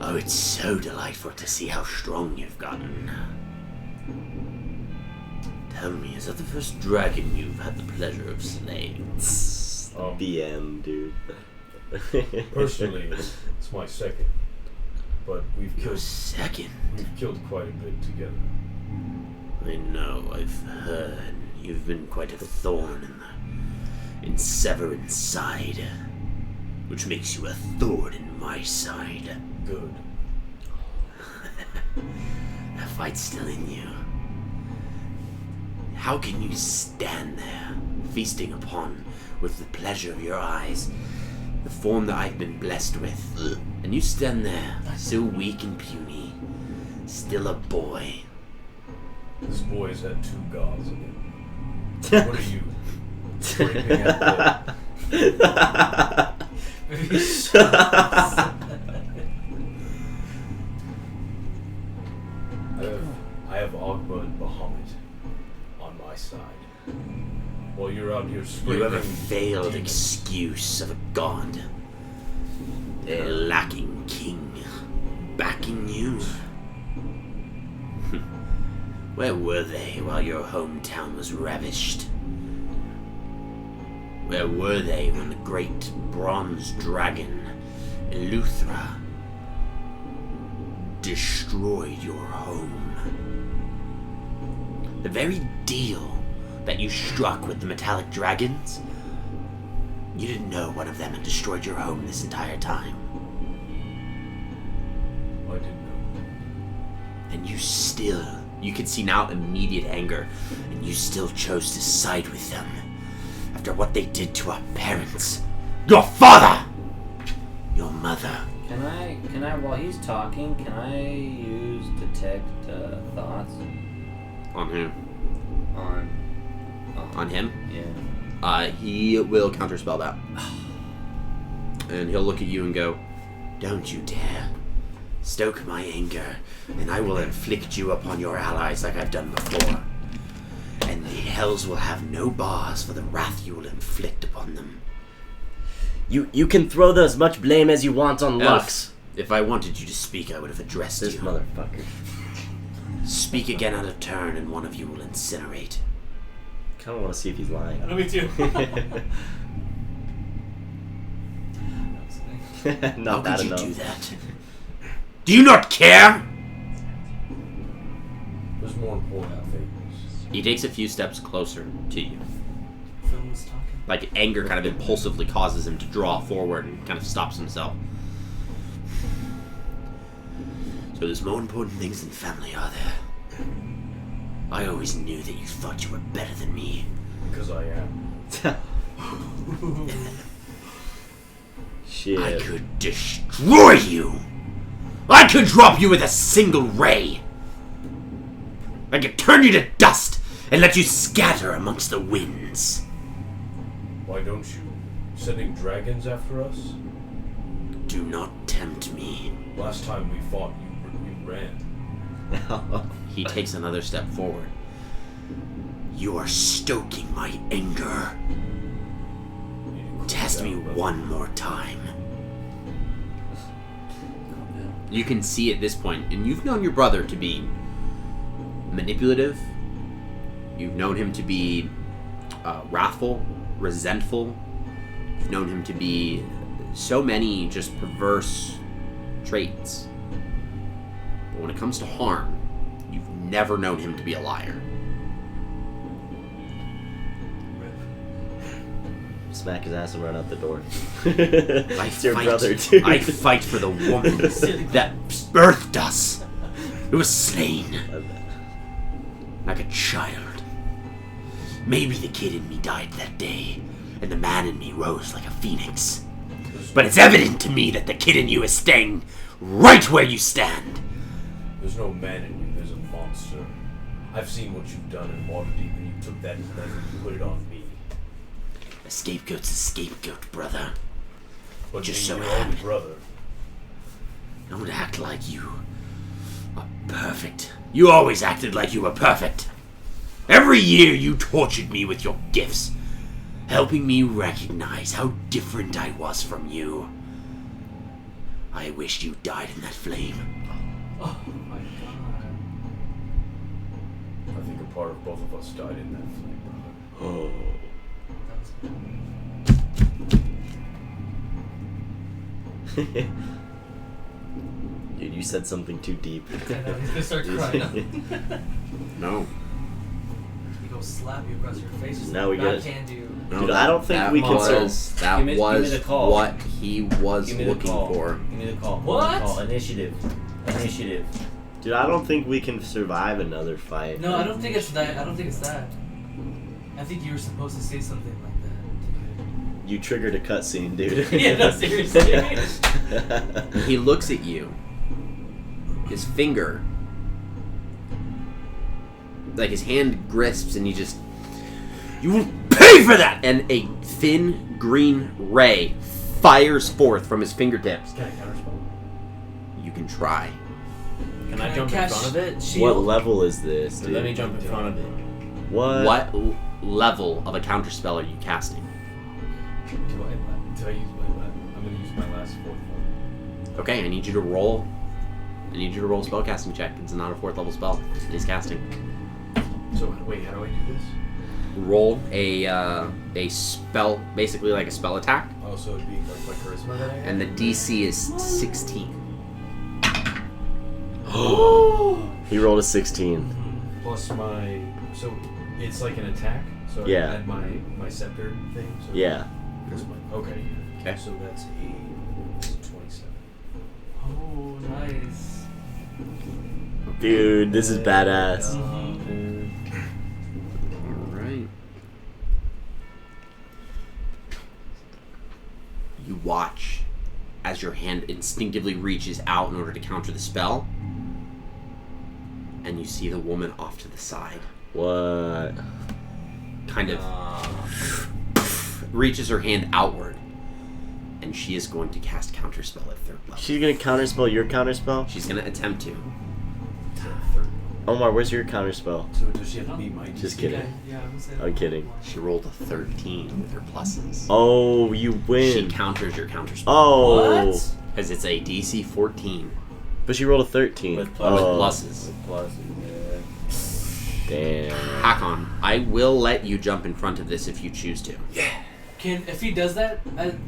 Oh, it's so delightful to see how strong you've gotten. Tell me, is that the first dragon you've had the pleasure of slaying? BM, dude. Personally, it's my second. But we've Your killed second? quite a bit together. I know, I've heard. You've been quite a thorn in Severan's side. Which makes you a thorn in my side. Good. The fight's still in you. How can you stand there, feasting upon, with the pleasure of your eyes, the form that I've been blessed with, and you stand there, so weak and puny, still a boy. This boy has had two gods in him. What are you? Scraping at the... Maybe shut I have Ogba and Bahamut on my side. While you're out here scraping... You have a failed demons. excuse of a god. A lacking king backing you. Where were they while your hometown was ravished? Where were they when the great bronze dragon, Eleuthera, destroyed your home? The very deal that you struck with the metallic dragons, you didn't know one of them had destroyed your home this entire time. I didn't know. And you could see now immediate anger, and you still chose to side with them after what they did to our parents. Your father! Your mother. Can I, while he's talking, can I use detect thoughts On who? on him? Yeah. He will counterspell that. And he'll look at you and go, "Don't you dare stoke my anger, and I will inflict you upon your allies like I've done before. hells will have no bars for the wrath you will inflict upon them. You can throw as much blame as you want on Lux. If I wanted you to speak, I would have addressed This you. motherfucker. Speak again out of turn, and one of you will incinerate. Kind of want to see if he's lying. I know, me too. How Not bad could you enough. do that? Do you not care? There's more important things. He takes a few steps closer to you. Phil was talking. Like, anger kind of impulsively causes him to draw forward and kind of stops himself. So there's more important things than family, are there? I always knew that you thought you were better than me. Because I am. Shit. I could destroy you! I could drop you with a single ray! I could turn you to dust and let you scatter amongst the winds. Why don't you? Sending dragons after us? Do not tempt me. Last time we fought, you ran. He takes another step forward. You are stoking my anger. Test me one more time. You can see at this point, and you've known your brother to be manipulative. You've known him to be wrathful, resentful. You've known him to be so many just perverse traits. But when it comes to harm, you've never known him to be a liar. Smack his ass and run out the door. I It's your fight, brother, too. I fight for the woman that birthed us. Who was slain like a child. Maybe the kid in me died that day, and the man in me rose like a phoenix. But it's evident to me that the kid in you is staying right where you stand. There's no man in you, there's a monster. I've seen what you've done in Waterdeep, and you took that knife and you put it on me. A scapegoat's a scapegoat, brother. But Just being so your own happened. brother. Don't act like you are perfect. You always acted like you were perfect. Every year you tortured me with your gifts, helping me recognize how different I was from you. I wish you died in that flame. Oh my god. I think a part of both of us died in that flame, brother. Oh. Dude, you said something too deep. I know, he's gonna start crying. No. He goes slap you across your face. Just Now like, we "Not get it." can do. Dude, I don't think we can was- That Give me was the call. what he was Give me the looking call. for. Give me the call. What? Call. Initiative. Initiative. Dude, I don't think we can survive another fight. No, I don't think it's that. I don't think it's that. I think you were supposed to say something like that. You triggered a cutscene, dude. Yeah, no, seriously. He looks at you. His finger, like his hand grasps, and he just, you will pay for that! And a thin green ray fires forth from his fingertips. Can I counterspell? You can try. Can I jump in catch front of it? What shield? level is this, So dude? let me jump in front of it. What? What level of a counterspell are you casting? Do I use my I'm gonna use my last fourth one. Okay, I need you to roll. I need you to roll a spellcasting check. It's not a 4th level spell. It is casting. So wait, how do I do this? Roll a spell, basically like a spell attack, Oh, so it'd be like my charisma that I have? and the DC is 16. He rolled a 16. Plus my, so it's like an attack. So Yeah. I add my scepter thing. So Yeah. that's my, okay. Okay. So that's a 27. Oh, nice. Dude, this is badass. Alright. You watch as your hand instinctively reaches out in order to counter the spell, and you see the woman off to the side. What? Kind of reaches her hand outward, and she is going to cast counterspell at 3rd level. She's gonna counterspell your counterspell? She's going to attempt to. Omar, where's your counter spell? So does she have to beat my DC? Just kidding. Okay, yeah, I'm gonna say I'm kidding. She rolled a 13 with her pluses. Oh, you She win. counters your counter spell. Oh. What? Because it's a DC 14 But she rolled a 13. With with Oh, pluses. Plus, damn. Hakon, I will let you jump in front of this if you choose to. If he does that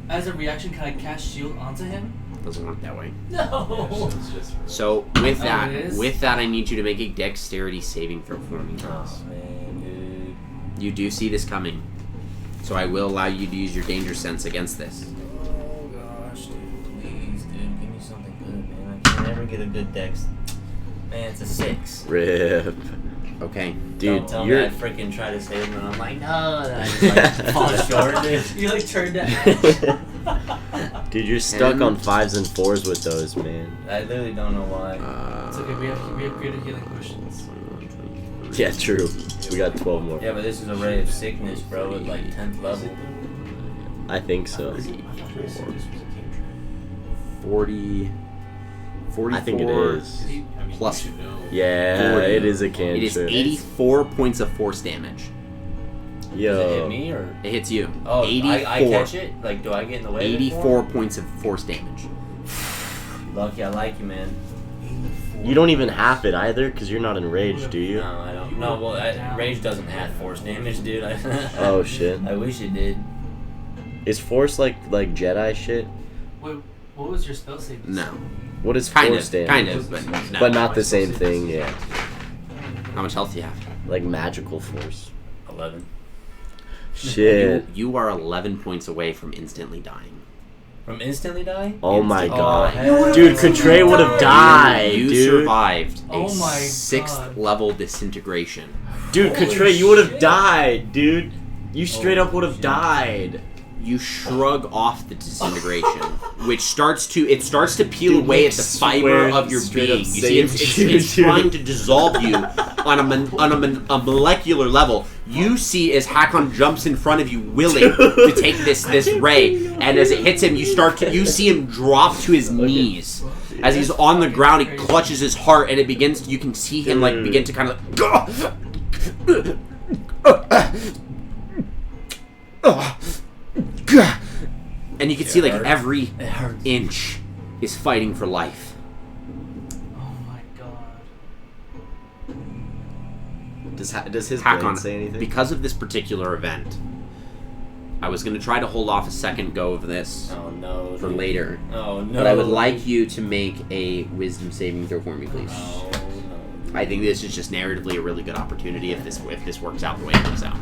as a reaction, can I cast shield onto him? Doesn't work that way. No. It's just So with that, it is? I need you to make a dexterity saving throw for me. oh man, dude. You do see this coming, so I will allow you to use your danger sense against this. Oh gosh, dude, please, dude, give me something good, man. I can never get a good dex. Man, it's a 6. Rip. Okay. Dude, Don't tell me you're. I freaking try to save him, and I'm like, no, and I just like fall short, dude. You like turned to ash. Dude, you're stuck And- on 5s and 4s with those, man. I literally don't know why. It's okay. We have greater healing potions. Yeah, true. We got 12 more. Yeah, but this is a ray of sickness, bro, at like 10th level. I think so. 40. 44 I think it is. plus. Yeah, 40. it is a It is cantrip. 84 points of force damage. Does it Yo. hit me or? It hits you. Oh, 84. I catch it? Like, do I get in the way? of it 84 points of force damage. Lucky, I like you, man. You don't even half it either, because you're not enraged, do you? No, I don't. No, well, rage doesn't have force damage, dude. Oh, shit. I wish it did. Is force like Jedi shit? Wait, what was your spell save? No. What is Kind force of. damage? Kind of, but no. But not the same thing, yeah. How much health do you have? Like magical force. 11. Shit. You are 11 points away from instantly dying. From instantly dying? Oh my Instantly god. dying. hell Dude, no. Contray would have died, You dude. survived a Oh my 6th God. level disintegration. Dude, Holy Contray, you would have shit. died, dude. You straight Holy up would have shit. died. You shrug off the disintegration, which starts to peel Dude, away Nick at the fiber swears of your straight being. up You see, it's saved you, dude. trying to dissolve you on a molecular level. You see as Hakon jumps in front of you, willing to take this ray, and as it hits him, you see him drop to his knees. As he's on the ground, he clutches his heart, and you can see him like begin to kind of. And you can see like every It hurts. inch is fighting for life. Oh my god. Does his Hakon, brain say anything? because of this particular event, I was going to try to hold off a second go of this Oh no. for dude. later, Oh no. but I would like you to make a wisdom saving throw for me, please. Oh no. I think this is just narratively a really good opportunity if this works out the way it works out.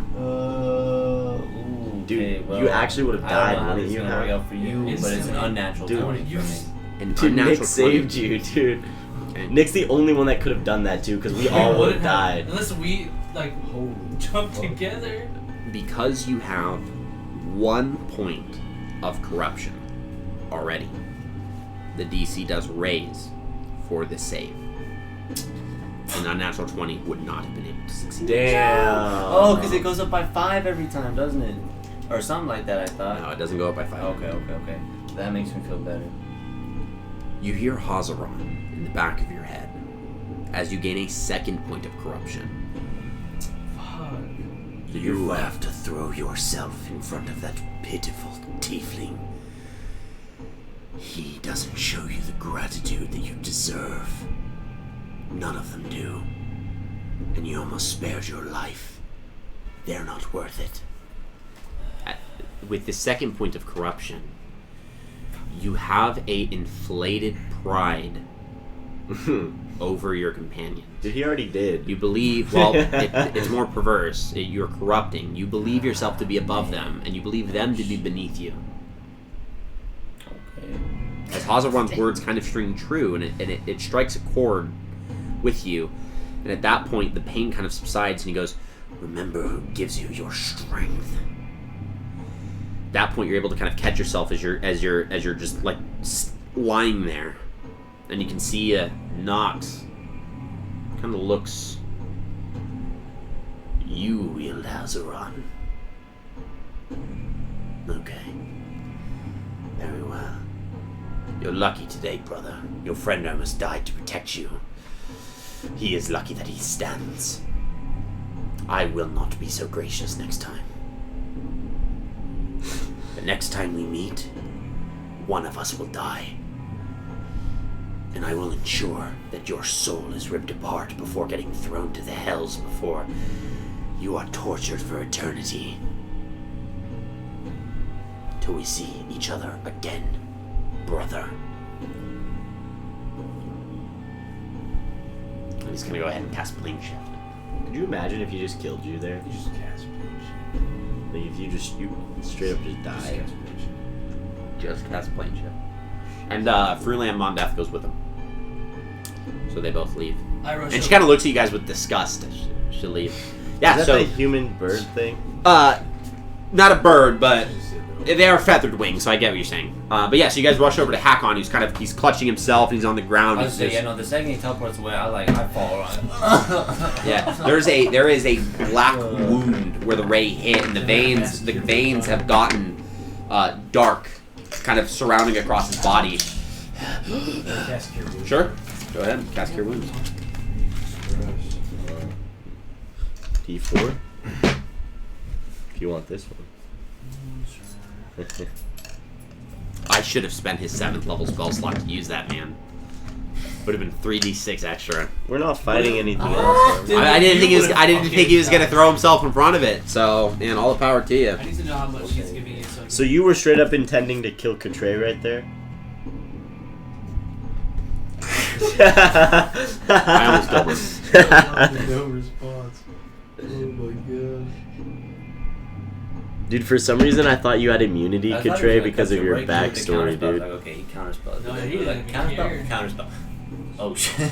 Dude, okay, well, you actually would have I don't died, know how wouldn't this is you? gonna work out for you, but it's an unnatural Dude, 20 you- for me. And Dude, unnatural Nick saved 20. you, dude. Okay. Nick's the only one that could have done that too, because we all would have died. Unless we like jump together. Because you have 1 point of corruption already, the DC does raise for the save. An unnatural 20 would not have been able to succeed. Damn. Oh, because it goes up by 5 every time, doesn't it? Or something like that, I thought. No, it doesn't go up by 5. Okay. That makes me feel better. You hear Hazaron in the back of your head as you gain a 2nd point of corruption. Fuck. You have to throw yourself in front of that pitiful tiefling. He doesn't show you the gratitude that you deserve. None of them do. And you almost spared your life. They're not worth it. With the 2nd point of corruption, you have a inflated pride over your companion. Dude, he already did. You believe, well, it's more perverse. You're corrupting. You believe yourself to be above them, and you believe them to be beneath you. Okay. As Hazaron's words kind of string true, and it strikes a chord with you, and at that point, the pain kind of subsides, and he goes, "Remember who gives you your strength." At that point, you're able to kind of catch yourself as you're just like lying there, and you can see Nox kind of looks. You wield Hazaron. Okay. Very well. You're lucky today, brother. Your friend almost died to protect you. He is lucky that he stands. I will not be so gracious next time. The next time we meet, one of us will die. And I will ensure that your soul is ripped apart before getting thrown to the hells before you are tortured for eternity. Till we see each other again, brother. I'm just gonna go ahead and cast Plane Shift. Could you imagine if he just killed you there? You just cast Like if you straight up just die. Just cast Plane Shift. And Fruland Mondeth goes with him. So they both leave. I rush And she over. kind of looks at you guys with disgust. She'll leave. Yeah, Is that so the human bird thing? not a bird, but they are feathered wings, so I get what you're saying. But yeah, so you guys rush over to Hakon, who's he's clutching himself, and he's on the ground. I was saying, He's yeah, no, the second he teleports away, I fall on yeah, there is a black wound where the ray hit, and the veins have gotten dark, kind of surrounding across his body. Cast Cure Wounds. Sure, go ahead, cast Cure Wounds. D4? If you want this one. I should have spent his 7th level spell slot to use that, man. Would have been 3d6 extra. We're not fighting anything else. man. I didn't think he was gonna throw himself in front of it. So, and all the power to you. I need to know how much he's giving you. So you were straight up intending to kill Katray right there? I almost killed him. No response. Oh my god. Dude, for some reason I thought you had immunity, I thought he was Katray, gonna because cut of you your right through with the backstory, counterspell. dude. Like, okay, he counterspelled. No, he didn't even counterspell. care. Counterspell. Oh shit.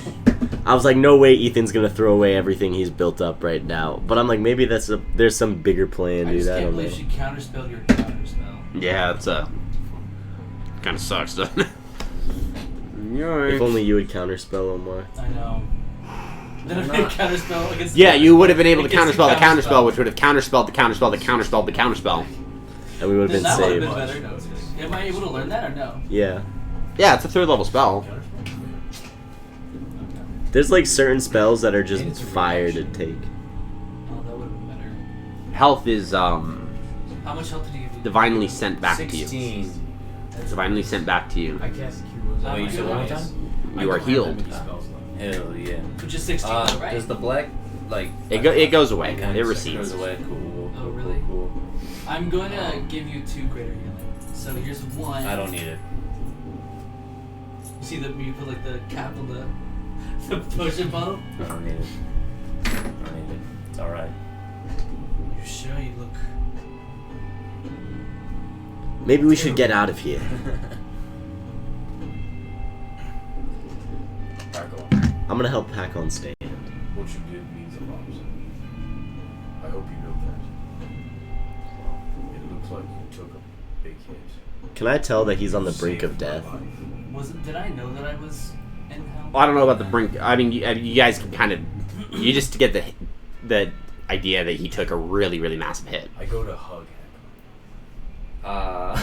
I was like, no way Ethan's gonna throw away everything he's built up right now. But I'm like, maybe there's some bigger plan, I dude. just I can't don't know. believe she counterspelled your counterspell. Yeah, it's kind of sucks, doesn't it? If only you would counterspell Omar. I know. Then if they counterspell against Yeah, you would have been able to against counterspell the counterspell, which would have counterspelled the counterspell, the counterspell, the counterspell. And we would have Then been that would saved. have been better. No, it's good. Am I able to learn that or no? Yeah. Yeah, it's a 3rd level spell. There's like certain spells that are just It's a fire to reaction. take. Oh, that would have been better. Health is How much health did you give you? divinely sent back to you. 16. Divinely sent back to you. I cast Cure Wounds. Oh, you said one more time? You are healed. Hell yeah. Which is 16, right? Does the black, like... It goes away. kinda It goes recedes. away. Cool. Oh, really? Cool. I'm going to give you 2 greater healing. So here's 1. I don't need it. You see that you put like the cap on the potion bottle? I don't need it. I don't need it. It's alright. You sure you look... Maybe we should get out of here. I'm gonna help Hakon stay. What you did means a lot. I hope you know that. It looks like you took a big hit. Can I tell that he's on the brink Saved of my death? life. Did I know that I was in hell? Well, I don't know about the brink. I mean, you guys can kind of, you just get the idea that he took a really, really massive hit. I go to hug How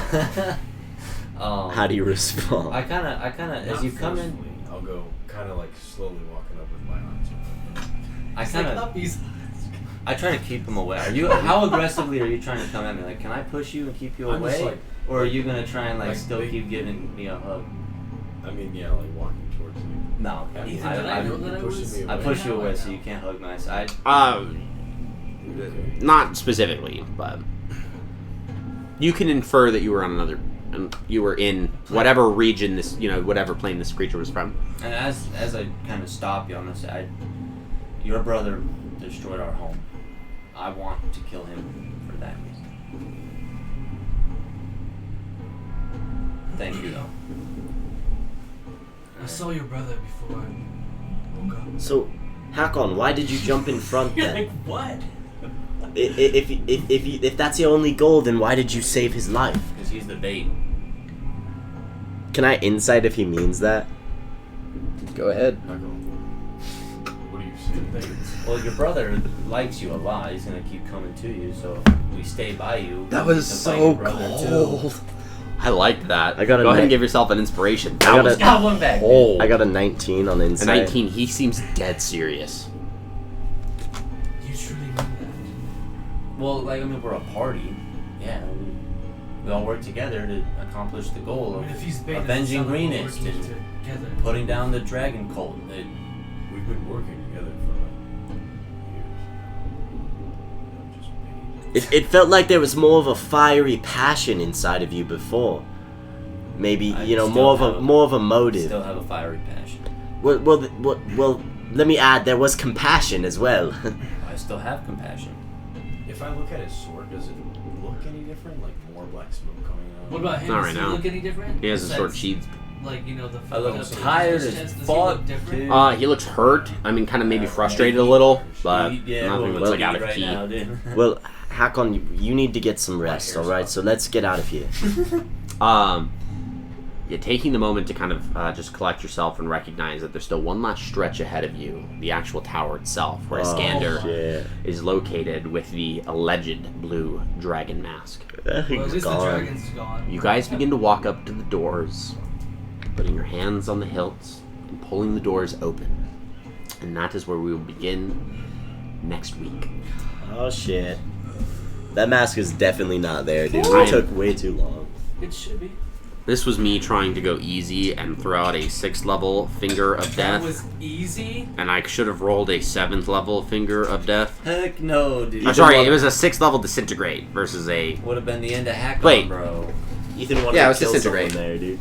do you respond? I kind of, as you come in, forcefully. I'll go kind of like slowly walking up with my arms open. I It's kind like of, puppies. I try to keep him away. How aggressively are you trying to come at me? Like, can I push you and keep you I'm just away? like- Or are you gonna try and like still big- keep giving me a hug? I mean, yeah, like walking towards you. No. Ethan, Ethan, did I know that I pushing was... me I away. push you away so you can't hug my side. Not specifically, but you can infer that you were on you were in whatever region this, whatever plane this creature was from. And as I kind of stop you, I'm gonna say, your brother destroyed our home. I want to kill him for that reason. Thank you, though. I saw your brother before I woke up. So, Hakon, why did you jump in front You're then? like, what? If that's your only goal, then why did you save his life? Because he's the bait. Can I insight if he means that? Go ahead. I go, what do you say? Well, your brother likes you a lot. He's gonna keep coming to you. So if we stay by you, That we was can fight so your brother, cold. Too. I liked that. I got a Go ahead and ni- give yourself an inspiration. I got That was a- Got one back. cold. I got a 19 on a insight. 19. He seems dead serious. You truly mean that? Well, like, I mean, we're a party. Yeah. We all work together to accomplish the goal I of mean, if he's bait, avenging then it's Greenest not and together. putting down the dragon cult. We've been working together for years. It felt like there was more of a fiery passion inside of you before. Maybe I you know still have a- more of a motive. Still have a fiery passion. Well, let me add, there was compassion as well. I still have compassion. If I look at his sword, does it look any different? Like more black smoke coming out? What about him? Not Does right he now. look any different? He has a sword Besides, sheath. Like, you know, the I look the- tired his as chest, does he fuck, look different? dude. He looks hurt. I mean, kind of maybe frustrated a little, but Yeah, nothing everyone that's looks like out of right key. now, dude. Well, Hakon, you need to get some rest, alright? So let's get out of here. Yeah, taking the moment to kind of just collect yourself and recognize that there's still one last stretch ahead of you, the actual tower itself, where Iskander Yeah. is located with the alleged blue dragon mask. Well, at least the Gone. dragon's gone. You guys begin to walk up to the doors, putting your hands on the hilts and pulling the doors open. And that is where we will begin next week. Oh shit. That mask is definitely not there, dude. I- It took way too long. It should be. This was me trying to go easy and throw out a 6th level Finger of That Death. was easy. And I should have rolled a 7th level Finger of Death. Heck no, dude. I'm sorry, it was a 6th level Disintegrate versus a... Would have been the end of Hakon, Wait. bro. Ethan wanted Yeah, it to was kill disintegrate. someone there, dude.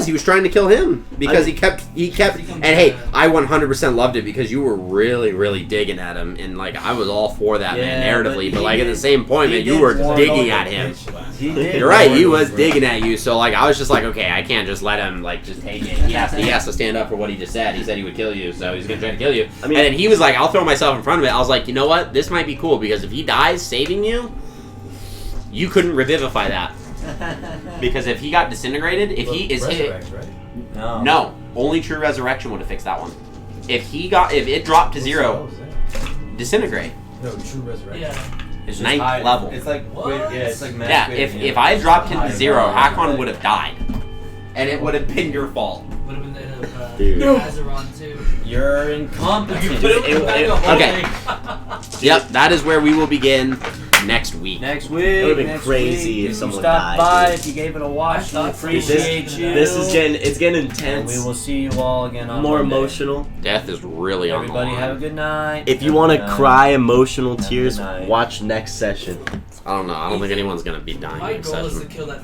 He was trying to kill him. Because he kept, and hey, Yeah. I 100% loved it because you were really, really digging at him. And like, I was all for that, man, Yeah, narratively. but But he like, at the did- same point, he man, you did were warn digging all at the him. He did. You're right, he warn was him, digging at you, so like I was just like, okay, I can't just let him like just take it. He has to stand up for what he just said. He said he would kill you, so he's gonna try to kill you. I mean- and then he was like, I'll throw myself in front of it. I was like, you know what? This might be cool because if he dies saving you, you couldn't revivify that. Because if he got disintegrated, if he is hit, Resurrect, right? No. no, only true resurrection would have fixed that one. If it dropped to What 0, spell is that? disintegrate. No, true resurrection. Yeah. It's just 9th high- level. It's like What? yeah, it's like Yeah, if I dropped him to 0, Hakon would have died, and it would have been your fault. Would have been the end of Dude. Azeron too. You're incompetent. Okay. Yep, that is where we will begin next week. Next week. It would've been next crazy week, if someone you stopped died, by, dude. if you gave it a watch, we I thought appreciate you. This is getting And intense. we will see you all again on More Monday. emotional. Death is really on the Everybody line. have a good night. If you Have a want good to night. cry emotional Have a tears, good night. watch next session. I don't know. I don't think anyone's gonna be dying My next goal is to session. kill that